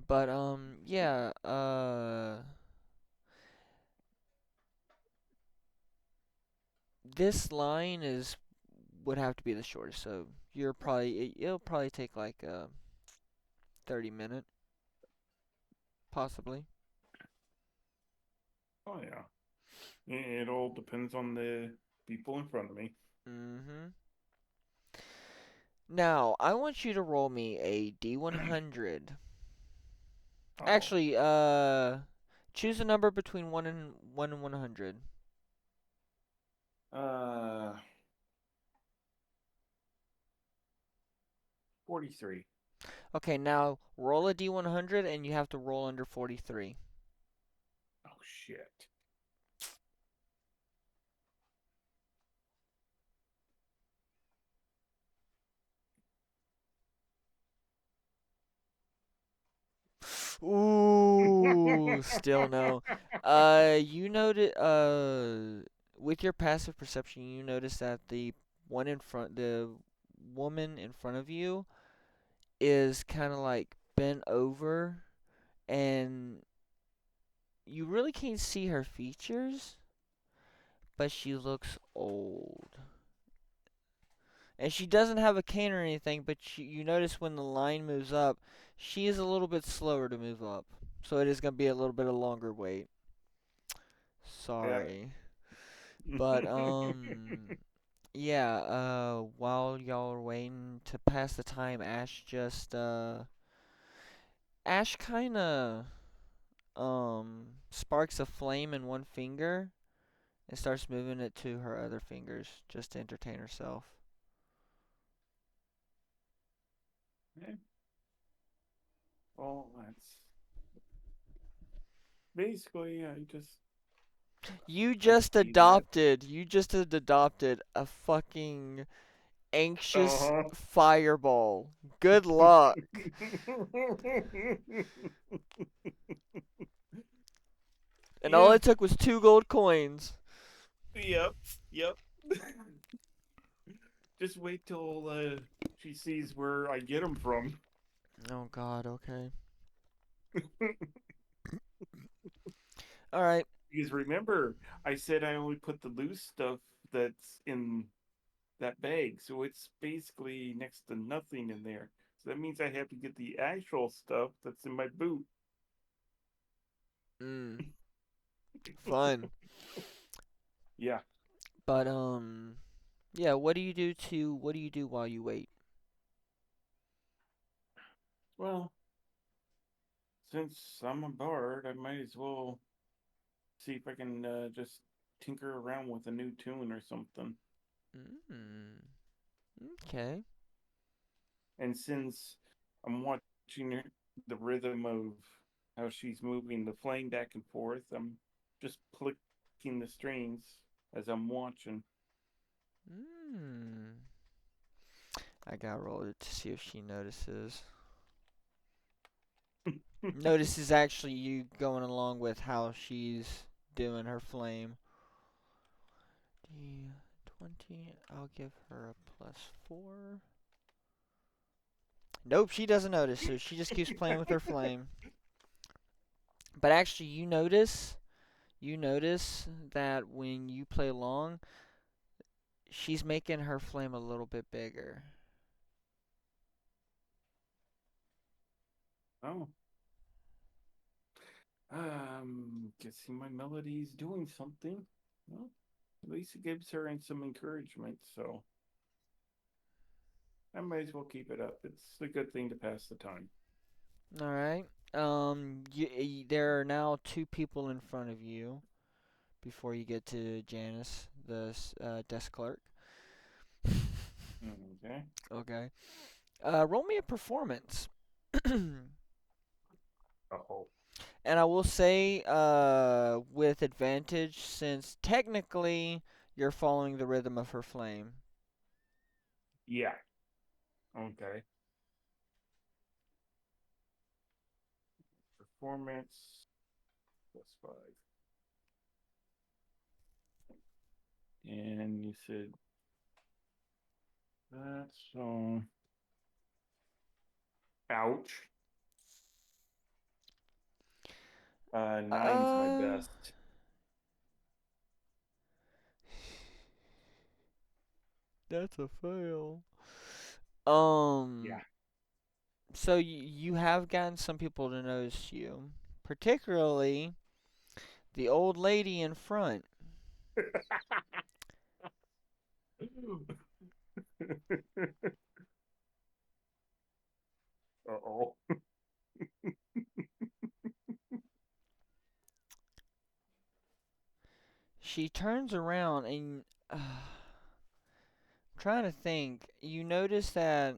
But yeah, this line is would have to be the shortest. So it'll probably take like 30 minute possibly. Oh, yeah. It all depends on the people in front of me. Mhm. Now, I want you to roll me a D100. Oh, Actually, choose a number between 1 and 100. uh, 43. Okay, now roll a D100 and you have to roll under 43. Oh, shit. Ooh, still no. You noted with your passive perception, you notice that the woman in front of you is kind of like bent over, and you really can't see her features, but she looks old. And she doesn't have a cane or anything, but you notice when the line moves up, she is a little bit slower to move up. So it is going to be a little bit of longer wait. Yeah. Sorry. But yeah, while y'all are waiting to pass the time, Ash kind of sparks a flame in one finger and starts moving it to her other fingers just to entertain herself. Okay. Well, that's basically I just I see that. You just adopted a fucking anxious Uh fireball. Good luck. huh. And all Yeah. it took was 2 gold coins. Yep. Yep. Just wait till she sees where I get them from. Oh god, okay. Alright. Because remember, I said I only put the loose stuff that's in that bag, so it's basically next to nothing in there. So that means I have to get the actual stuff that's in my boot. Mm, fun. Yeah. But yeah, what do you do while you wait? Well, since I'm a bard, I might as well see if I can just tinker around with a new tune or something. Mm, okay. And since I'm watching the rhythm of how she's moving the flame back and forth, I'm just plucking the strings as I'm watching. Mm. I gotta roll it to see if she notices. Notices actually you going along with how she's doing her flame. D20, I'll give her a +4. Nope, she doesn't notice, so she just keeps playing with her flame. But actually, you notice that when you play along, she's making her flame a little bit bigger. Oh, guessing my melody's doing something. Well, at least it gives her some encouragement, so I might as well keep it up. It's a good thing to pass the time. All right. There are now 2 people in front of you before you get to Janice, the desk clerk. Okay. Okay. Roll me a performance. Oh, And I will say, with advantage, since technically you're following the rhythm of her flame. yeah. Okay. Performance +5. And you said that, so ouch. Nine's my Uh, best. that's a fail. Yeah. So you have gotten some people to notice you, particularly the old lady in front. Uh-oh. She turns around and I'm trying to think. You notice that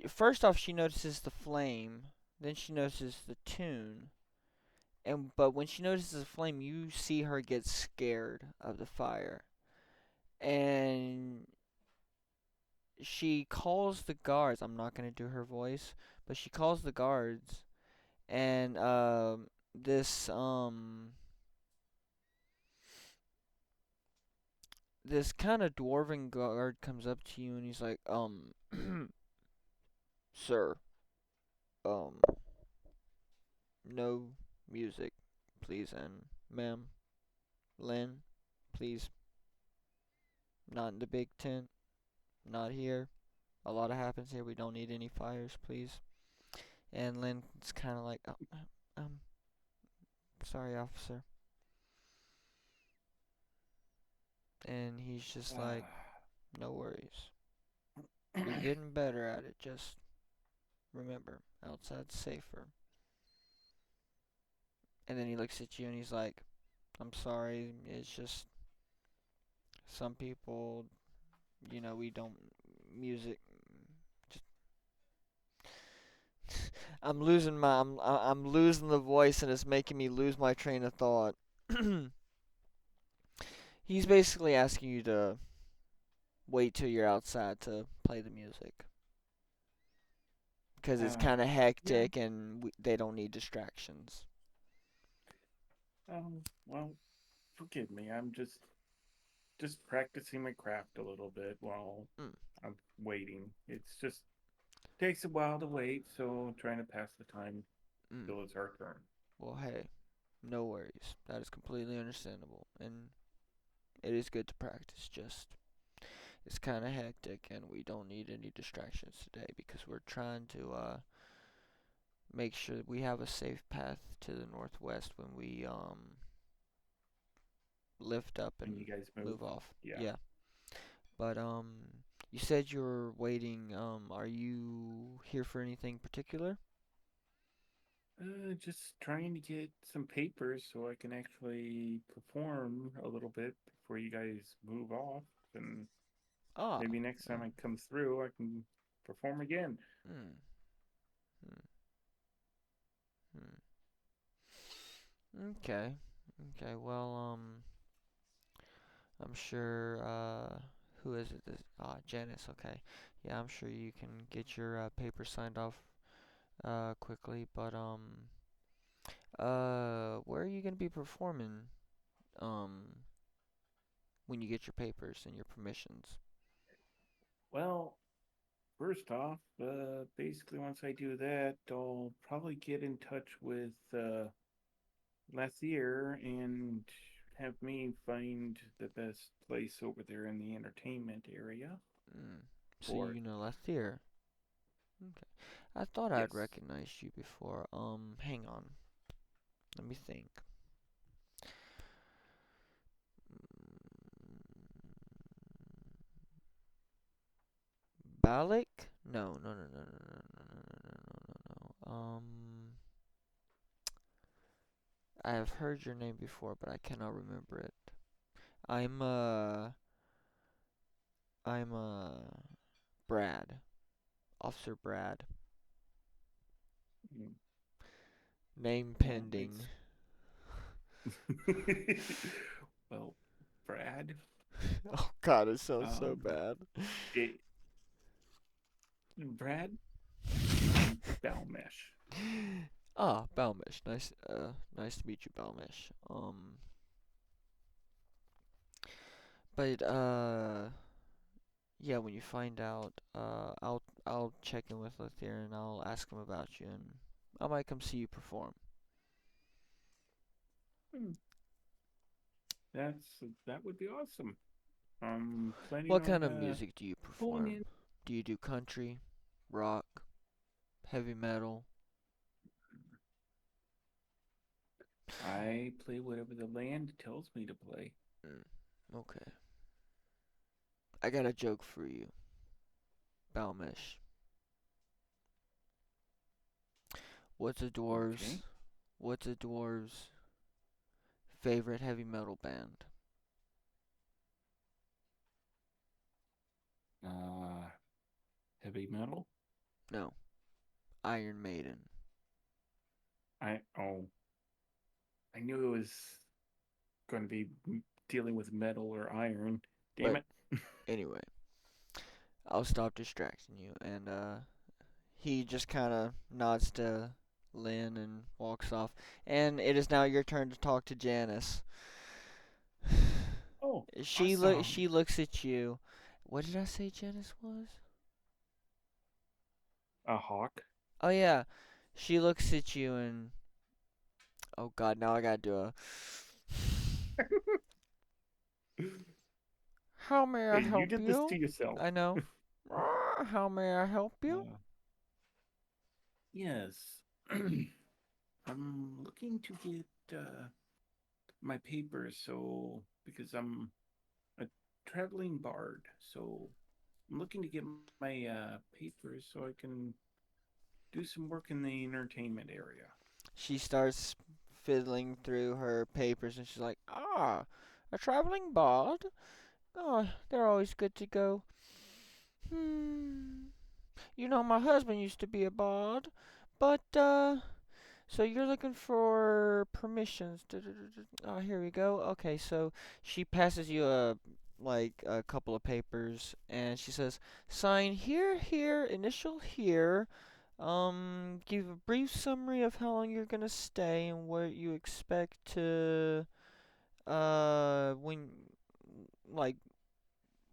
first off, she notices the flame, then she notices the tune, and but when she notices the flame, you see her get scared of the fire, and she calls the guards. I'm not gonna do her voice, but she calls the guards, and this this kind of dwarven guard comes up to you and he's like, sir, um, no music, please, and ma'am, Lynn, please, not in the big tent, not here. A lot of happens here. We don't need any fires, please. And Lynn's kind of like, um, sorry, officer. And he's just like, no worries. You're getting better at it. Just remember, outside's safer. And then he looks at you and he's like, I'm sorry. It's just some people, we don't music. Just, I'm losing the voice and it's making me lose my train of thought. He's basically asking you to wait till you're outside to play the music because it's uh, kind of yeah. hectic and they don't need distractions. Well, forgive me. I'm just practicing my craft a little bit while Mm, I'm waiting. It's just takes a while to wait, so I'm trying to pass the time mm. till it's our turn. Well, hey, no worries. That is completely understandable, and it is good to practice. Just it's kind of hectic, and we don't need any distractions today because we're trying to make sure that we have a safe path to the northwest when we lift up And and you guys move. move off. Yeah. Yeah, but you said you were waiting. Are you here for anything particular? Just trying to get some papers so I can actually perform a little bit before you guys move off, and Ah, maybe next time mm, I come through, I can perform again. mm, mm, mm. Okay, okay. Well, I'm sure. Who is it? This Janice. Okay, yeah, I'm sure you can get your paper signed off quickly. But where are you gonna be performing um when you get your papers and your permissions? Well, first off, basically, once I do that, I'll probably get in touch with Lathier and have me find the best place over there in the entertainment area Mm. So for it. you know Lathier. Okay. I thought I'd Yes. recognized you before. Hang on. Let me think. Balik? No, no, no, no, no, no, no, no, no, no, no, no. I have heard your name before, but I cannot remember it. I'm Brad, Officer Brad. Mm, Name well, pending. makes well, Brad. Oh God, it sounds so Um, bad. it, Brad. I'm Balmesh. Ah, Balmesh. Nice to meet you, Balmesh. But yeah, when you find out, I'll check in with Lothair and I'll ask him about you, and I might come see you perform. Hmm, that would be awesome. I'm planning What on kind of music do you pulling perform? in. Do you do country, rock, heavy metal? I play whatever the land tells me to play. Mm, okay. I got a joke for you, Balmesh. What's a dwarves? Okay. What's a dwarves' favorite heavy metal band? Uh, Heavy metal. No, Iron Maiden. Oh, I knew it was going to be dealing with metal or iron. Damn But it. anyway, I'll stop distracting you. And he just kind of nods to Lynn and walks off. And it is now your turn to talk to Janice. Oh, awesome. She looks at you. What did I say Janice was? A hawk. Oh yeah, she looks at you and oh god, now I gotta do a. How may I Hey, you help did this to you? yourself. I know. How may I help you? Uh, yes. I'm looking to get my papers, so because I'm a traveling bard, so I'm looking to get my papers so I can do some work in the entertainment area. She starts fiddling through her papers and she's like, "Ah, a traveling bard? Oh, they're always good to go. Hmm. You know, my husband used to be a bard, but so you're looking for permissions. Oh, here we go. Okay, so she passes you a couple of papers and she says, "Sign here, here, initial here. Give a brief summary of how long you're gonna stay and what you expect to when like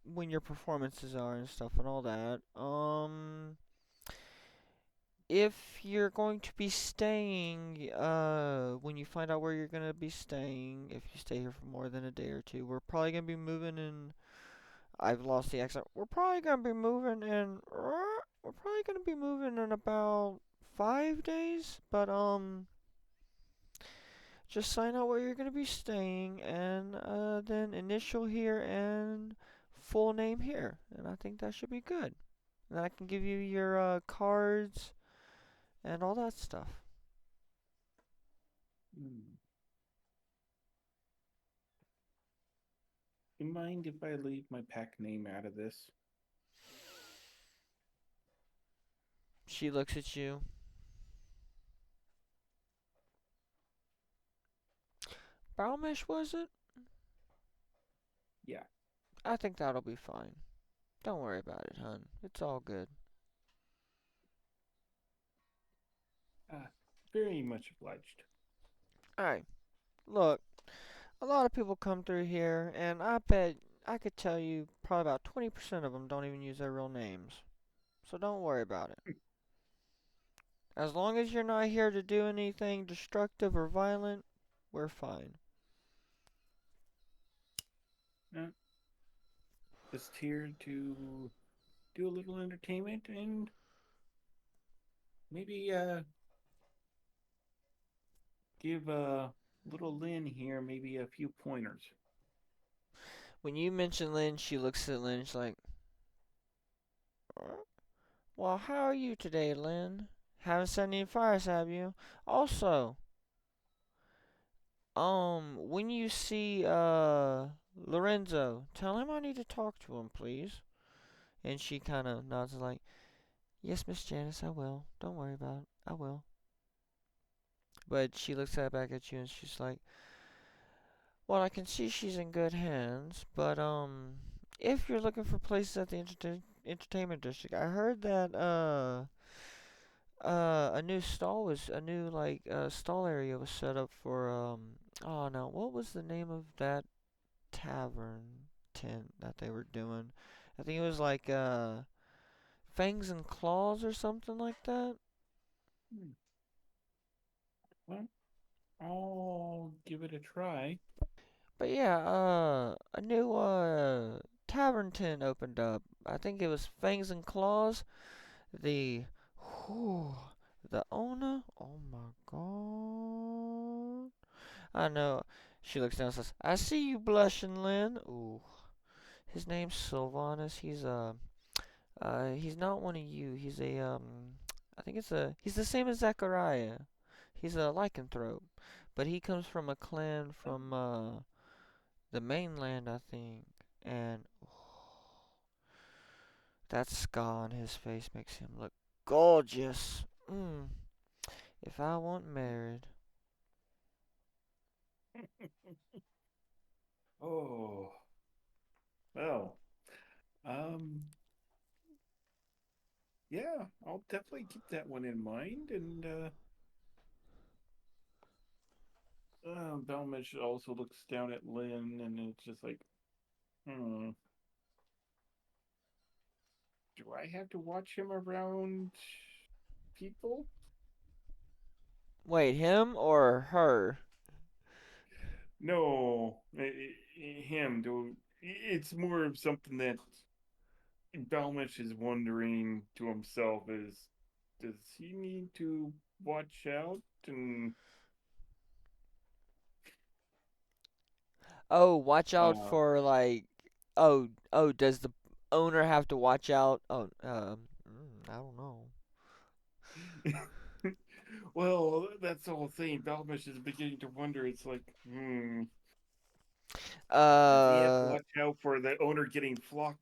when your performances are and stuff and all that. If you're going to be staying, when you find out where you're gonna be staying, if you stay here for more than a day or two, we're probably gonna be moving in. I've lost the accent. We're probably gonna be moving in. We're probably gonna be moving in about 5 days. But just sign out where you're gonna be staying, and then initial here and full name here, and I think that should be good. And I can give you your cards and all that stuff." Hmm. You mind if I leave my pack name out of this? She looks at you. Balmesh, was it? Yeah. I think that'll be fine. Don't worry about it, hun. It's all good. Ah, very much obliged. Alright, look, a lot of people come through here, and I bet I could tell you probably about 20% of them don't even use their real names. So don't worry about it. As long as you're not here to do anything destructive or violent, we're fine. Uh, just here to do a little entertainment and maybe give little Lynn here maybe a few pointers. When you mention Lynn, she looks at Lynn. She's like, "Well, how are you today, Lynn? Haven't set any fires, have you? Also, when you see Lorenzo, tell him I need to talk to him, please." And she kind of nods like, "Yes, Miss Janice, I will. Don't worry about it. I will." But she looks back at you and she's like, "Well, I can see she's in good hands, but if you're looking for places at the entertainment district, I heard that a new stall was a new stall area was set up for oh no, what was the name of that tavern tent that they were doing? I think it was like Fangs and Claws or something like that. Hmm. Well, I'll give it a try. But yeah, a new tavern tent opened up. I think it was Fangs and Claws. The whew, the owner. Oh my god. I know. She looks down and says, "I see you blushing, Lynn." Ooh, his name's Sylvanus. He's not one of you. I think he's the same as Zachariah. He's a lycanthrope, but he comes from a clan Oh, from the mainland, I think. And that scar on his face makes him look gorgeous. If I weren't married. oh, well, um, Yeah, I'll definitely keep that one in mind. And Balmesh also looks down at Lynn, and it's just like, hmm, do I have to watch him around people? Wait, him or her? No, him. Do it's more of something that Balmesh is wondering to himself: is does he need to watch out? And Oh, watch out uh, for like. Oh, does the owner have to watch out? Oh, I don't know. well, that's the whole thing. Balmesh is beginning to wonder. It's like, does he have to Uh, watch out for the owner getting flocked,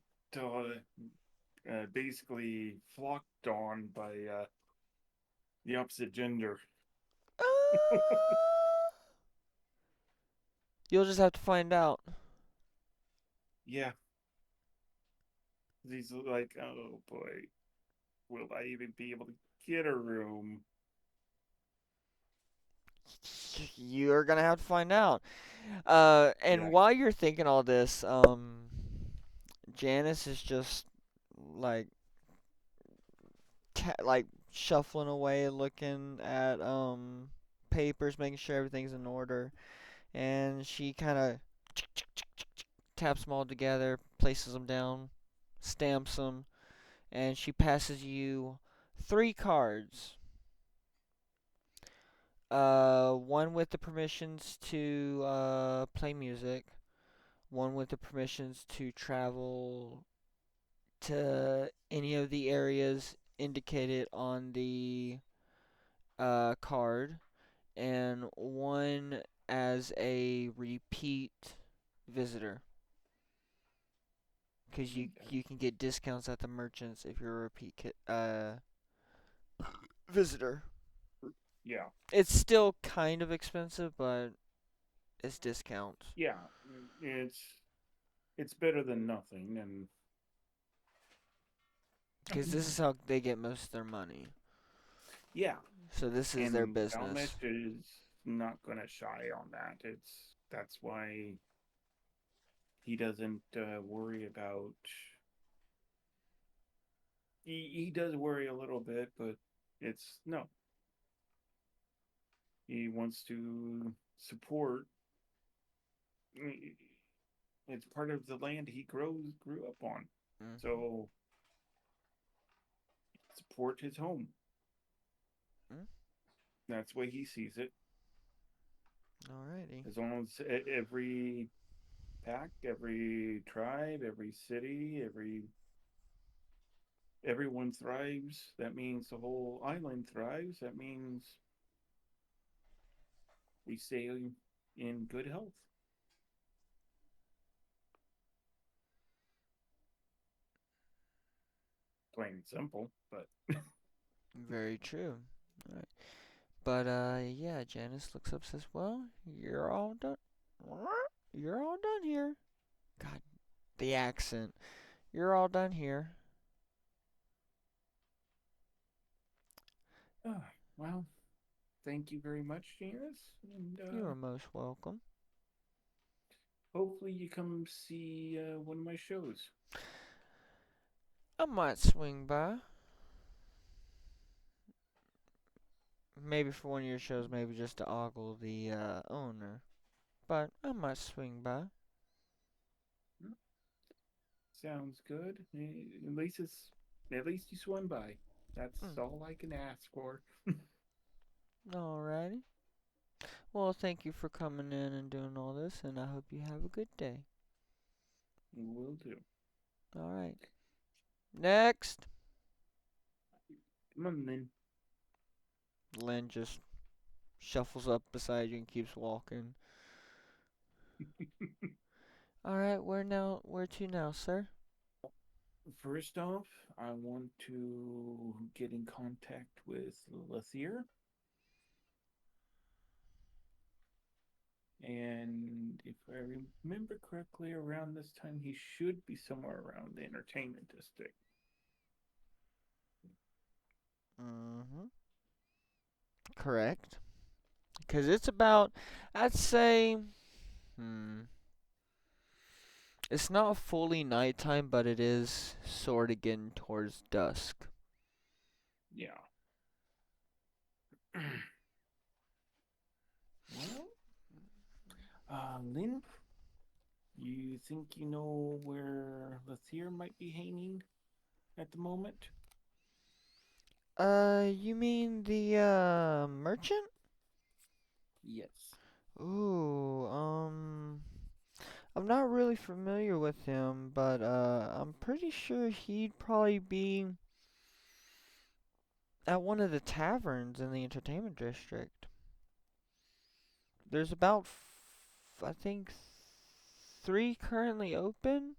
basically flocked on by the opposite gender? uh, you'll just have to find out. Yeah, he's like, oh boy, will I even be able to get a room? You're gonna have to find out. And Yeah, while you're thinking all this, Janice is just like like shuffling away, looking at papers, making sure everything's in order, and she kind of taps them all together, places them down, stamps them, and she passes you three cards. One with the permissions to play music, one with the permissions to travel to any of the areas indicated on the card, and one as a repeat visitor. Because okay. you can get discounts at the merchants if you're a repeat visitor. Yeah, It's still kind of expensive, but it's discounts. yeah. It's better than nothing, and Because this is how they get most of their money. yeah, So this is their and Balmesh business. is not gonna shy on that. That's why he doesn't worry about. He does worry a little bit, but it's no. He wants to support. It's part of the land he grew up on, Mm-hmm. so support his home. Mm. That's the way he sees it. Alrighty. As long as every pack, every tribe, every city, everyone thrives. That means the whole island thrives. That means we stay in good health. Plain and simple. But Very true. Alright. But yeah, Janice looks up, says, "Well, you're all done. You're all done here." God, the accent. You're all done here. well, thank you very much, Janice, and You are most welcome. hopefully you come see one of my shows. I might swing by. Maybe for one of your shows, maybe just to ogle the owner. But I might swing by. Hmm, sounds good. At least you swung by. That's Mm. all I can ask for. Alrighty. Well, thank you for coming in and doing all this, and I hope you have a good day. Will do. Alright. Next! Come on then. Len just shuffles up beside you and keeps walking. Alright, where to now, sir? First off, I want to get in contact with Lathier, and if I remember correctly, around this time he should be somewhere around the entertainment district. correct. Because it's about, I'd say, it's not fully nighttime, but it is sort of getting towards dusk. Yeah. Well, Lynn, you think you know where Lathier might be hanging at the moment? You mean the, merchant? Yes. Ooh, I'm not really familiar with him, but, I'm pretty sure he'd probably be at one of the taverns in the entertainment district. There's about, I think, three currently open.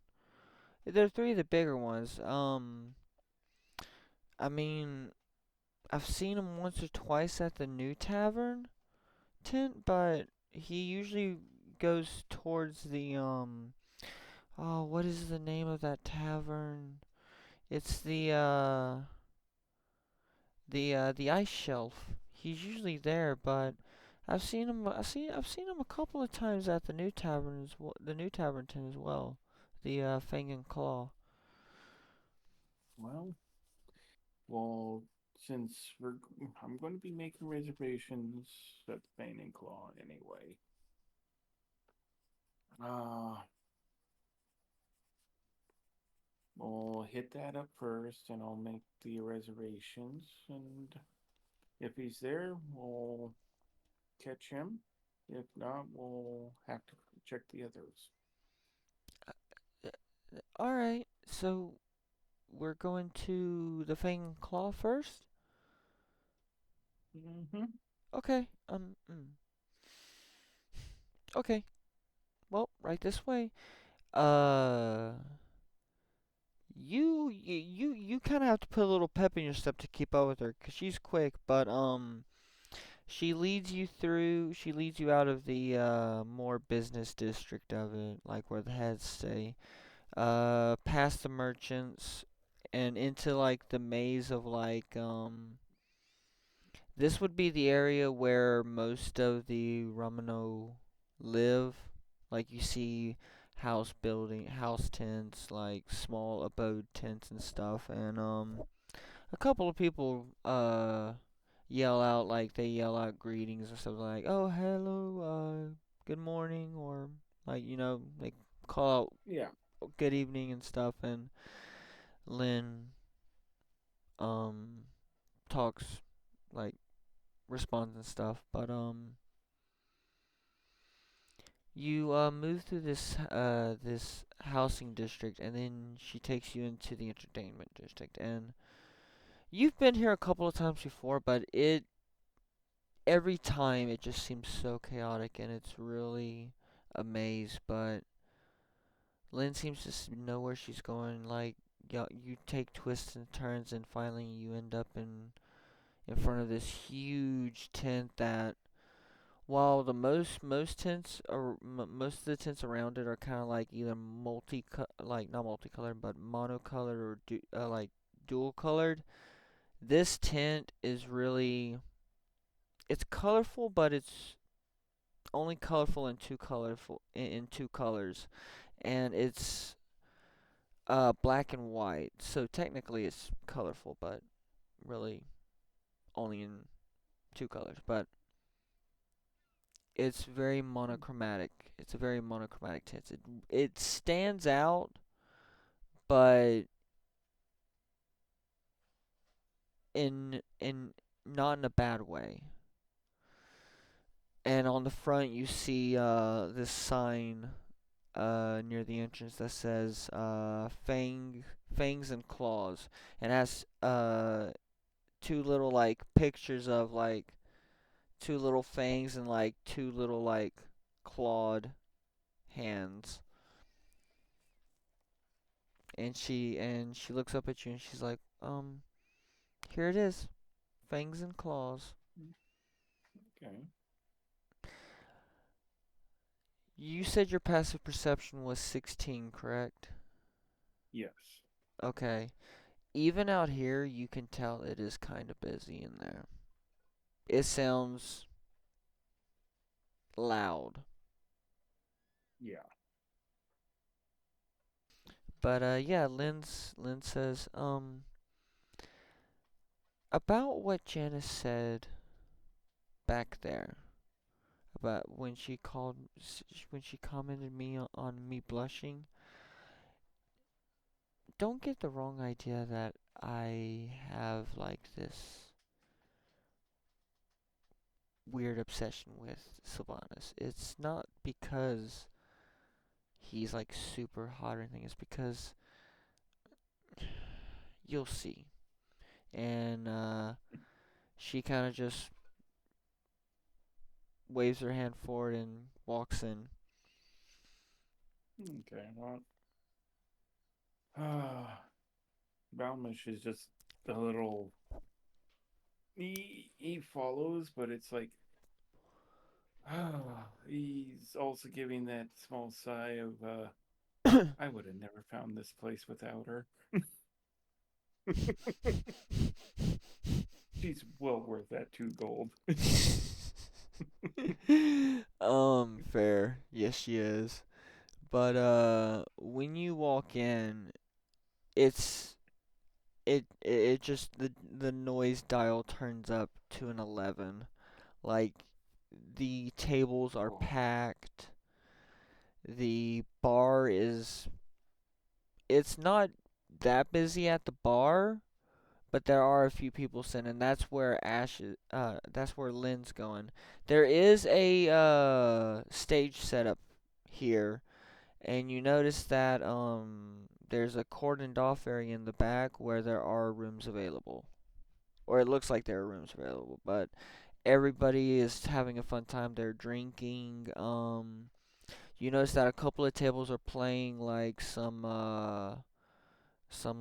There are three of the bigger ones. I mean, I've seen him once or twice at the new tavern tent, but he usually goes towards the oh, what is the name of that tavern? It's the ice shelf. He's usually there, but I've seen him a couple of times at the new tavern the new tavern tent as well. The Fang and Claw. Well, well, since I'm going to be making reservations at the Bane and Claw anyway. Uh, we'll hit that up first, and I'll make the reservations. And if he's there, we'll catch him. If not, we'll have to check the others. All right, so we're going to the Fang and Claw first. Mm-hmm. Okay. Okay. Well, right this way. Uh, you kind of have to put a little pep in your step to keep up with her, 'cause she's quick, but she leads you through. She leads you out of the more business district of it, like where the heads stay. Past the merchants and into like the maze of like this would be the area where most of the Romano live. Like you see house tents, like small abode tents and stuff, and a couple of people they yell out greetings or something like, "Oh, hello, good morning," or like they call out Yeah. good evening and stuff, and Lynn um talks like responds and stuff, but you move through this housing district, and then she takes you into the entertainment district. And you've been here a couple of times before, but it every time it just seems so chaotic, and it's really a maze. But Lynn seems to know where she's going. Like you take twists and turns, and finally you end up in front of this huge tent that, while the most tents are most of the tents around it are kind of like either like not multicolored but monocolored or like dual colored. This tent is really, it's colorful, but it's only colorful in two colors, and it's black and white. So technically it's colorful, but really only in two colors. But it's very monochromatic. It's a very monochromatic tint. It stands out, but in not in a bad way. And on the front, you see this sign near the entrance that says fangs and claws, and has two little like pictures of like two little fangs and like two little like clawed hands. And she looks up at you and she's like, here it is, fangs and claws. Okay. You said your passive perception was 16, correct? Yes. Okay. Even out here, you can tell it is kind of busy in there. it sounds loud. Yeah. But yeah, Lynn says, about what Janice said back there about when she commented me on me blushing. Don't get the wrong idea that I have like this weird obsession with Sylvanas. It's not because he's like super hot or anything. It's because you'll see. And she kind of just waves her hand forward and walks in. Okay. Well, Balmesh is just a little. He follows, but it's like he's also giving that small sigh of I would have never found this place without her. She's well worth that 2 gold. Fair. Yes, she is. But when you walk in, it's it just the noise dial turns up to an 11. Like the tables are Oh, packed. The bar is it's not that busy at the bar, but there are a few people sitting, and that's where that's where Lynn's going. There is a stage setup here, and you notice that there's a cordoned off area in the back where there are rooms available, or it looks like there are rooms available, but everybody is having a fun time. They're drinking. You notice that a couple of tables are playing like some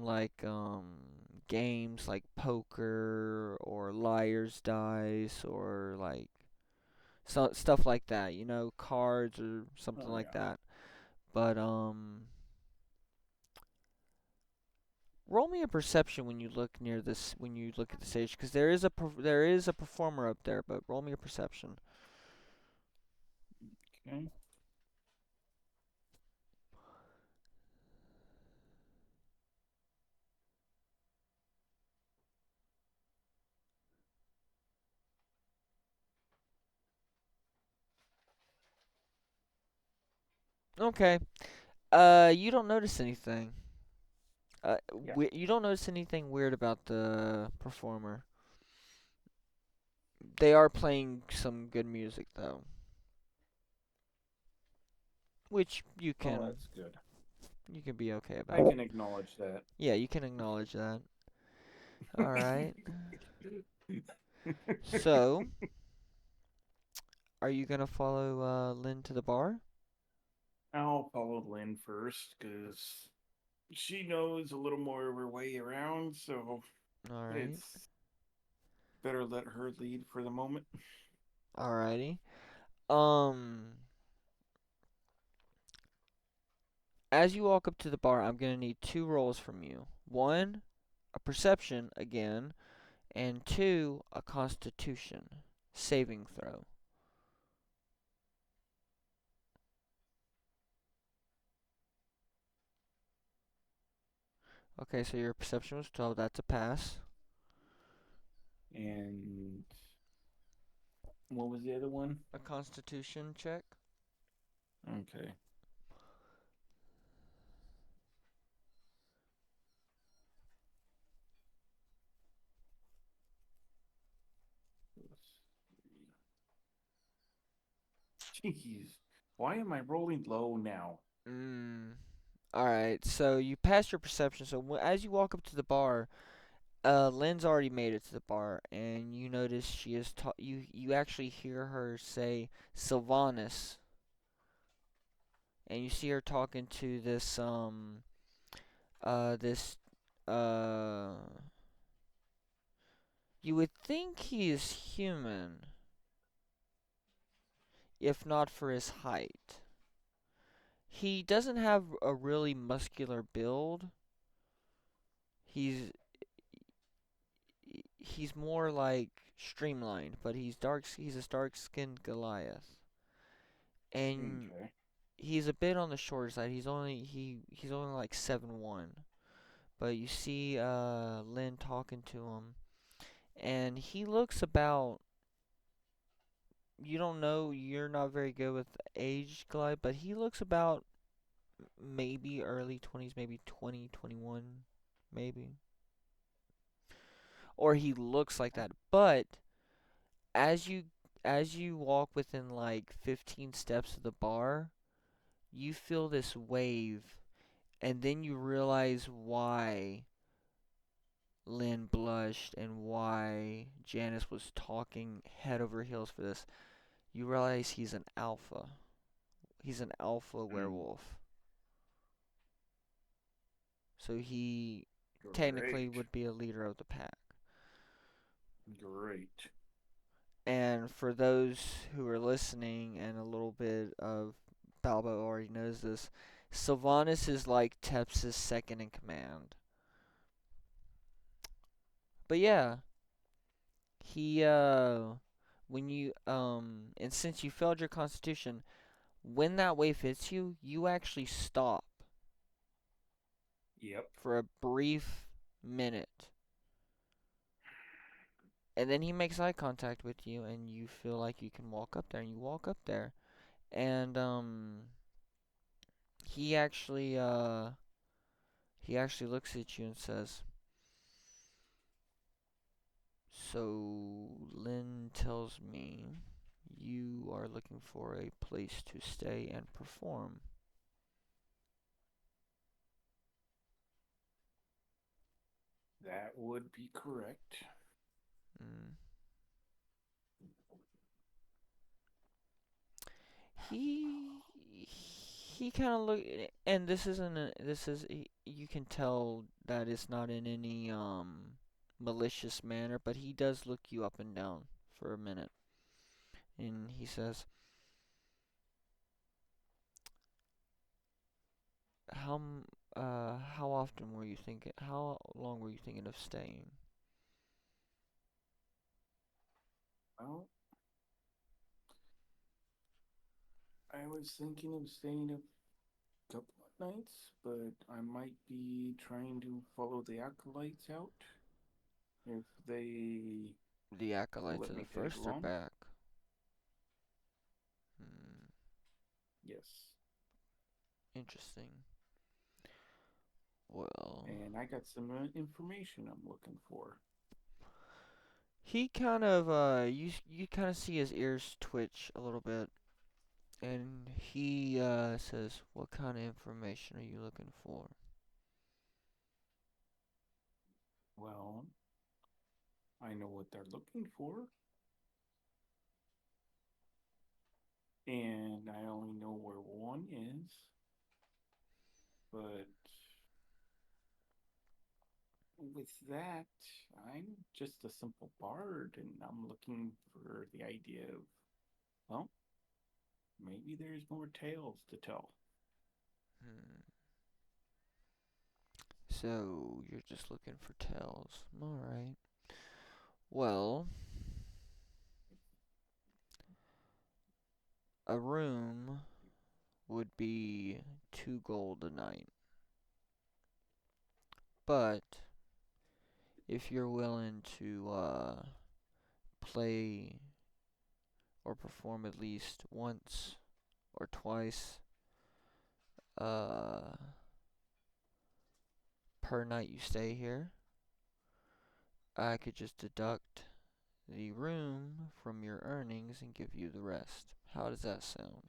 like games like poker or liar's dice or like stuff like that, cards or something oh like yeah. that. But roll me a perception when you look near this when you look at the stage, because there is a performer up there, but roll me a perception. Okay. Okay. You don't notice anything. Yeah. You don't notice anything weird about the performer. They are playing some good music though, which Oh, that's good. you can be okay I about. can acknowledge that. Yeah, you can acknowledge that. All right. So, are you gonna follow Lynn to the bar? I'll follow Lynn first because she knows a little more of her way around, so All right. it's better let her lead for the moment. Alrighty. Um, as you walk up to the bar, I'm gonna need two rolls from you. One, a perception again, and two, a Constitution saving throw. Okay, so your perception was 12. That's a pass. And what was the other one? A Constitution check. Okay. Jeez. Why am I rolling low now? Mm. All right. So you passed your perception. So as you walk up to the bar, Lynn's already made it to the bar, and you notice she is you actually hear her say Sylvanas, and you see her talking to this uh you would think he is human if not for his height. He doesn't have a really muscular build. He's he's more like streamlined, but he's a dark-skinned Goliath. And Okay. he's a bit on the shorter side. He's only like 7'1". But you see Lynn talking to him, and he looks about, you don't know, you're not very good with age glide, but he looks about maybe early 20s, maybe 20, 21, maybe. Or he looks like that. But as you as you walk within like 15 steps of the bar, you feel this wave, and then you realize why Lynn blushed and why Janice was talking head over heels for this. You realize he's an alpha. He's an alpha Mm, werewolf. So he technically great. would be a leader of the pack. Great. And for those who are listening and a little bit of Balbow already knows this, Sylvanas is like Teps's second in command. But yeah, he when you and since you failed your constitution, when that wave hits you, you actually stop Yep. for a brief minute. And then he makes eye contact with you and you feel like you can walk up there and you walk up there. And he actually uh he actually looks at you and says, "So Lynn tells me you are looking for a place to stay and perform." That would be correct. Mm. He kind of look, and this isn't this is you can tell that it's not in any malicious manner, but he does look you up and down for a minute, and he says, how often were you thinking? How long were you thinking of staying?" Well, I was thinking of staying a couple of nights, but I might be trying to follow the acolytes out if they The will acolytes let of the me tag first are along. back. Hmm, Yes. interesting. Well, And I got some information I'm looking for. he kind of you kind of see his ears twitch a little bit, and he says, "What kind of information are you looking for?" Well, I know what they're looking for, and I only know where one is, but with that, I'm just a simple bard, and I'm looking for the idea of, well, maybe there's more tales to tell. Hmm. So you're just looking for tells. All right. Well, a room would be 2 gold a night, but if you're willing to play or perform at least once or twice uh, per night you stay here, I could just deduct the room from your earnings and give you the rest. How does that sound?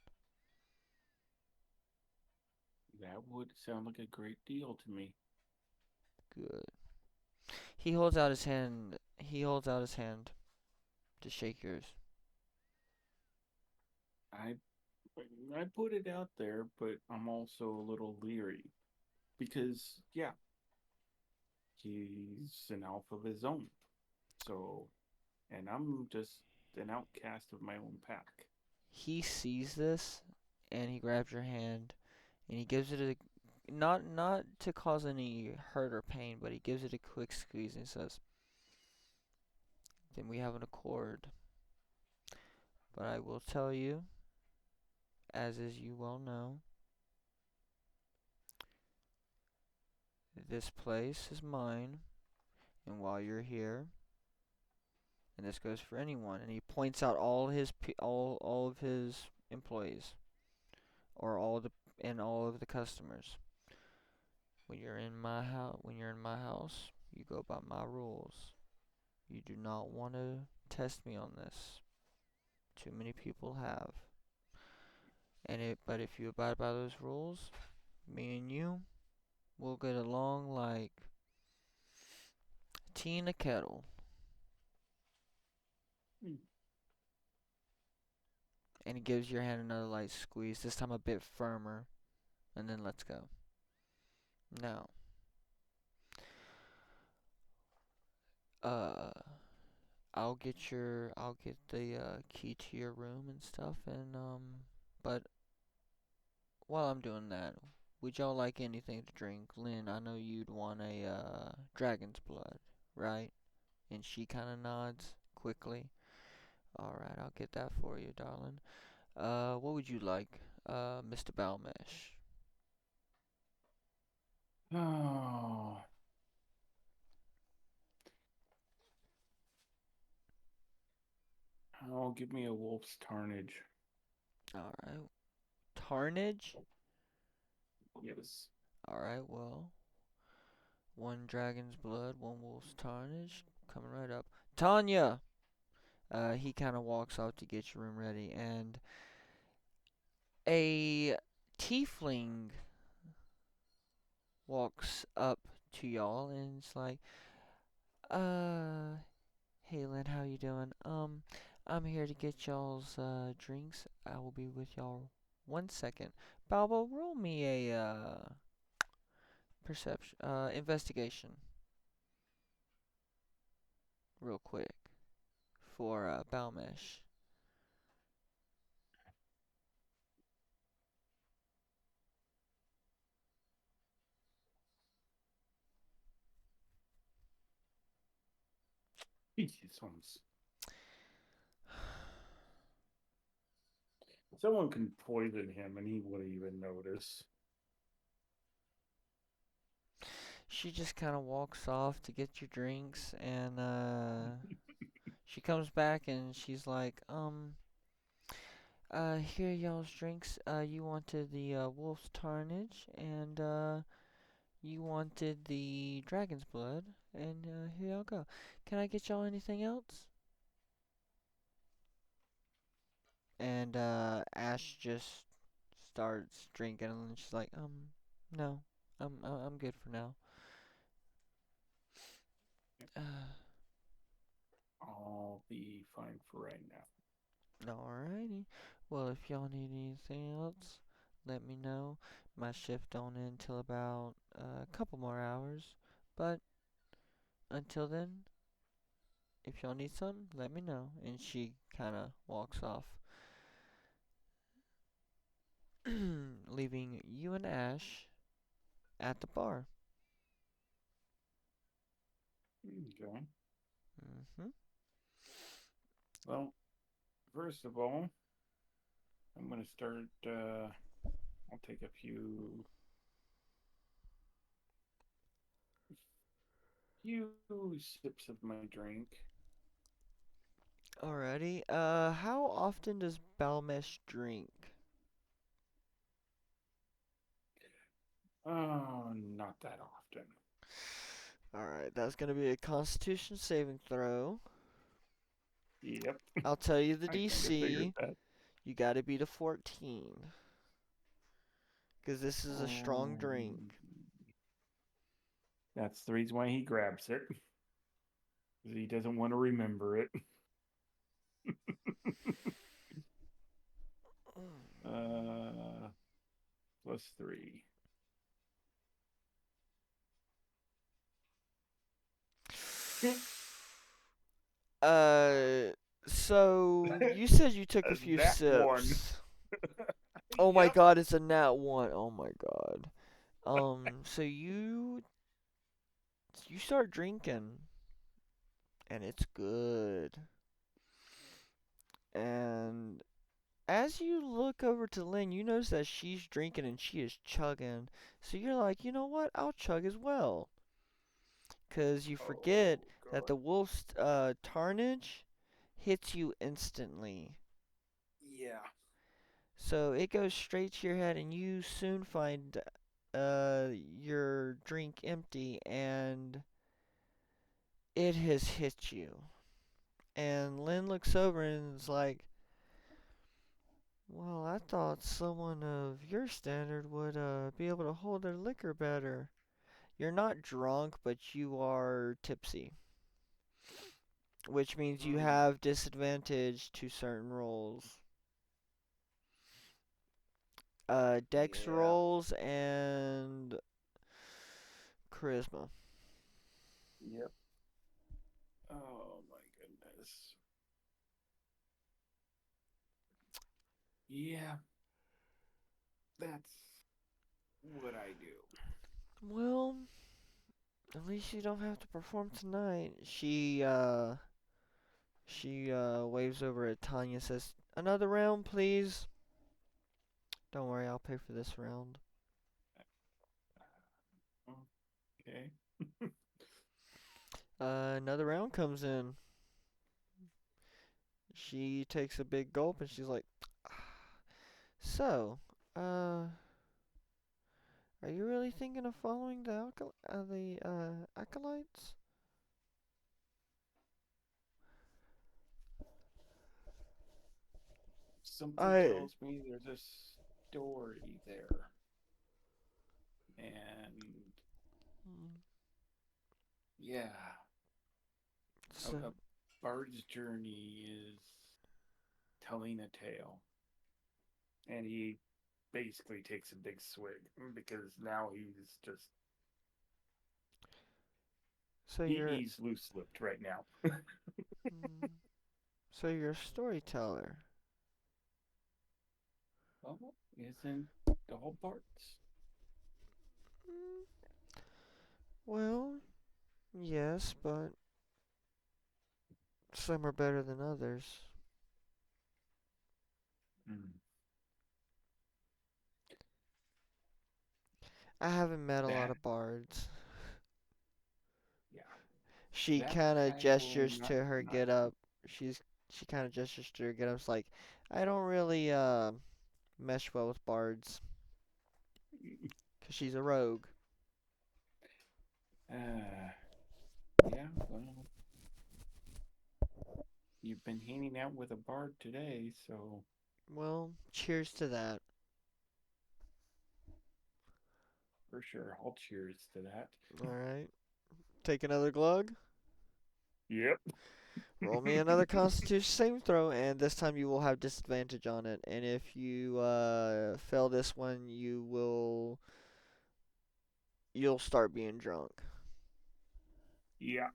That would sound like a great deal to me. Good. He holds out his hand. He holds out his hand to shake yours. I I put it out there, but I'm also a little leery because yeah, he's an alpha of his own. So, and I'm just an outcast of my own pack. He sees this and he grabs your hand and he gives it a, not to cause any hurt or pain, but he gives it a quick squeeze and says, then we have an accord. But I will tell you, as you well know, this place is mine, and while you're here, and this goes for anyone, and he points out all of his employees, or all of the customers. When you're in my house, you go by my rules. You do not want to test me on this. Too many people have. But if you abide by those rules, me and you will get along like tea in a kettle. Hmm. And he gives your hand another light squeeze, this time a bit firmer, and then let's go. Now, uh, I'll get the key to your room and stuff, and but while I'm doing that, would y'all like anything to drink? Lynn, I know you'd want a dragon's blood, right? And she kind of nods quickly. All right, I'll get that for you, darling. What would you like, Mr. Balmesh? Oh, oh, give me a wolf's tarnage. All right, Tarnage. Yes. All right, well, one dragon's blood, one wolf's tarnish. Coming right up. Tanya! He kind of walks off to get your room ready, and a tiefling walks up to y'all and it's like, uh, hey Lynn, how you doing? I'm here to get y'all's drinks. I will be with y'all 1 second. Balbo, roll me a perception, investigation, real quick for Balmesh. Someone can poison him and he wouldn't even notice. She just kind of walks off to get your drinks, and she comes back and she's like, here y'all's drinks. You wanted the wolf's tarnage, and you wanted the dragon's blood, and here y'all go. Can I get y'all anything else? And Ash just starts drinking, and she's like, no, I'm good for now. Uh, I'll be fine for right now. Alrighty. Well, if y'all need anything else, let me know. My shift don't end till about a couple more hours. But until then, if y'all need something, let me know. And she kind of walks off, leaving you and Ash at the bar. Okay. Mm-hmm. Well, first of all, I'm gonna start. I'll take a few sips of my drink. Alrighty. How often does Balmesh drink? Oh, not that often. Alright, that's gonna be a Constitution saving throw. Yep, I'll tell you the I kind of figured DC. that. You gotta beat a 14. Because this is a strong drink. Um, that's the reason why he grabs it. 'Cause he doesn't want to remember it. uh, +3. Uh, so you said you took a few That one. sips. Oh my Yep. god, it's a nat one. Oh my god. So you start drinking, and it's good. And as you look over to Lynn, you notice that she's drinking and she is chugging. So you're like, you know what? I'll chug as well. Because you Oh forget that God. the wolf's tarnage hits you instantly. Yeah. So it goes straight to your head, and you soon find your drink empty, and it has hit you. And Lynn looks over and is like, well, I thought someone of your standard would be able to hold their liquor better. You're not drunk, but you are tipsy, which means you Mm, have disadvantage to certain rolls. Dex yeah. rolls and charisma. Yep. Oh my goodness. Yeah, that's what I do. Well, at least you don't have to perform tonight. She waves over at Tanya, says, "Another round, please." Don't worry, I'll pay for this round. Okay. Another round comes in. She takes a big gulp and she's like, "So, uh, are you really thinking of following the acolytes?" Something I. tells me there's a story there. And yeah, So, a bard's journey is telling a tale. And he basically takes a big swig because now so you're, he's loose lipped right now. mm, so you're a storyteller. Well, isn't all bards? Mm, well, yes, but some are better than others. Mm. I haven't met a lot That, of bards. yeah, She that kind of I will gestures not to her deny. get up. She kind of gestures to her get up. It's like, I don't really mesh well with bards, 'cause she's a rogue. Uh, yeah, well, you've been hanging out with a bard today, so Well, cheers to that. for sure, I'll cheers to that. All right. Take another glug. Yep. Roll me another Constitution saving throw, and this time you will have disadvantage on it. And if you fail this one, you'll start being drunk. Yeah.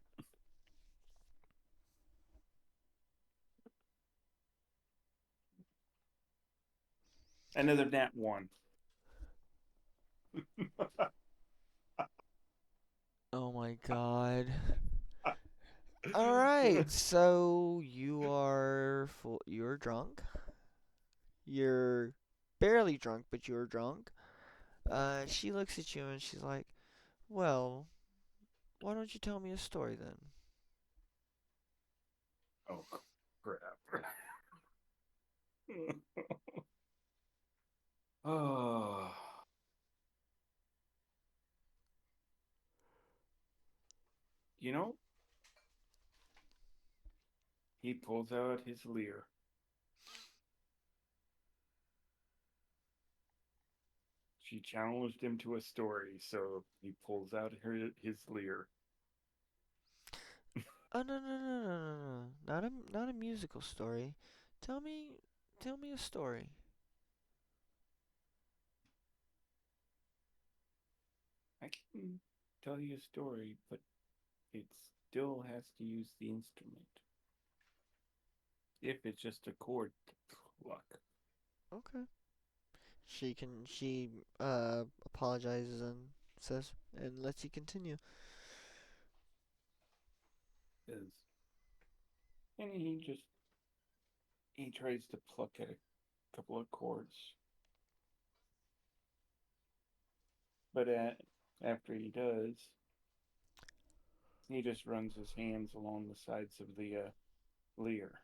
Another nat one. Oh my god. All right, so you're drunk. You're barely drunk, but you're drunk. She looks at you and she's like, "Well, why don't you tell me a story then?" Oh crap. Oh, you know, he pulls out his leer. She challenged him to a story, so he pulls out his leer. Oh no. Not a musical story. Tell me tell me a story. I can tell you a story, but it still has to use the instrument. If it's just a chord to pluck. Okay. She apologizes and says and lets you continue. Is And he tries to pluck at a couple of cords, but after he does, he just runs his hands along the sides of the lyre.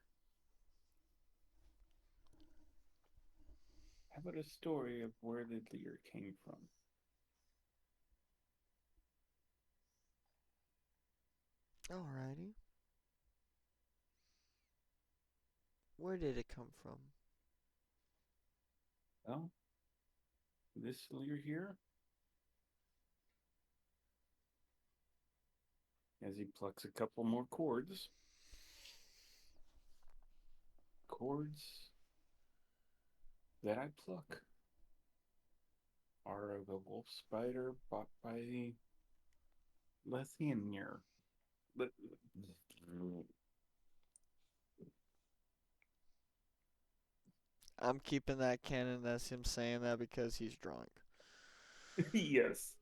How about a story of where the lyre came from? Alrighty. Where did it come from? Well, this lyre here, as he plucks a couple more cords that I pluck are of a wolf spider bought by Lethanier. I'm keeping that canon. That's him saying that because he's drunk. Yes.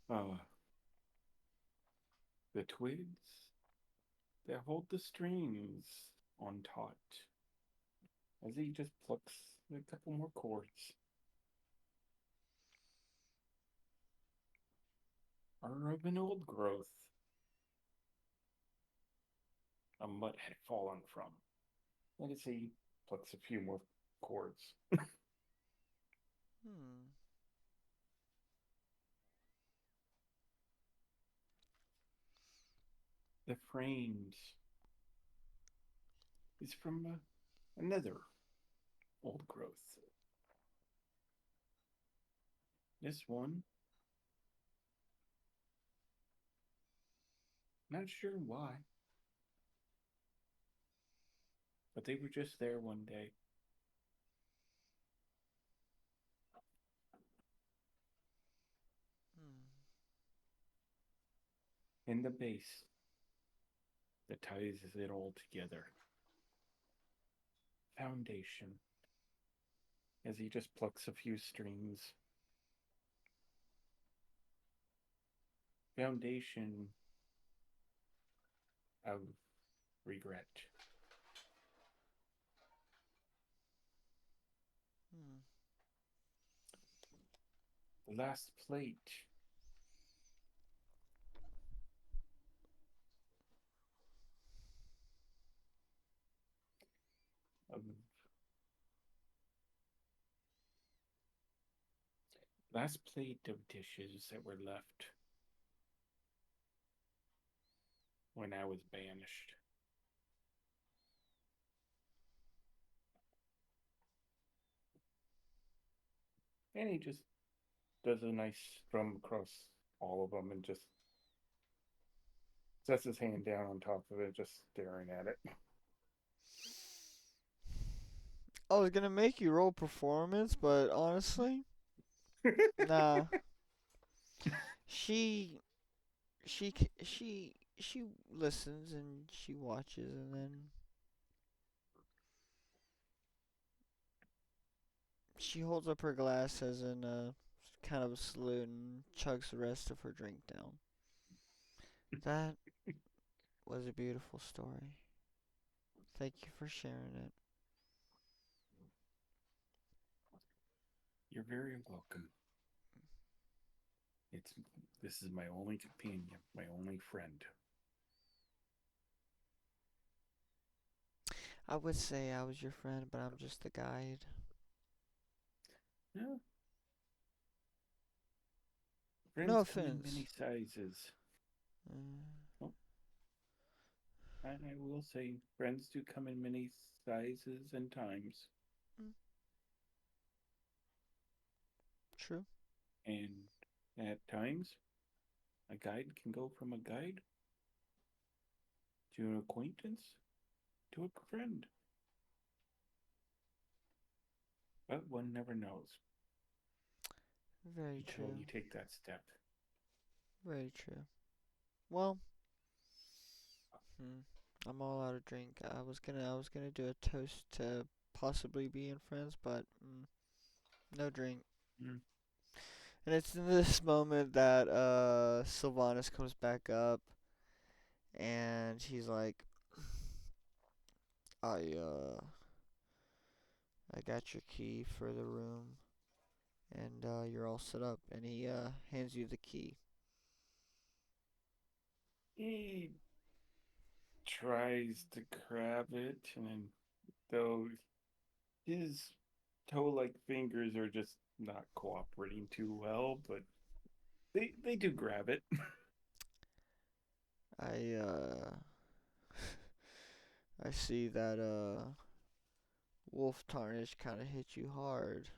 Uh, the twigs that hold the strings on taut as he just plucks a couple more cords are of an old growth a mutt had fallen from. And as he plucks a few more cords, Hmm. the frames is from another old growth. This one, not sure why, but they were just there one day. Hmm. In the base that ties it all together. Foundation, as he just plucks a few strings. Foundation of regret. Hmm. The last plate of last plate of dishes that were left when I was banished. And he just does a nice strum across all of them and just sets his hand down on top of it, just staring at it. I was gonna make you roll performance, but honestly, nah. She, she listens and she watches, and then she holds up her glass as in a kind of a salute and chugs the rest of her drink down. That was a beautiful story. Thank you for sharing it. You're very welcome. It's this is my only companion, my only friend. I would say I was your friend, but I'm just the guide. Yeah, No friends come in many offense. sizes. Uh, Well, I will say friends do come in many sizes and times. mm, true. And at times, a guide can go from a guide to an acquaintance to a friend. But one never knows Very until true. you take that step. Very true. Well, hmm, I'm all out of drink. I was gonna do a toast to possibly being friends, but no drink. Mm. And it's in this moment that Sylvanas comes back up, and he's like, I got your key for the room, and you're all set up. And he hands you the key. He tries to grab it, and then though his toe-like fingers are just not cooperating too well, but they do grab it. I I see that wolf tarnish kind of hit you hard.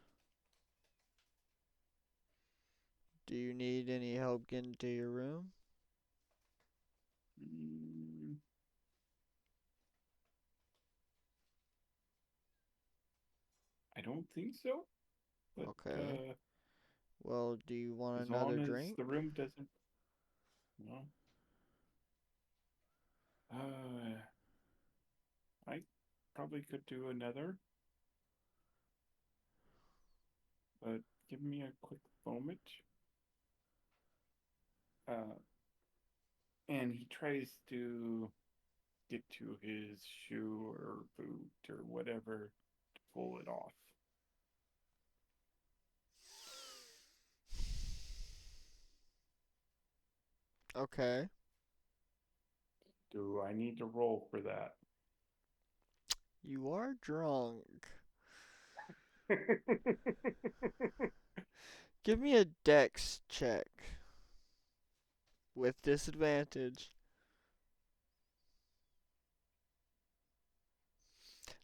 Do you need any help getting to your room? Mm, I don't think so, but Okay. Well, do you want as another long as drink? the room doesn't, well, uh, I probably could do another, but give me a quick moment. Uh, and he tries to get to his shoe or boot or whatever to pull it off. Okay. Do I need to roll for that? You are drunk. Give me a dex check with disadvantage.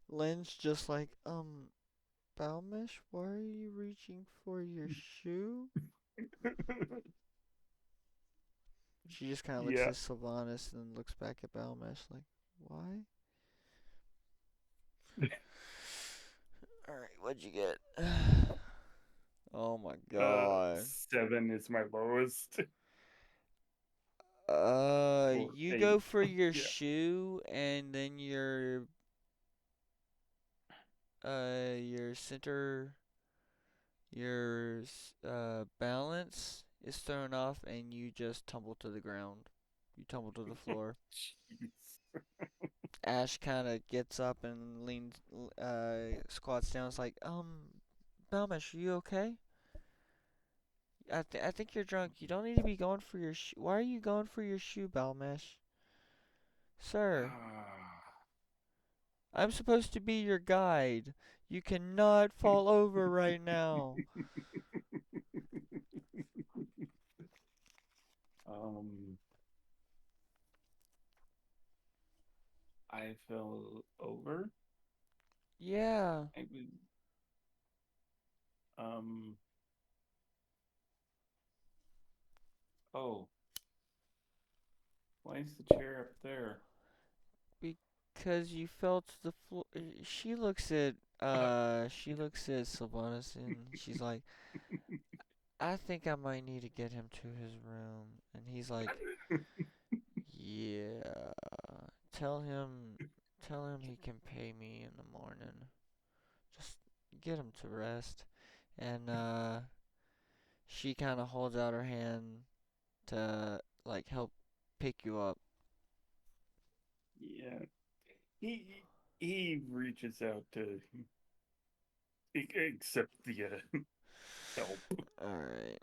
Lynn's just like, Balmesh, why are you reaching for your shoe? She just kind of looks Yeah. at Sylvanas and then looks back at Balmesh like, why? Alright, what'd you get? Oh my god. 7 is my lowest. Or You 8. go for your Yeah. shoe and then your center, balance is thrown off and you just tumble to the ground. You tumble to the floor. Jeez. Ash kind of gets up and squats down. It's like, Balmesh, are you okay? I think you're drunk. You don't need to be going for your shoe. Why are you going for your shoe, Balmesh? Sir, Ah. I'm supposed to be your guide. You cannot fall over right now. um, I fell over. Yeah, I was, um, oh, why is the chair up there? because you fell to the floor. She looks at Sylvanas and she's like, I think I might need to get him to his room. And he's like, yeah, tell him, tell him he can pay me in the morning. Just get him to rest. And she kind of holds out her hand to like help pick you up. Yeah. He he reaches out to accept the help. All right.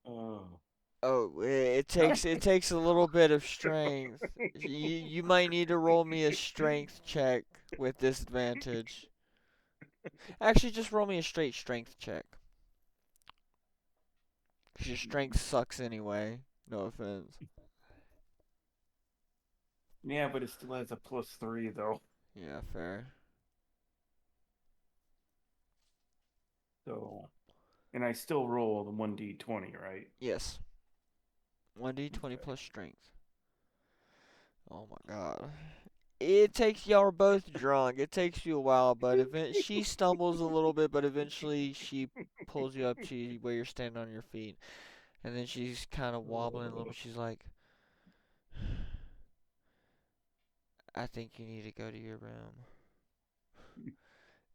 Oh. Oh, it takes a little bit of strength. You might need to roll me a strength check with disadvantage. Actually, just roll me a straight strength check. 'Cause your strength sucks anyway. No offense. Yeah, but it still has a +3 though. Yeah, fair. So, and I still roll the 1d20, right? Yes. 1d20 Okay. plus strength. Oh my god. It takes y'all are both drunk. It takes you a while, but she stumbles a little bit, but eventually she pulls you up to where you're standing on your feet. And then she's kind of wobbling a little bit. She's like, I think you need to go to your room.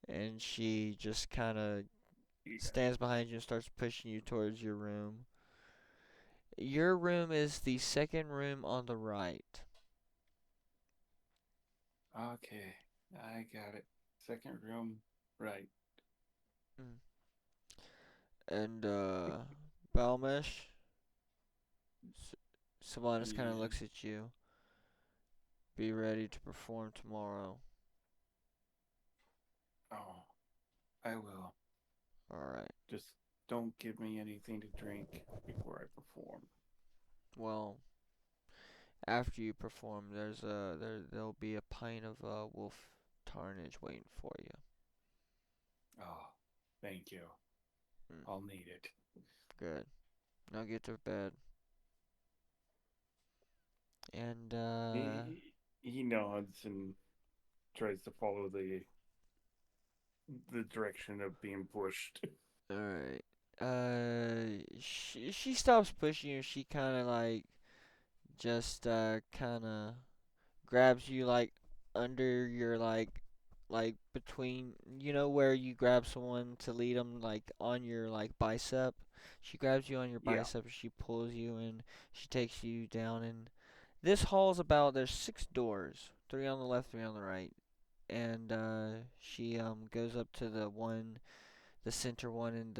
And she just kind of Yeah. stands behind you and starts pushing you towards your room. Your room is the second room on the right. Okay, I got it. Second room, right. Mm. And Balmesh, Sylvanas kind of Yeah. looks at you. Be ready to perform tomorrow. Oh, I will. Alright. Just don't give me anything to drink before I perform. Well, after you perform, there'll be a pint of wolf tarnage waiting for you. Oh, thank you. Mm, I'll need it. good. Now get to bed. And He nods and tries to follow the direction of being pushed. alright. She stops pushing you. She kind of like just kind of grabs you like under your like between where you grab someone to lead them like on your like bicep. She grabs you on your Yeah. bicep. She pulls you and she takes you down. And this hall's about there's 6 doors, 3 on the left, 3 on the right. And she goes up to the center one and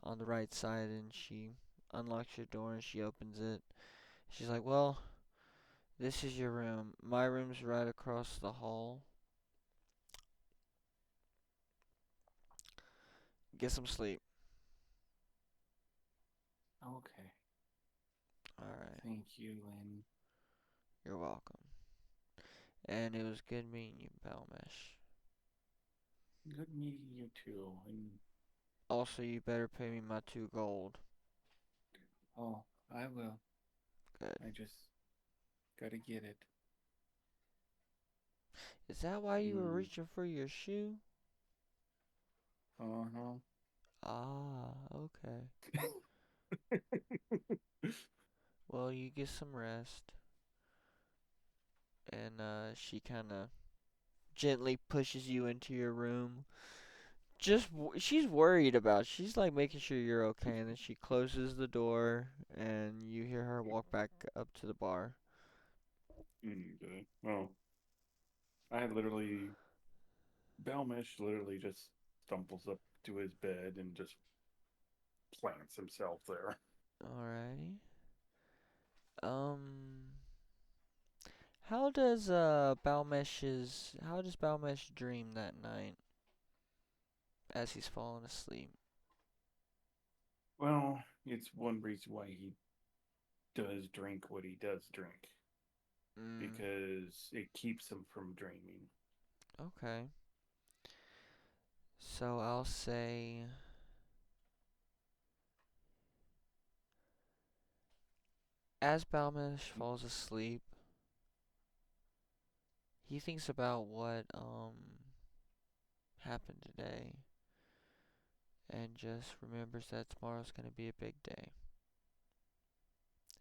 on the right side, and she unlocks your door and she opens it. She's like, well, this is your room. My room's right across the hall. Get some sleep. Okay. Alright, Thank you, Lynn. you're welcome. And it was good meeting you, Balmesh. Good meeting you too. And Also, you better pay me my 2 gold. oh, I will. Good. I just gotta get it. Is that why you were Mm. reaching for your shoe? Uh Ah, okay. huh. Well, you get some rest. And she kind of gently pushes you into your room. She's worried about. She's like making sure you're okay, and then she closes the door, and you hear her walk back up to the bar. Okay. Well, I literally, Balmesh literally just stumbles up to his bed and just plants himself there. Alrighty. Um, how does Balmesh dream that night as he's falling asleep? Well, it's one reason why he does drink what he does drink Mm, because it keeps him from dreaming. okay. So I'll say as Balmesh falls asleep, he thinks about what happened today and just remembers that tomorrow's going to be a big day.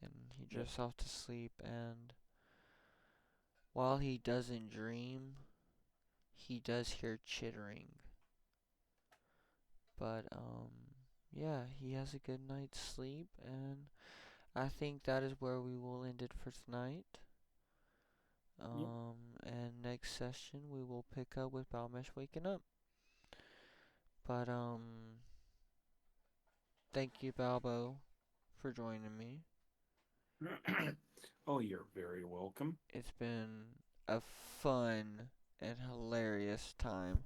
And he Yep. drifts off to sleep, and while he doesn't dream, he does hear chittering. But yeah, he has a good night's sleep, and I think that is where we will end it for tonight. Yep. And next session we will pick up with Balmesh waking up. But thank you, Balbo, for joining me. Oh, you're very welcome. It's been a fun and hilarious time.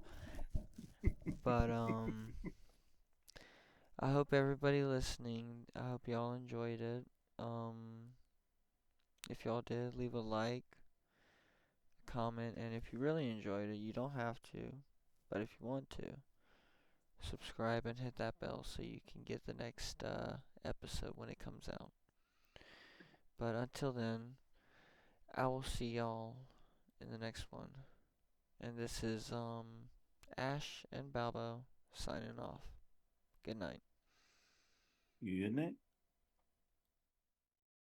But I hope everybody listening, I hope y'all enjoyed it. Um if y'all did, leave a like, comment, and if you really enjoyed it, you don't have to, but if you want to, subscribe and hit that bell so you can get the next episode when it comes out. But until then, I will see y'all in the next one. And this is Ash and Balbo signing off. Good night. Isn't it?